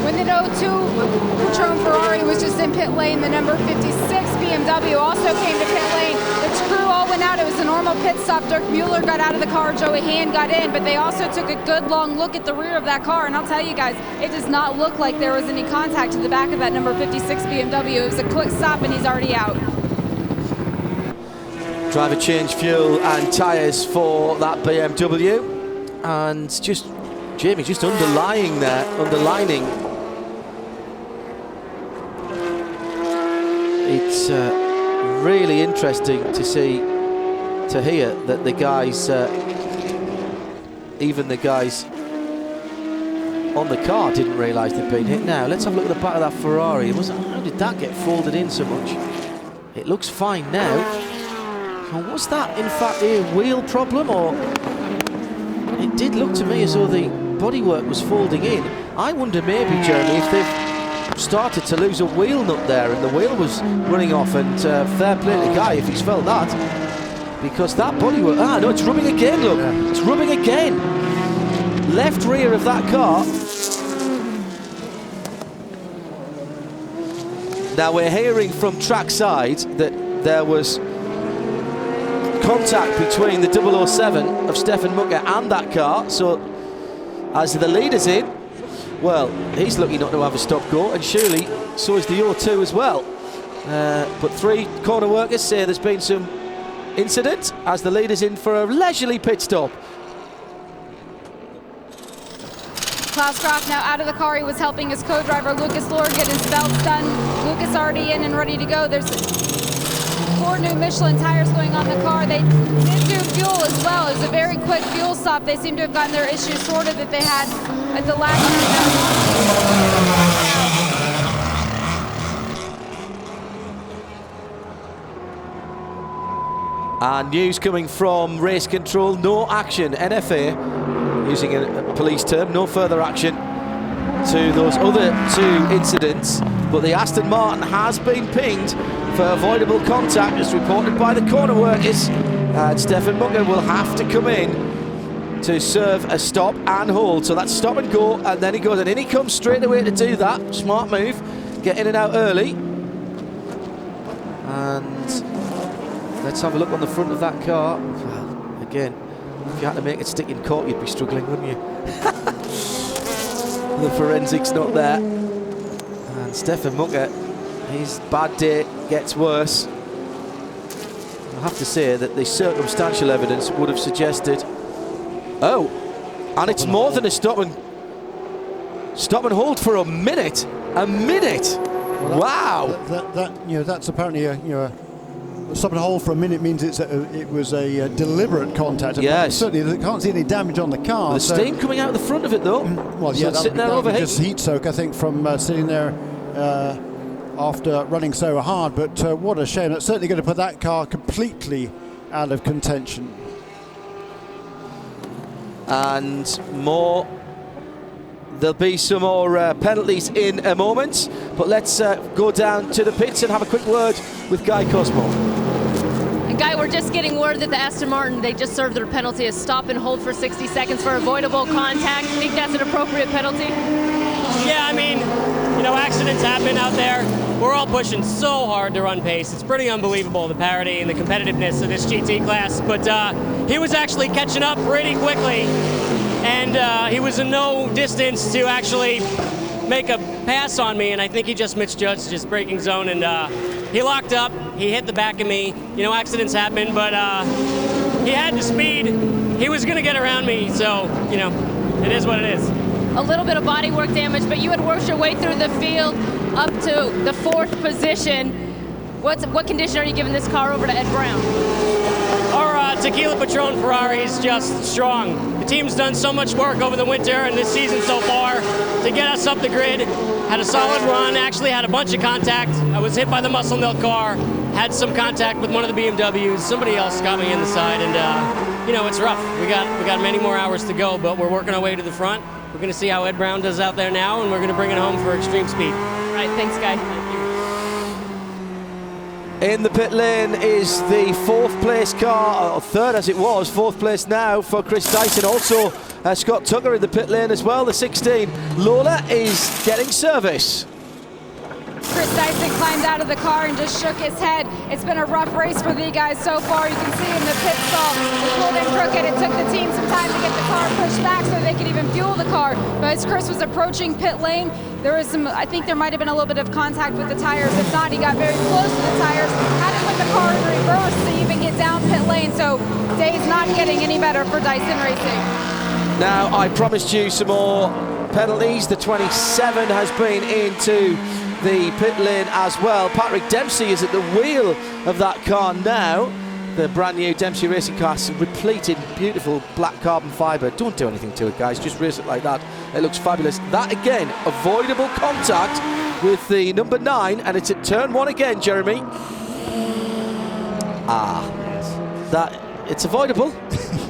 when the 02 Patron Ferrari was just in pit lane, the number 56 BMW also came to pit lane. The crew all went out. It was a normal pit stop. Dirk Mueller got out of the car. Joey Hand got in, but they also took a good long look at the rear of that car. And I'll tell you guys, it does not look like there was any contact to the back of that number 56 BMW. It was a quick stop, and he's already out. Driver change fuel and tyres for that BMW. And just, Jamie, just underlining it's really interesting to hear that the guys, even the guys on the car, didn't realise they'd been hit. Now let's have a look at the back of that Ferrari. How did that get folded in so much? It looks fine now. So was that in fact a wheel problem, or it did look to me as though the bodywork was folding in? I wonder maybe, Jeremy, if they've started to lose a wheel nut there and the wheel was running off, and fair play to Guy if he's felt that, because that bodywork, no, it's rubbing again, look, it's rubbing again. Left rear of that car. Now we're hearing from trackside that there was contact between the 007 of Stefan Mucker and that car, so as the leader's in, well, he's lucky not to have a stop-go, and surely so is the 02 as well. But three corner workers say there's been some incident as the leader's in for a leisurely pit stop. Klaus Groff now out of the car. He was helping his co-driver Lucas Lord get his belts done. Lucas already in and ready to go. There's 4 new Michelin tires going on the car. They did do fuel as well. It was a very quick fuel stop. They seem to have gotten their issues sorted that they had at the last And news coming from race control, no action. NFA, using a police term, no further action to those other 2 incidents. But the Aston Martin has been pinged for avoidable contact, as reported by the corner workers. And Stefan Mucker will have to come in to serve a stop and hold. So that's stop and go, and then he goes, and in he comes straight away to do that. Smart move, get in and out early. And let's have a look on the front of that car. Well, again, if you had to make it stick in court, you'd be struggling, wouldn't you? The forensics not there. And Stefan Mucker, his bad day gets worse. I have to say that the circumstantial evidence would have suggested, oh, and it's more than a stop and hold for a minute. A minute. Well, wow. That's apparently a stop and hold for a minute means it was a deliberate contact. Yes. Certainly, they can't see any damage on the car. The steam coming out of the front of it, though. Well, so yeah, it's sitting there overheating. Just heat soak, I think, from sitting there after running so hard. But what a shame! That's certainly going to put that car completely out of contention. and more. There'll be some more penalties in a moment, but let's go down to the pits and have a quick word with Guy Cosmo. And Guy, we're just getting word that the Aston Martin, they just served their penalty as stop and hold for 60 seconds for avoidable contact. Think that's an appropriate penalty? Yeah, I mean, you know, accidents happen out there. We're all pushing so hard to run pace. It's pretty unbelievable, the parity and the competitiveness of this GT class. But he was actually catching up pretty quickly, and he was in no distance to actually make a pass on me, and I think he just misjudged his braking zone, and he locked up. He hit the back of me. You know, accidents happen, but he had the speed. He was going to get around me, so, you know, it is what it is. A little bit of bodywork damage, but you had worked your way through the field up to the 4th position. What condition are you giving this car over to Ed Brown? Our Tequila Patron Ferrari is just strong. The team's done so much work over the winter and this season so far to get us up the grid. Had a solid run, actually had a bunch of contact. I was hit by the Muscle Milk car, had some contact with one of the BMWs. Somebody else got me in the side, and you know, it's rough. We got many more hours to go, but we're working our way to the front. We're going to see how Ed Brown does out there now, and we're going to bring it home for extreme speed. All right, thanks, Guy. In the pit lane is the 4th place car, or 3rd as it was, 4th place now for Chris Dyson. Also Scott Tucker in the pit lane as well, the 16. Lola is getting service. Chris Dyson climbed out of the car and just shook his head. It's been a rough race for the guys so far. You can see in the pit stall, they pulled in crooked. It took the team some time to get the car pushed back so they could even fuel the car. But as Chris was approaching pit lane, there was some, I think there might have been a little bit of contact with the tires. If not, he got very close to the tires, had to put the car in reverse to even get down pit lane. So day's not getting any better for Dyson Racing. Now, I promised you some more penalties. The 27 has been into the pit lane as well. Patrick Dempsey is at the wheel of that car now. The brand new Dempsey Racing car, repleted, beautiful black carbon fibre. Don't do anything to it, guys, just race it like that. It looks fabulous. That again, avoidable contact with the number 9, and it's at turn 1 again, Jeremy. That it's avoidable.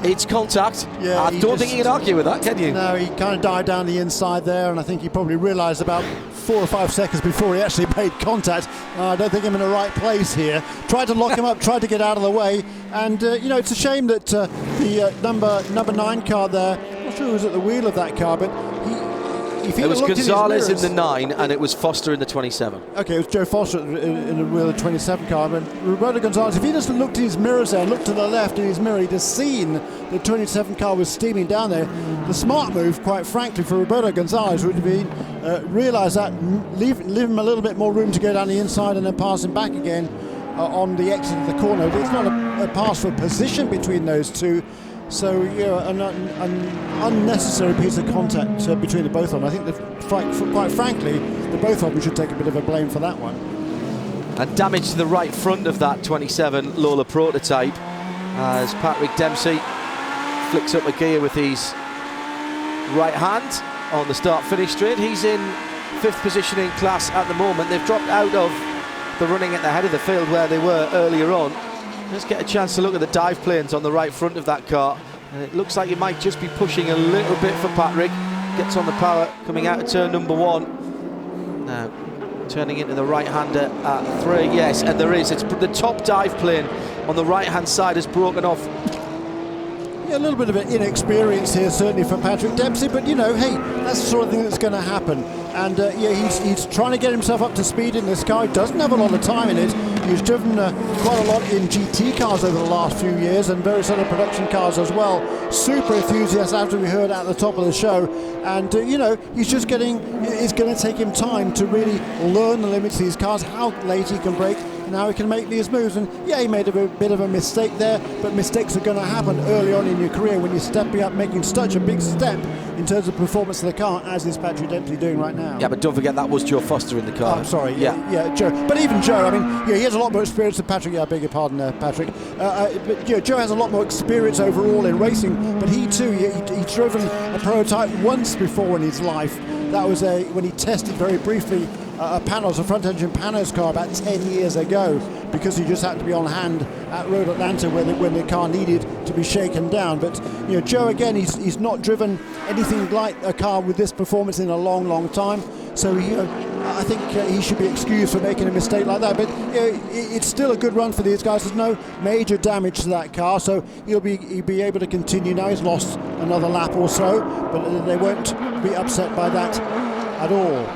It's contact. Yeah, I don't think you can argue with that, can you? No, he kind of died down the inside there, and I think he probably realised about 4 or 5 seconds before he actually made contact. I don't think I'm in the right place here. Tried to lock him up, tried to get out of the way, and you know, it's a shame that the number 9 car there, I'm not sure who was at the wheel of that car, but it was Gonzalez in the 9 and it was Foster in the 27. Okay, it was Joe Foster in the wheel of the 27 car. But Roberto Gonzalez, if he just looked in his mirrors there, looked to the left in his mirror, he'd have seen the 27 car was steaming down there. The smart move, quite frankly, for Roberto Gonzalez would have been realise that, leave him a little bit more room to go down the inside and then pass him back again on the exit of the corner. It's not a pass for position between those two. So, yeah, an unnecessary piece of contact between the both of them. I think that, quite frankly, the both of them should take a bit of a blame for that one. And damage to the right front of that 27 Lola prototype as Patrick Dempsey flicks up a gear with his right hand on the start-finish straight. He's in 5th position in class at the moment. They've dropped out of the running at the head of the field where they were earlier on. Let's get a chance to look at the dive planes on the right front of that car. And it looks like it might just be pushing a little bit for Patrick. Gets on the power coming out of turn number 1. Now, turning into the right-hander at 3. Yes, and there is. It's the top dive plane on the right-hand side has broken off. Yeah, a little bit of an inexperience here, certainly for Patrick Dempsey, but you know, hey, that's the sort of thing that's going to happen. And yeah, he's trying to get himself up to speed in this car. He doesn't have a lot of time in it. He's driven quite a lot in GT cars over the last few years and various other production cars as well. Super enthusiast, as we heard at the top of the show. And you know, he's just it's going to take him time to really learn the limits of these cars, how late he can brake, and how he can make these moves. And yeah, he made a bit of a mistake there, but mistakes are going to happen early on in your career when you're stepping up, making such a big step in terms of performance of the car, as is Patrick Dempsey doing right now. Yeah, but don't forget that was Joe Foster in the car. Oh, I'm sorry. Yeah, Joe. But even Joe, I mean, yeah, he has a lot more experience than Patrick. Yeah, I beg your pardon, Patrick. But yeah, Joe has a lot more experience overall in racing. But he too, he's driven a prototype once before in his life. That was when he tested very briefly a front-engine Panos car about 10 years ago. because he just had to be on hand at Road Atlanta when the car needed to be shaken down. But Joe, again, he's not driven anything like a car with this performance in a long time. So I think he should be excused for making a mistake like that. But it's still a good run for these guys. There's no major damage to that car, so he'll be able to continue now. He's lost another lap or so, but they won't be upset by that at all.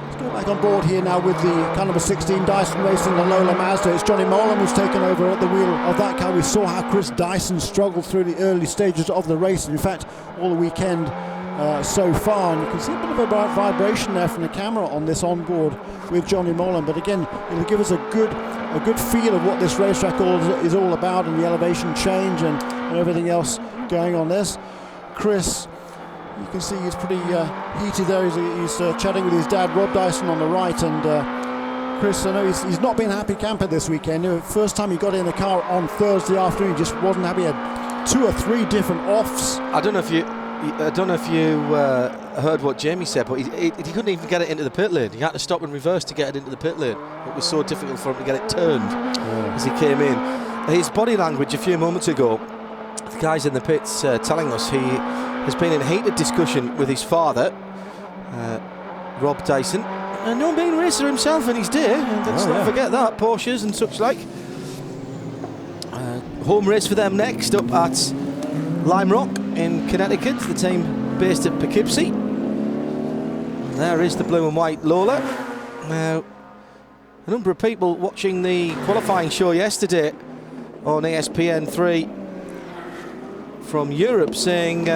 Let's go back on board here now with the car number 16 Dyson racing the Lola Mazda. It's Johnny Molan who's taken over at the wheel of that car. We saw how Chris Dyson struggled through the early stages of the race. In fact, all the weekend so far, and you can see a bit of a vibration there from the camera on this onboard with Johnny Molan. But again, it'll give us a good feel of what this racetrack is all about, and the elevation change and everything else going on. There's Chris. You can see he's pretty heated there. He's chatting with his dad, Rob Dyson, on the right. And Chris, I know he's not been a happy camper this weekend. First time he got in the car on Thursday afternoon, he just wasn't happy. He had 2 or 3 different offs. I don't know if you heard what Jamie said, but he couldn't even get it into the pit lane. He had to stop and reverse to get it into the pit lane. It was so difficult for him to get it turned as he came in. His body language a few moments ago, the guys in the pits telling us he has been in heated discussion with his father, Rob Dyson, and no being racer himself in his day. And let's not forget that, Porsches and such like. Home race for them next up at Lime Rock in Connecticut, the team based at Poughkeepsie. There is the blue and white Lola. Now, a number of people watching the qualifying show yesterday on ESPN 3 from Europe saying,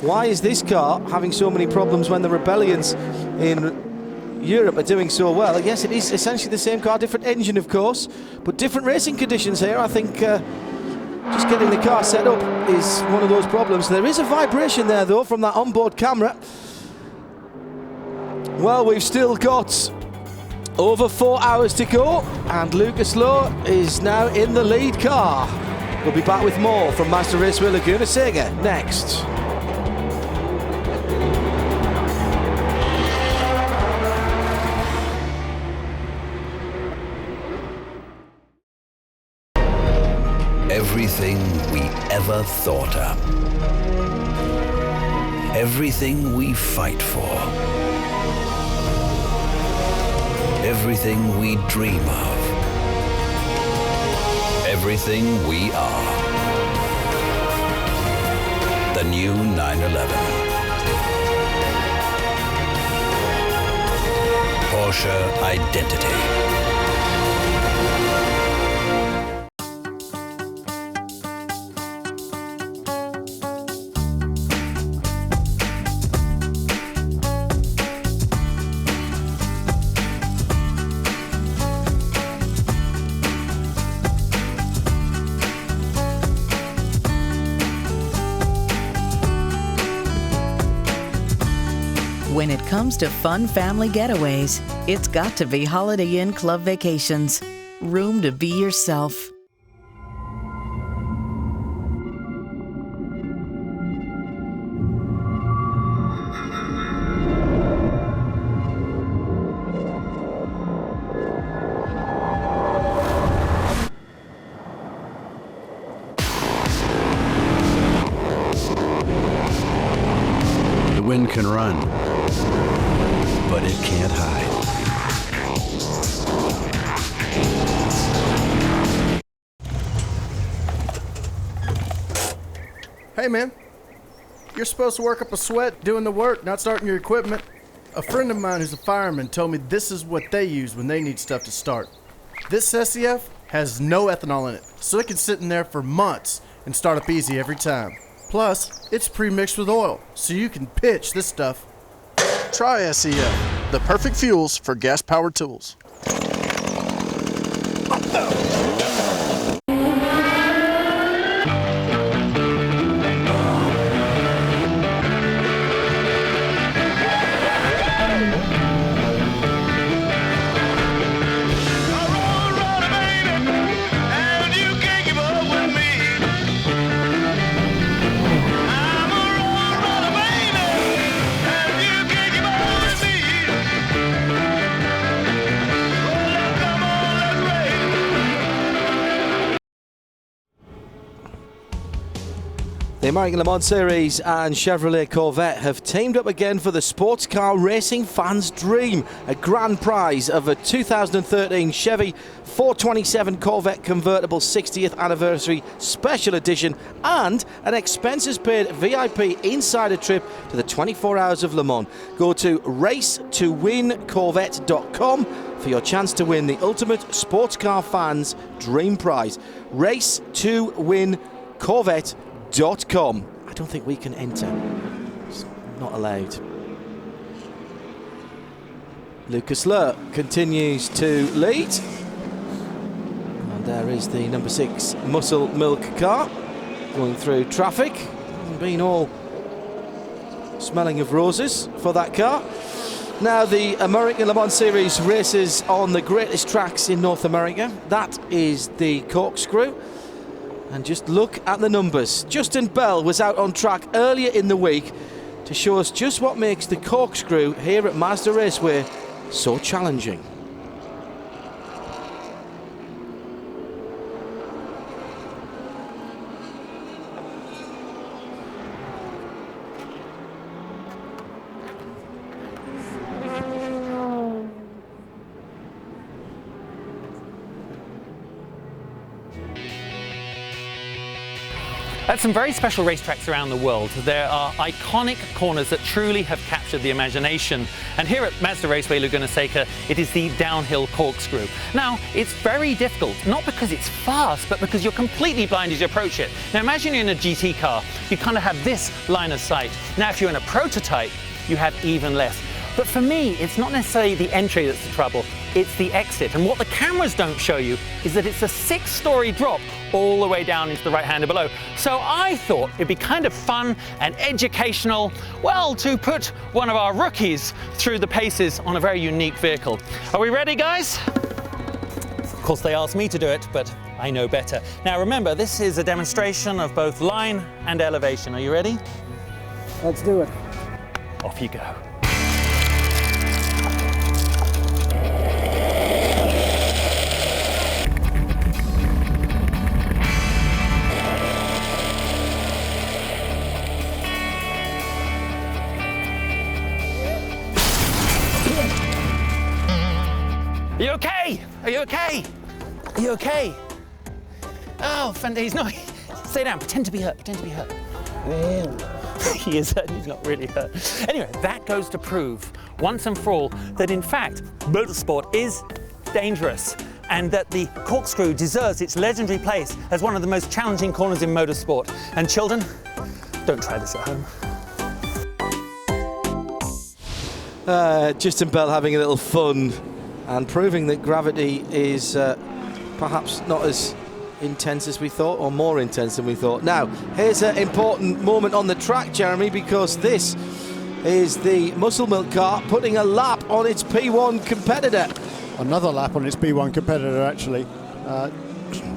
why is this car having so many problems when the Rebellions in Europe are doing so well? Yes, it is essentially the same car, different engine of course, but different racing conditions here. I think just getting the car set up is one of those problems. There is a vibration there though from that onboard camera. Well, we've still got over 4 hours to go, and Lucas Lowe is now in the lead car. We'll be back with more from Mazda Raceway Laguna Seca next. Everything we ever thought of. Everything we fight for. Everything we dream of. Everything we are. The new 911. Porsche Identity. When it comes to fun family getaways, it's got to be Holiday Inn Club Vacations. Room to be yourself. The wind can run, but it can't hide. Hey man, you're supposed to work up a sweat doing the work, not starting your equipment. A friend of mine who's a fireman told me this is what they use when they need stuff to start. This SEF has no ethanol in it, so it can sit in there for months and start up easy every time. Plus, it's pre-mixed with oil, so you can pitch this stuff. Try SEF, the perfect fuels for gas-powered tools. The American Le Mans Series and Chevrolet Corvette have teamed up again for the sports car racing fans' dream. A grand prize of a 2013 Chevy 427 Corvette convertible 60th anniversary special edition and an expenses-paid VIP insider trip to the 24 Hours of Le Mans. Go to racetowincorvette.com for your chance to win the ultimate sports car fans' dream prize. Racetowincorvette.com. I don't think we can enter. It's not allowed. Lucas Lurr continues to lead. And there is the number 6 Muscle Milk car going through traffic. Hasn't been all smelling of roses for that car. Now the American Le Mans Series races on the greatest tracks in North America. That is the Corkscrew. And just look at the numbers. Justin Bell was out on track earlier in the week to show us just what makes the Corkscrew here at Mazda Raceway so challenging. At some very special racetracks around the world, there are iconic corners that truly have captured the imagination. And here at Mazda Raceway Laguna Seca, it is the downhill corkscrew. Now, it's very difficult, not because it's fast, but because you're completely blind as you approach it. Now, imagine you're in a GT car, you kind of have this line of sight. Now, if you're in a prototype, you have even less. But for me, it's not necessarily the entry that's the trouble, it's the exit. And what the cameras don't show you is that it's a 6-story drop all the way down into the right-hander below. So I thought it'd be kind of fun and educational, well, to put one of our rookies through the paces on a very unique vehicle. Are we ready, guys? Of course, they asked me to do it, but I know better. Now remember, this is a demonstration of both line and elevation. Are you ready? Let's do it. Off you go. Are you okay? Are you okay? Are you okay? Oh, he's not. Stay down, pretend to be hurt, pretend to be hurt. He is hurt, he's not really hurt. Anyway, that goes to prove once and for all that in fact, motorsport is dangerous and that the corkscrew deserves its legendary place as one of the most challenging corners in motorsport. And children, don't try this at home. Justin Bell having a little fun and proving that gravity is perhaps not as intense as we thought, or more intense than we thought. Now, here's an important moment on the track, Jeremy, because this is the Muscle Milk car putting a lap on its P1 competitor. Another lap on its P1 competitor, actually.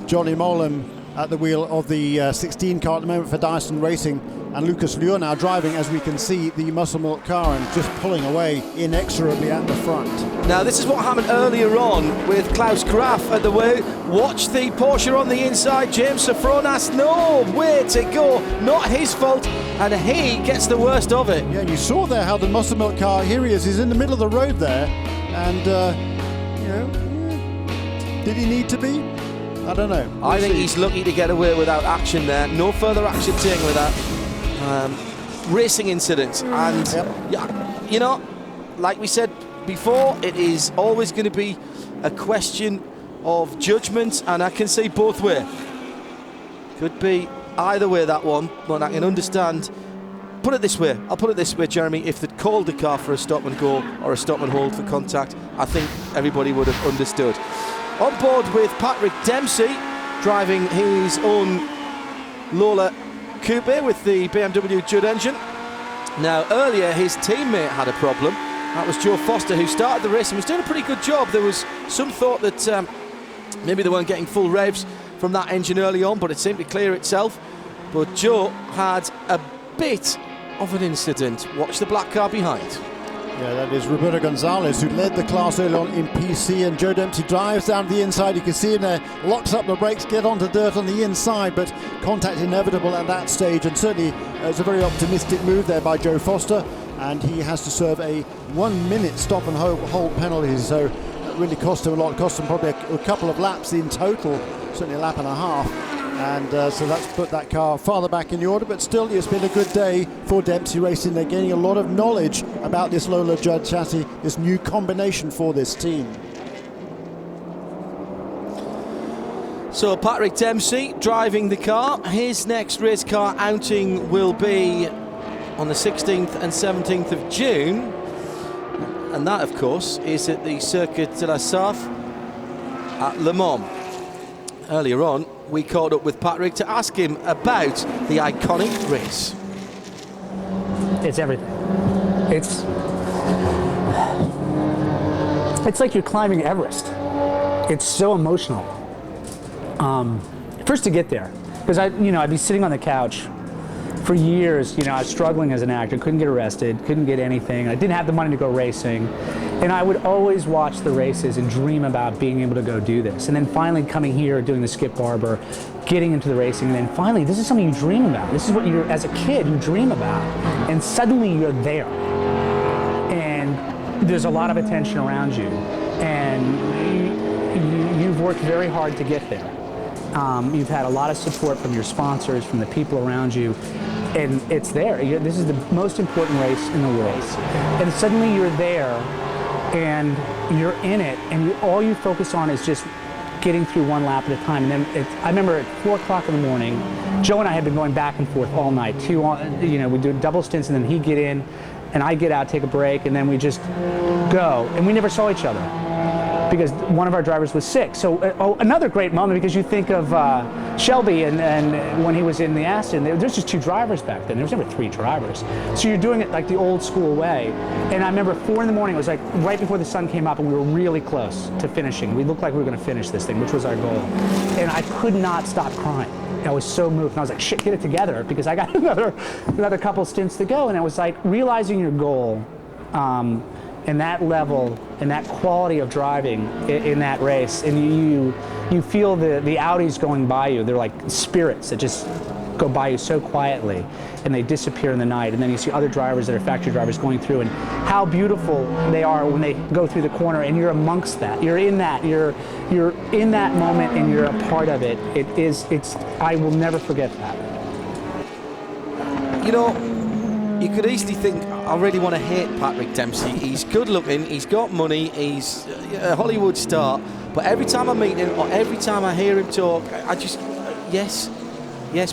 Johnny Mollem at the wheel of the 16 car at the moment for Dyson Racing, and Lucas Lurr now driving, as we can see, the Muscle Milk car and just pulling away inexorably at the front. Now, this is what happened earlier on with Klaus Graf at the wheel. Watch the Porsche on the inside. James Sofronas, no way to go. Not his fault, and he gets the worst of it. Yeah, and you saw there how the Muscle Milk car, here he is, he's in the middle of the road there, and, you know, did he need to be? I don't know. I think he's lucky to get away without action there. No further action taken with that racing incident. And, yeah, you know, like we said before, it is always going to be a question of judgment, and I can see both ways. Could be either way, that one, but I can understand. Put it this way, I'll put it this way, Jeremy, if they'd called the car for a stop and go or a stop and hold for contact, I think everybody would have understood. On board with Patrick Dempsey, driving his own Lola Coupe with the BMW Judd engine. Now, earlier his teammate had a problem. That was Joe Foster, who started the race and was doing a pretty good job. There was some thought that maybe they weren't getting full revs from that engine early on, but it seemed to clear itself. But Joe had a bit of an incident. Watch the black car behind. Yeah, that is Roberto Gonzalez, who led the class early on in PC, and Joe Dempsey drives down the inside. You can see him there, locks up the brakes, get onto dirt on the inside, but contact inevitable at that stage, and certainly it's a very optimistic move there by Joe Foster, and he has to serve a 1 minute stop and hold penalty, so that really cost him a lot. It cost him probably a couple of laps in total, certainly a lap and a half. And so that's put that car farther back in the order, but still it's been a good day for Dempsey Racing. They're gaining a lot of knowledge about this Lola Judd chassis, this new combination for this team. So Patrick Dempsey driving the car. His next race car outing will be on the 16th and 17th of June. And that, of course, is at the Circuit de la Sarthe at Le Mans. Earlier on, we caught up with Patrick to ask him about the iconic race. It's everything. It's like you're climbing Everest. It's so emotional. First to get there, because I'd be sitting on the couch for years. I was struggling as an actor, couldn't get arrested, couldn't get anything. I didn't have the money to go racing. And I would always watch the races and dream about being able to go do this. And then finally coming here, doing the Skip Barber, getting into the racing, and then finally, this is something you dream about. This is what as a kid, you dream about. And suddenly you're there. And there's a lot of attention around you. And you've worked very hard to get there. You've had a lot of support from your sponsors, from the people around you. And it's there. This is the most important race in the world. And suddenly you're there, and you're in it, and all you focus on is just getting through one lap at a time. And then I remember at 4 o'clock in the morning, Joe and I had been going back and forth all night. We do double stints, and then he'd get in, and I'd get out, take a break, and then we just go. And we never saw each other because one of our drivers was sick. So another great moment, because you think of Shelby and when he was in the Aston, there's just 2 drivers back then. There was never 3 drivers. So you're doing it like the old school way. And I remember 4 in the morning, it was like right before the sun came up, and we were really close to finishing. We looked like we were going to finish this thing, which was our goal. And I could not stop crying. I was so moved, and I was like, shit, get it together, because I got another couple stints to go. And it was like realizing your goal, and that level and that quality of driving in that race, and you feel the Audis going by you. They're like spirits that just go by you so quietly, and they disappear in the night. And then you see other drivers that are factory drivers going through, and how beautiful they are when they go through the corner, and you're amongst that. You're in that. You're in that moment, and you're a part of it. I will never forget that. You could easily think, I really want to hate Patrick Dempsey. He's good looking, he's got money, he's a Hollywood star. But every time I meet him, or every time I hear him talk, I just, yes,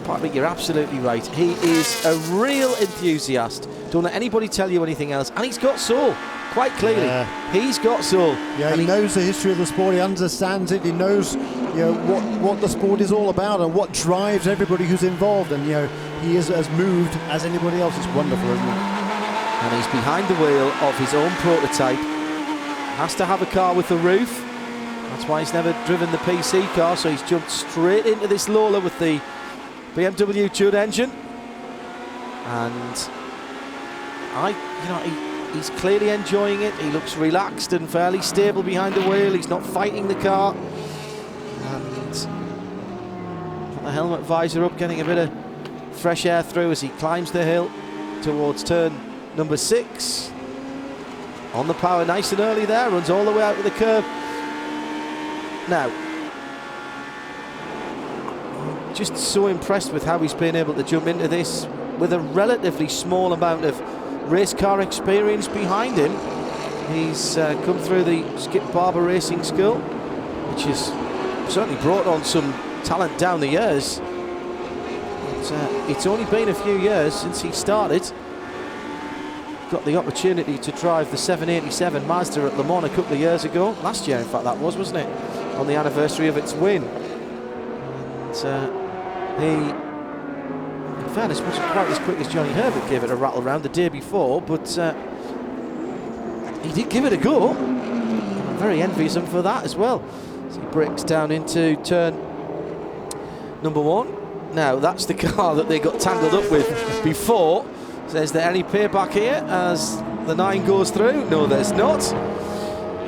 Patrick, you're absolutely right. He is a real enthusiast. Don't let anybody tell you anything else. And he's got soul, quite clearly. Yeah. He's got soul. Yeah, he knows the history of the sport, he understands it, he knows what the sport is all about and what drives everybody who's involved. And he is as moved as anybody else. It's wonderful, isn't it? And he's behind the wheel of his own prototype. Has to have a car with a roof. That's why he's never driven the PC car, so he's jumped straight into this Lola with the BMW Judd engine. And he's clearly enjoying it. He looks relaxed and fairly stable behind the wheel. He's not fighting the car. And put the helmet visor up, getting a bit of fresh air through as he climbs the hill towards turn number 6. On the power nice and early there, runs all the way out to the curb. Now, just so impressed with how he's been able to jump into this with a relatively small amount of race car experience behind him. He's come through the Skip Barber Racing School, which has certainly brought on some talent down the years. It's only been a few years since he started. Got the opportunity to drive the 787 Mazda at Le Mans a couple of years ago. Last year, in fact, that wasn't it? On the anniversary of its win. And he, in fairness, wasn't quite as quick as Johnny Herbert gave it a rattle round the day before, but he did give it a go. I'm very envious of him for that as well. So he breaks down into turn number 1. Now, that's the car that they got tangled up with before. So is there any payback here? As the 9 goes through. No, there's not.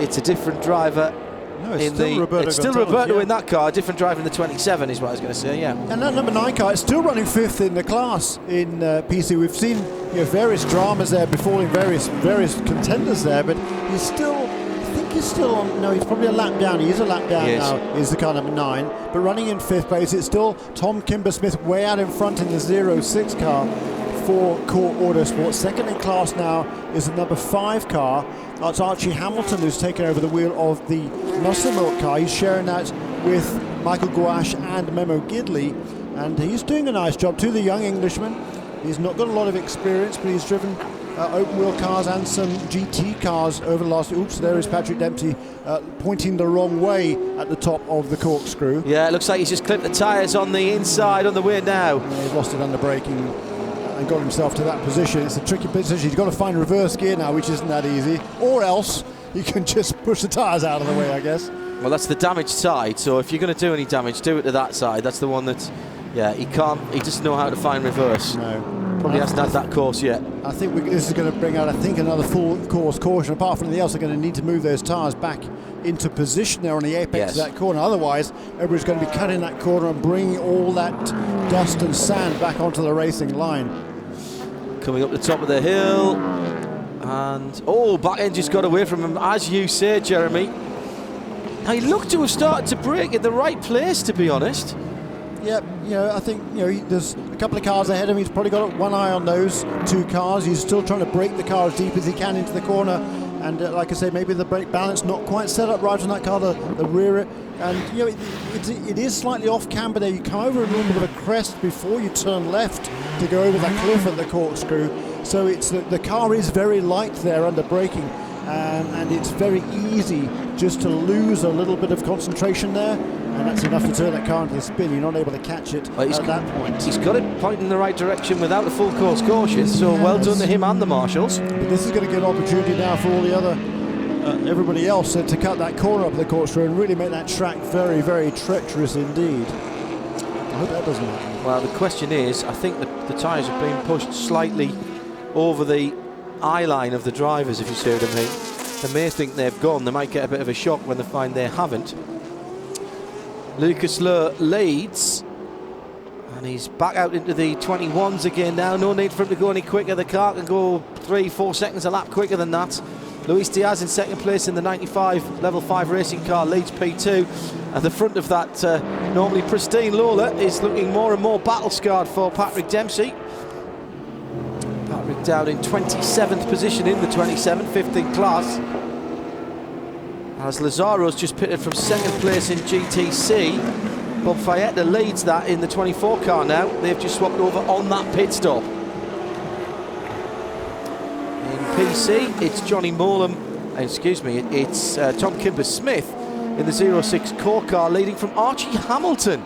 It's a different driver. No, it's still Roberto yeah. in that car. A different driver in the 27 is what I was going to say. Yeah. And that number 9 car is still running 5th in the class in PC. We've seen various dramas there before in various contenders there, but he's still. I think he's still on. No, he's probably a lap down. He is a lap down now. Is the car number 9, but running in 5th place. It's still Tom Kimber-Smith way out in front in the 06 car for Core Autosport. Second in class now is the number 5 car. That's Archie Hamilton, who's taken over the wheel of the Muscle Milk car. He's sharing that with Michael Gouache and Memo Gidley, and he's doing a nice job too, the young Englishman. He's not got a lot of experience, but he's driven open wheel cars and some GT cars over the last. Oops, there is Patrick Dempsey pointing the wrong way at the top of the corkscrew. Yeah, it looks like he's just clipped the tyres on the inside on the way now. Yeah, he's lost it under braking and got himself to that position. It's a tricky position. He's got to find reverse gear now, which isn't that easy. Or else you can just push the tyres out of the way, I guess. Well, that's the damaged side. So if you're going to do any damage, do it to that side. That's the one that, yeah, he can't. He doesn't know how to find reverse. No. Probably hasn't had that course yet. I think this is going to bring out, another full course caution. Apart from anything else, they're going to need to move those tyres back into position there on the apex of that corner. Otherwise, everybody's going to be cutting that corner and bringing all that dust and sand back onto the racing line. Coming up the top of the hill, and back end just got away from him, as you say, Jeremy. Now he looked to have started to brake in the right place, to be honest. Yeah, I think there's a couple of cars ahead of him. He's probably got one eye on those 2 cars. He's still trying to brake the car as deep as he can into the corner. And like I say, maybe the brake balance not quite set up right on that car, the rear. And it is slightly off camber there. You come over a little bit of a crest before you turn left to go over that cliff at the corkscrew. So it's the car is very light there under braking, and it's very easy just to lose a little bit of concentration there. And that's enough to turn that car into the spin. You're not able to catch it at that point. He's got it pointing in the right direction without the full course caution, so well done to him and the marshals. But this is going to get an opportunity now for all the other, everybody else to cut that corner up the corkscrew and really make that track very, very treacherous indeed. I hope that doesn't happen. Well, the question is, I think the tyres have been pushed slightly over the eye line of the drivers, if you see what I mean. They may think they've gone. They might get a bit of a shock when they find they haven't. Lucas Löhr leads, and he's back out into the 21s again now. No need for him to go any quicker. The car can go 3-4 seconds a lap quicker than that. Luis Diaz in second place in the 95 level 5 racing car leads P2. At the front of that normally pristine Lola is looking more and more battle scarred for Patrick Dempsey. Patrick down in 27th position in the 27, 5th in class. As Lazaro's just pitted from second place in GTC. Bob Fayetta leads that in the 24 car now. They've just swapped over on that pit stop. In PC, it's Johnny Morlam, it's Tom Kimber-Smith in the 06 core car, leading from Archie Hamilton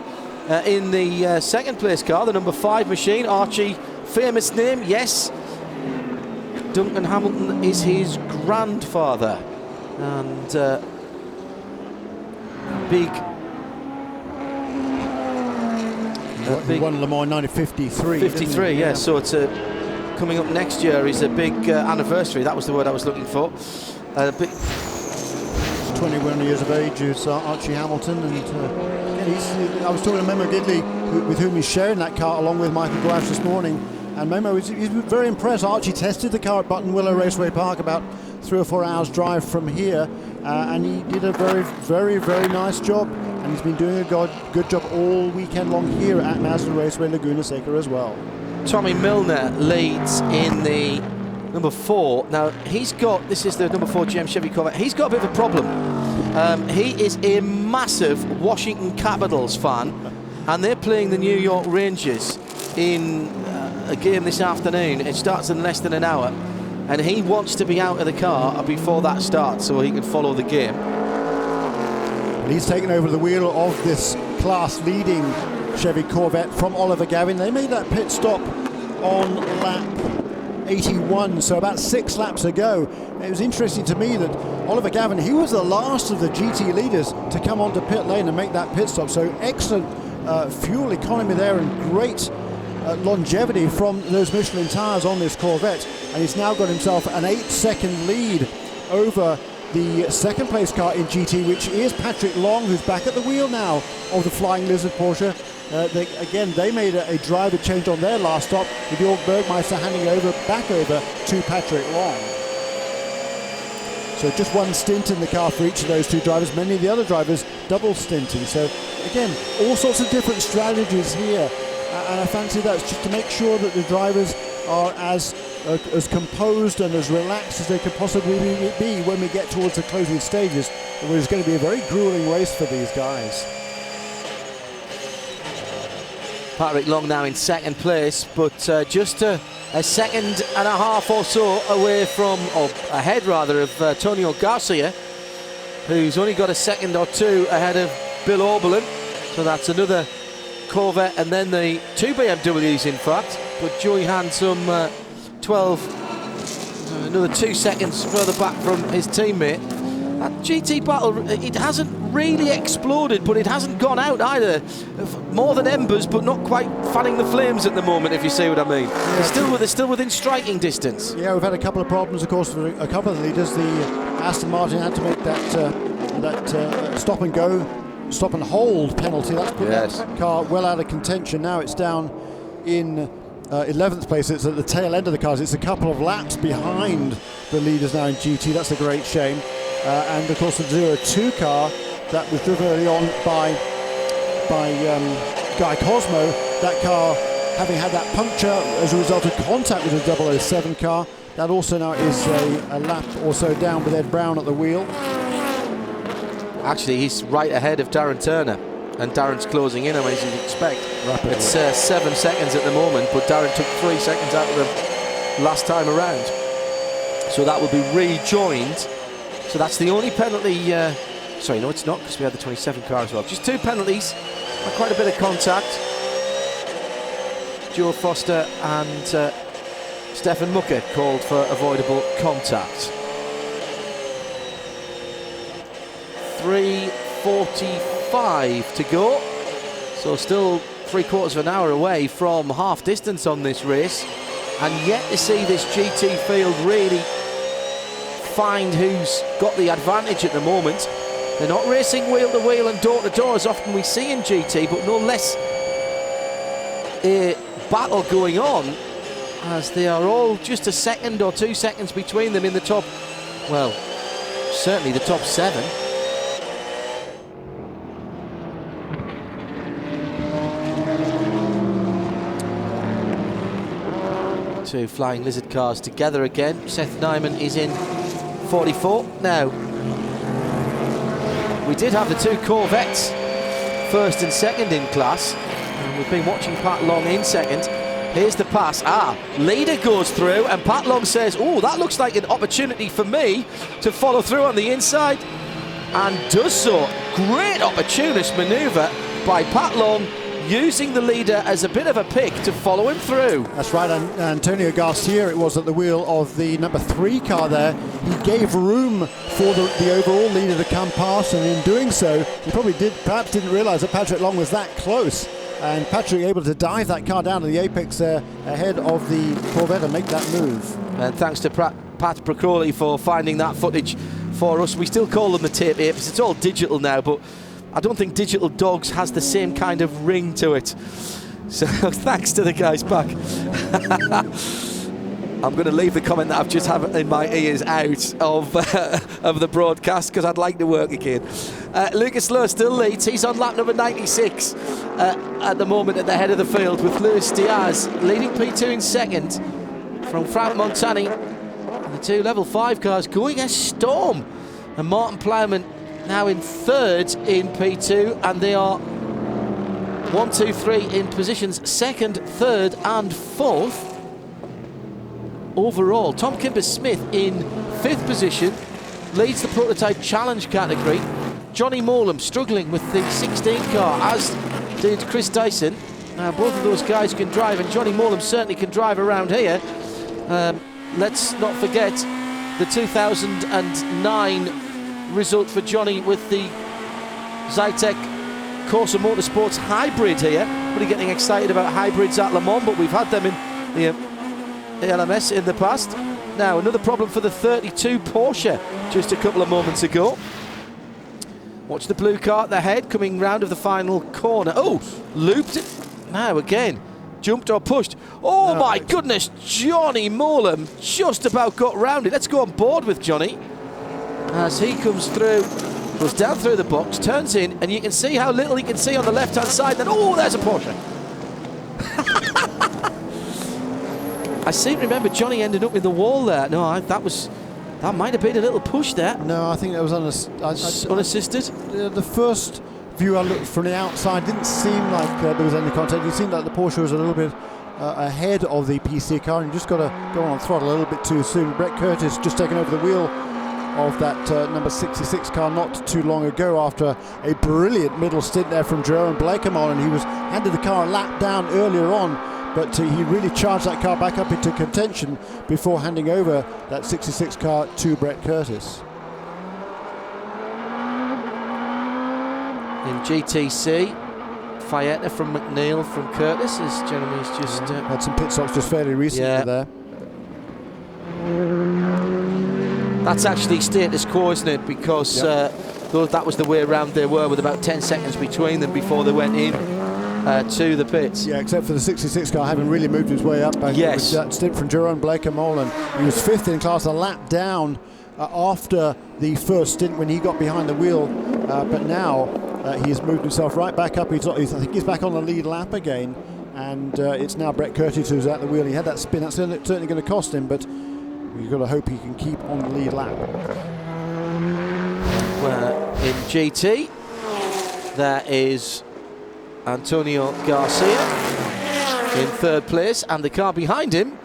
in the second place car, the number 5 machine. Archie, famous name, yes. Duncan Hamilton is his grandfather. And big. He won Le Mans 1953. 53, yeah. So it's coming up next year is a big anniversary. That was the word I was looking for. 21 years of age is Archie Hamilton, and I was talking to Memo Gidley, with whom he's sharing that car along with Michael Gouache this morning. And Memo, he's very impressed. Archie tested the car at Button Willow Raceway Park about 3 or 4 hours drive from here, and he did a very, very, very nice job. And he's been doing a good job all weekend long here at Mazda Raceway Laguna Seca as well. Tommy Milner leads in the number 4. Now this is the number 4 GM Chevy Corvette. He's got a bit of a problem. He is a massive Washington Capitals fan, and they're playing the New York Rangers in a game this afternoon. It starts in less than an hour, and he wants to be out of the car before that starts so he can follow the game. And he's taken over the wheel of this class-leading Chevy Corvette from Oliver Gavin. They made that pit stop on lap 81, so about 6 laps ago. It was interesting to me that Oliver Gavin, he was the last of the GT leaders to come onto pit lane and make that pit stop. So excellent fuel economy there, and great longevity from those Michelin tyres on this Corvette. and he's now got himself an 8-second lead over the second place car in GT, which is Patrick Long, who's back at the wheel now of the Flying Lizard Porsche. They made a driver change on their last stop, with Jörg Bergmeister handing back over to Patrick Long. So just one stint in the car for each of those two drivers. Many of the other drivers double stinting. So again, all sorts of different strategies here, and I fancy that's just to make sure that the drivers are as composed and as relaxed as they could possibly be when we get towards the closing stages. It's going to be a very grueling race for these guys. Patrick Long now in second place, but just a second and a half or so away from, or ahead rather, of Antonio Garcia, who's only got a second or two ahead of Bill Oberlin. So that's another Corvette and then the two BMWs in fact, but Joey Handsome 12, another 2 seconds further back from his teammate. That GT battle, it hasn't really exploded, but it hasn't gone out either. More than embers, but not quite fanning the flames at the moment, if you see what I mean. Yeah, they're still within striking distance. Yeah, we've had a couple of problems, of course, for a couple of the leaders. The Aston Martin had to make that stop and hold penalty. That's put that car well out of contention. Now it's down in 11th place. It's at the tail end of the cars. It's a couple of laps behind the leaders now in GT. That's a great shame. And of course the 02 car that was driven early on by Guy Cosmo, that car having had that puncture as a result of contact with the 007 car, that also now is a lap or so down with Ed Brown at the wheel. Actually, he's right ahead of Darren Turner, and Darren's closing in, as you'd expect. Rapidly. It's 7 seconds at the moment, but Darren took 3 seconds out of them last time around. So that will be rejoined. So that's the only penalty. Sorry, no, it's not, because we had the 27 car as well. Just 2 penalties, and quite a bit of contact. Joe Foster and Stefan Mucker called for avoidable contact. 3:45 to go, so still 3/4 of an hour away from half distance on this race, and yet to see this GT field really find who's got the advantage at the moment. They're not racing wheel to wheel and door to door as often we see in GT, but no less a battle going on, as they are all just a second or 2 seconds between them in the top, well, certainly the top 7. Two Flying Lizard cars together again. Seth Nyman is in 44 now. We did have the 2 Corvettes, first and second in class, and we've been watching Pat Long in second. Here's the pass. Leader goes through, and Pat Long says, oh, that looks like an opportunity for me to follow through on the inside, and does so. Great opportunist manoeuvre by Pat Long, using the leader as a bit of a pick to follow him through. That's right, and Antonio Garcia, it was at the wheel of the number 3 car there. He gave room for the overall leader to come past, and in doing so, he perhaps didn't realise that Patrick Long was that close. And Patrick able to dive that car down to the apex there ahead of the Corvette and make that move. And thanks to Pat Procrowley for finding that footage for us. We still call them the tape apes. It's all digital now, but I don't think Digital Dogs has the same kind of ring to it. So thanks to the guys back. I'm going to leave the comment that I've just had in my ears out of the broadcast, because I'd like to work again. Lucas Lowe still leads. He's on lap number 96 at the moment at the head of the field, with Luis Diaz leading P2 in second from Frank Montani. And the 2 level 5 cars going a storm. And Martin Plowman now in third in P2, and they are 1, 2, 3 in positions second, third and fourth overall. Tom Kimber-Smith in 5th position leads the prototype challenge category. Johnny Molam struggling with the 16 car, as did Chris Dyson. Now both of those guys can drive, and Johnny Molam certainly can drive around here. Let's not forget the 2009 result for Johnny with the Zytec Corsa Motorsports hybrid here. Really getting excited about hybrids at Le Mans, but we've had them ALMS in the past. Now, another problem for the 32 Porsche just a couple of moments ago. Watch the blue car at the head coming round of the final corner. Oh, looped it. Now again, jumped or pushed. Oh my goodness, Johnny Molam just about got round it. Let's go on board with Johnny as he comes through, goes down through the box, turns in, and you can see how little he can see on the left-hand side. Then, oh, there's a Porsche. I seem to remember Johnny ended up in the wall there. No, that might have been a little push there. No, I think that was unassisted. The first view I looked from the outside didn't seem like there was any contact. It seemed like the Porsche was a little bit ahead of the PC car, and you just got to go on throttle a little bit too soon. Brett Curtis just taken over the wheel of that number 66 car not too long ago after a brilliant middle stint there from Jerome Blakemore, and he was handed the car a lap down earlier on, but he really charged that car back up into contention before handing over that 66 car to Brett Curtis. In GTC, Faeta from McNeil from Curtis, as Jeremy's just... had some pit stops just fairly recently there. That's actually status quo, isn't it? Because that was the way around they were, with about 10 seconds between them before they went in to the pits. Yeah, except for the 66 car having really moved his way up. Yes. With that stint from Jerome Blakemore, and he was 5th in class, a lap down after the first stint when he got behind the wheel. But now he's moved himself right back up. I think he's back on the lead lap again. And it's now Brett Curtis who's at the wheel. He had that spin. That's certainly going to cost him, but you've got to hope he can keep on the lead lap. In GT, there is Antonio Garcia in 3rd place, and the car behind him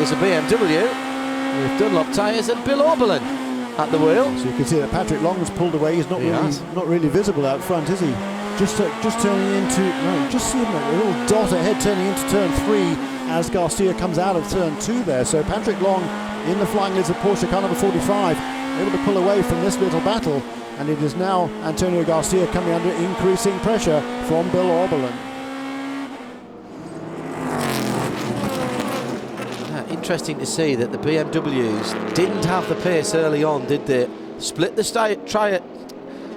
is a BMW with Dunlop tyres and Bill Oberlin at the wheel. So you can see that Patrick Long has pulled away. He's not really visible out front, is he? Just turning into, just seeing a little dot ahead turning into turn 3 as Garcia comes out of turn 2 there. So Patrick Long in the flying lids of Porsche car number 45, able to pull away from this little battle, and it is now Antonio Garcia coming under increasing pressure from Bill Oberlin. Interesting to see that the BMWs didn't have the pace early on, did they? Split the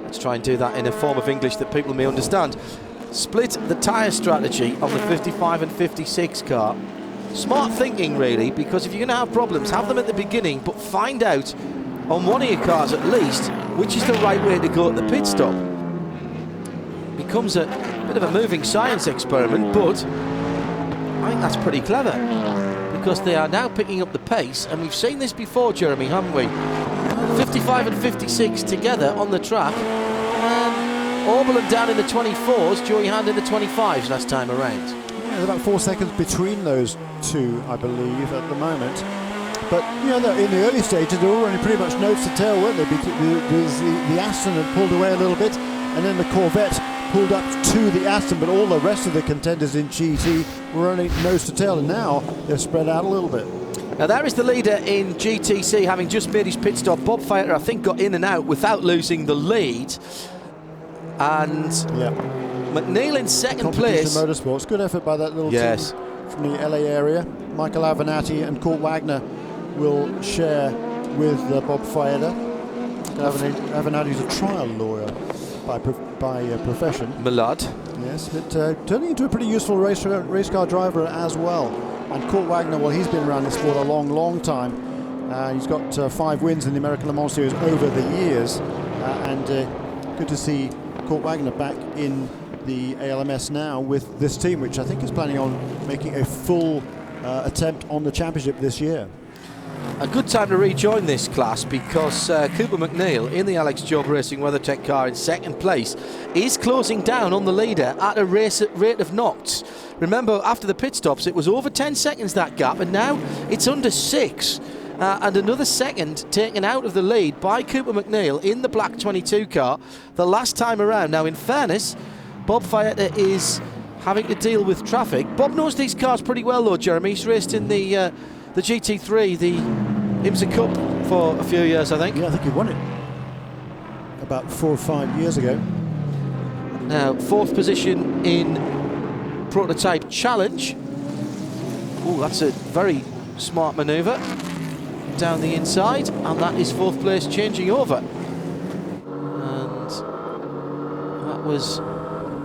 let's try and do that in a form of English that people may understand. Split the tyre strategy on the 55 and 56 car. Smart thinking, really, because if you're going to have problems, have them at the beginning, but find out on one of your cars at least which is the right way to go at the pit stop. Becomes a bit of a moving science experiment, but I think that's pretty clever, because they are now picking up the pace, and we've seen this before, Jeremy, haven't we? 55 and 56 together on the track, and Oberlin down in the 24s, Joey Hand in the 25s last time around. Yeah, there's about 4 seconds between those two, I believe, at the moment. But, you know, in the early stages, they were already pretty much nose to tail, weren't they? The Aston had pulled away a little bit, and then the Corvette pulled up to the Aston, but all the rest of the contenders in GT were only nose to tail, and now they're spread out a little bit. Now there is the leader in GTC, having just made his pit stop. Bob Fighter, I think, got in and out without losing the lead. And McNeil in second place. Motorsports, good effort by that little team from the LA area. Michael Avenatti and Court Wagner will share with Bob Fighter. Avenatti's a trial lawyer by profession. Millard. Yes, but turning into a pretty useful race car driver as well. And Court Wagner, well, he's been around the sport a long, long time. He's got 5 wins in the American Le Mans Series over the years. And good to see Court Wagner back in the ALMS now with this team, which I think is planning on making a full attempt on the championship this year. A good time to rejoin this class, because Cooper McNeil in the Alex Job Racing WeatherTech car in second place is closing down on the leader at a rate of knots. Remember, after the pit stops, it was over 10 seconds, that gap, and now it's under 6. And another second taken out of the lead by Cooper McNeil in the black 22 car the last time around. Now, in fairness, Bob Fighter is having to deal with traffic. Bob knows these cars pretty well, though, Jeremy. He's raced in the GT3, the IMSA Cup, for a few years, I think. Yeah, I think he won it about 4 or 5 years ago. Now, 4th position in Prototype Challenge. Oh, that's a very smart manoeuvre down the inside, and that is 4th place changing over. And that was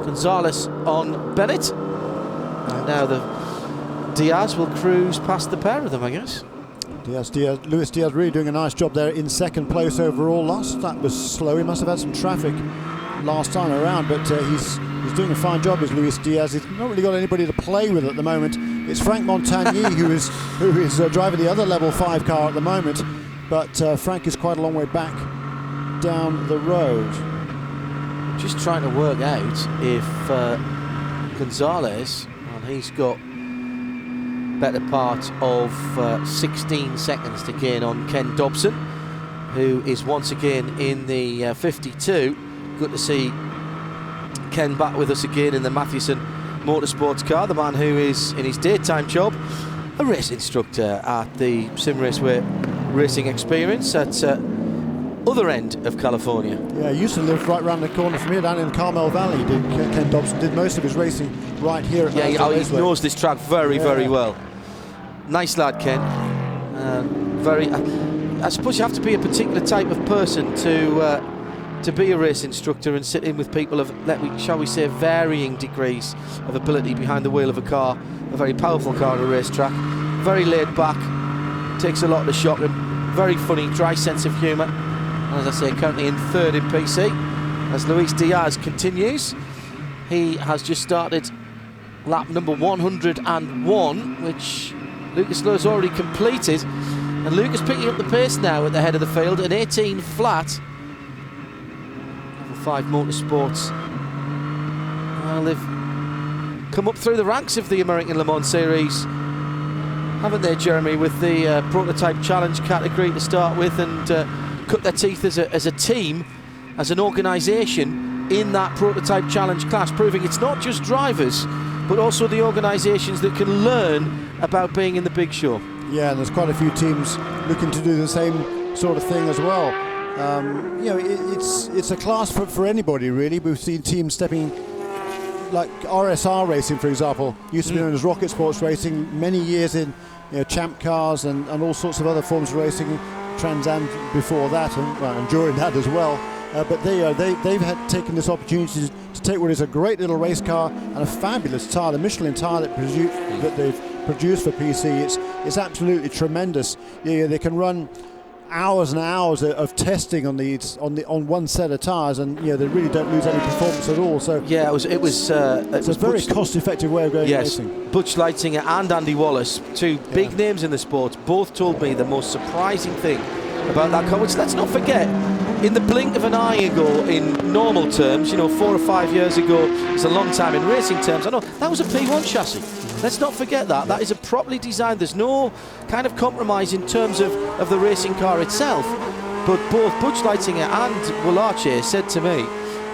Gonzalez on Bennett. And now the Diaz will cruise past the pair of them, I guess. Luis Diaz really doing a nice job there in 2nd place overall. Last that was slow. He must have had some traffic last time around, but he's doing a fine job as Luis Diaz. He's not really got anybody to play with at the moment. It's Frank Montagny who is driving the other level 5 car at the moment, but Frank is quite a long way back down the road. Just trying to work out if Gonzalez, and he's got better part of 16 seconds to gain on Ken Dobson, who is once again in the 52. Good to see Ken back with us again in the Mathewson Motorsports car, the man who is in his daytime job a race instructor at the Sim Raceway Racing Experience at other end of California. Yeah, he used to live right around the corner from here down in Carmel Valley. Ken Dobson did most of his racing right here at he knows this track very well. Nice lad, Ken. I suppose you have to be a particular type of person to be a race instructor and sit in with people of, shall we say, varying degrees of ability behind the wheel of a car, a very powerful car on a racetrack. Very laid back, takes a lot to shock him. Very funny, dry sense of humour. As I say, currently in 3rd in PC as Luis Diaz continues. He has just started lap number 101, which Lucas Lowe's already completed, and Lucas picking up the pace now at the head of the field, an 18 flat. Level 5 Motorsports. Well, they've come up through the ranks of the American Le Mans Series, haven't they, Jeremy, with the prototype challenge category to start with, and cut their teeth as a team, as an organisation in that prototype challenge class, proving it's not just drivers but also the organisations that can learn about being in the big show. Yeah, and there's quite a few teams looking to do the same sort of thing as well. It's a class for anybody really. We've seen teams stepping, like RSR Racing, for example, used to be known as Rocket Sports Racing, many years in champ cars and all sorts of other forms of racing, Trans Am before that and during that as well. But they've had taken this opportunity to take what is a great little race car and a fabulous tyre, the Michelin tyre that they've produced for PC. It's absolutely tremendous. They can run hours and hours of testing on one set of tyres, and they really don't lose any performance at all. So yeah, it was a very cost-effective way of going racing. Butch Leitzinger and Andy Wallace, two big names in the sport, both told me the most surprising thing about that car, which, let's not forget, in the blink of an eye ago, in normal terms, 4 or 5 years ago, it's a long time in racing terms. I know that was a P1 chassis. Let's not forget that. That is a properly designed, there's no kind of compromise in terms of the racing car itself. But both Butch Leitzinger and Wallace said to me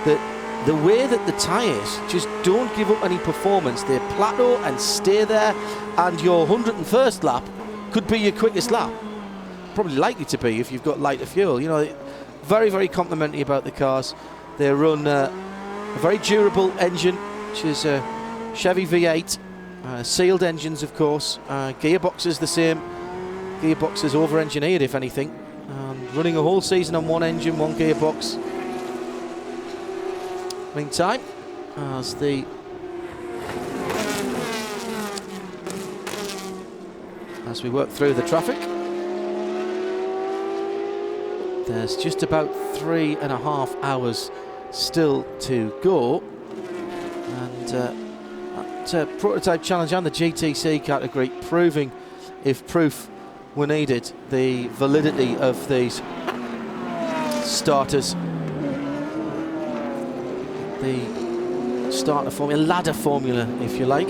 that the way that the tyres just don't give up any performance, they plateau and stay there, and your 101st lap could be your quickest lap. Probably likely to be if you've got lighter fuel. Very, very complimentary about the cars. They run a very durable engine, which is a Chevy V8, sealed engines, of course. Gearboxes the same. Gearboxes over-engineered, if anything. Running a whole season on one engine, one gearbox. Meantime, as we work through the traffic, there's just about 3.5 hours still to go, and that prototype challenge and the GTC category proving, if proof were needed, the validity of these starters. The starter formula, ladder formula, if you like.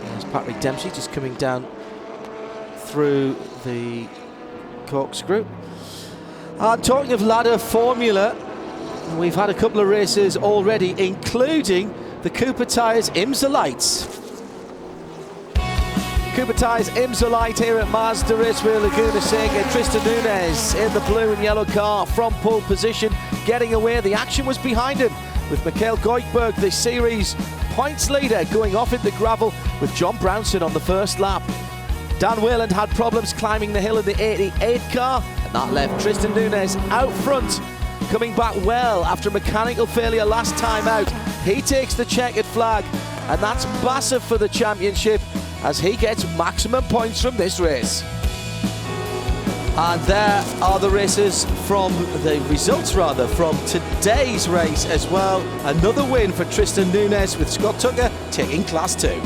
There's Patrick Dempsey just coming down through the corkscrew. Talking of ladder formula, we've had a couple of races already, including the Cooper Tyres IMSA Lights. Cooper Tyres IMSA Light here at Mazda Raceway Laguna Seca. Tristan Nunez in the blue and yellow car from pole position, getting away. The action was behind him with Mikhail Goikberg, the series points leader, going off into gravel with John Brownson on the first lap. Dan Whelan had problems climbing the hill in the 88 car, and that left Tristan Nunez out front, coming back well after a mechanical failure last time out. He takes the checkered flag, and that's massive for the championship as he gets maximum points from this race. And there are the results from today's race as well. Another win for Tristan Nunez with Scott Tucker taking Class 2.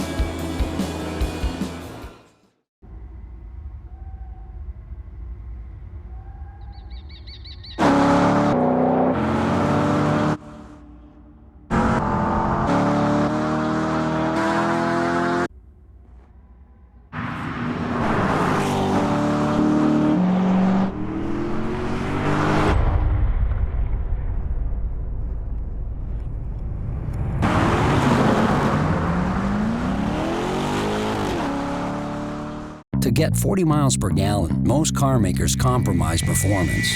To get 40 miles per gallon, most car makers compromise performance.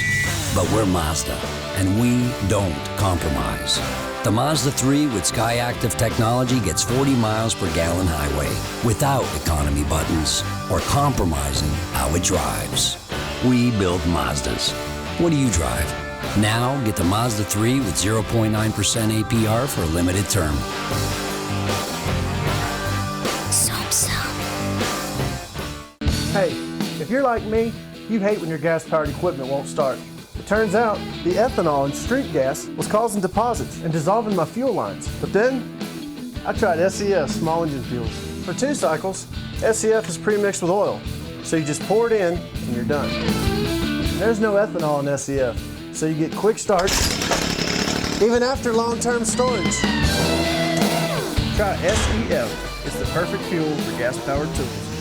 But we're Mazda, and we don't compromise. The Mazda 3 with SkyActiv technology gets 40 miles per gallon highway without economy buttons or compromising how it drives. We build Mazdas. What do you drive? Now get the Mazda 3 with 0.9% APR for a limited term. Hey, if you're like me, you hate when your gas-powered equipment won't start. It turns out the ethanol in street gas was causing deposits and dissolving my fuel lines. But then, I tried SEF small engine fuels. For 2 cycles, SEF is pre-mixed with oil, so you just pour it in and you're done. There's no ethanol in SEF, so you get quick starts, even after long-term storage. Try SEF. It's the perfect fuel for gas-powered tools.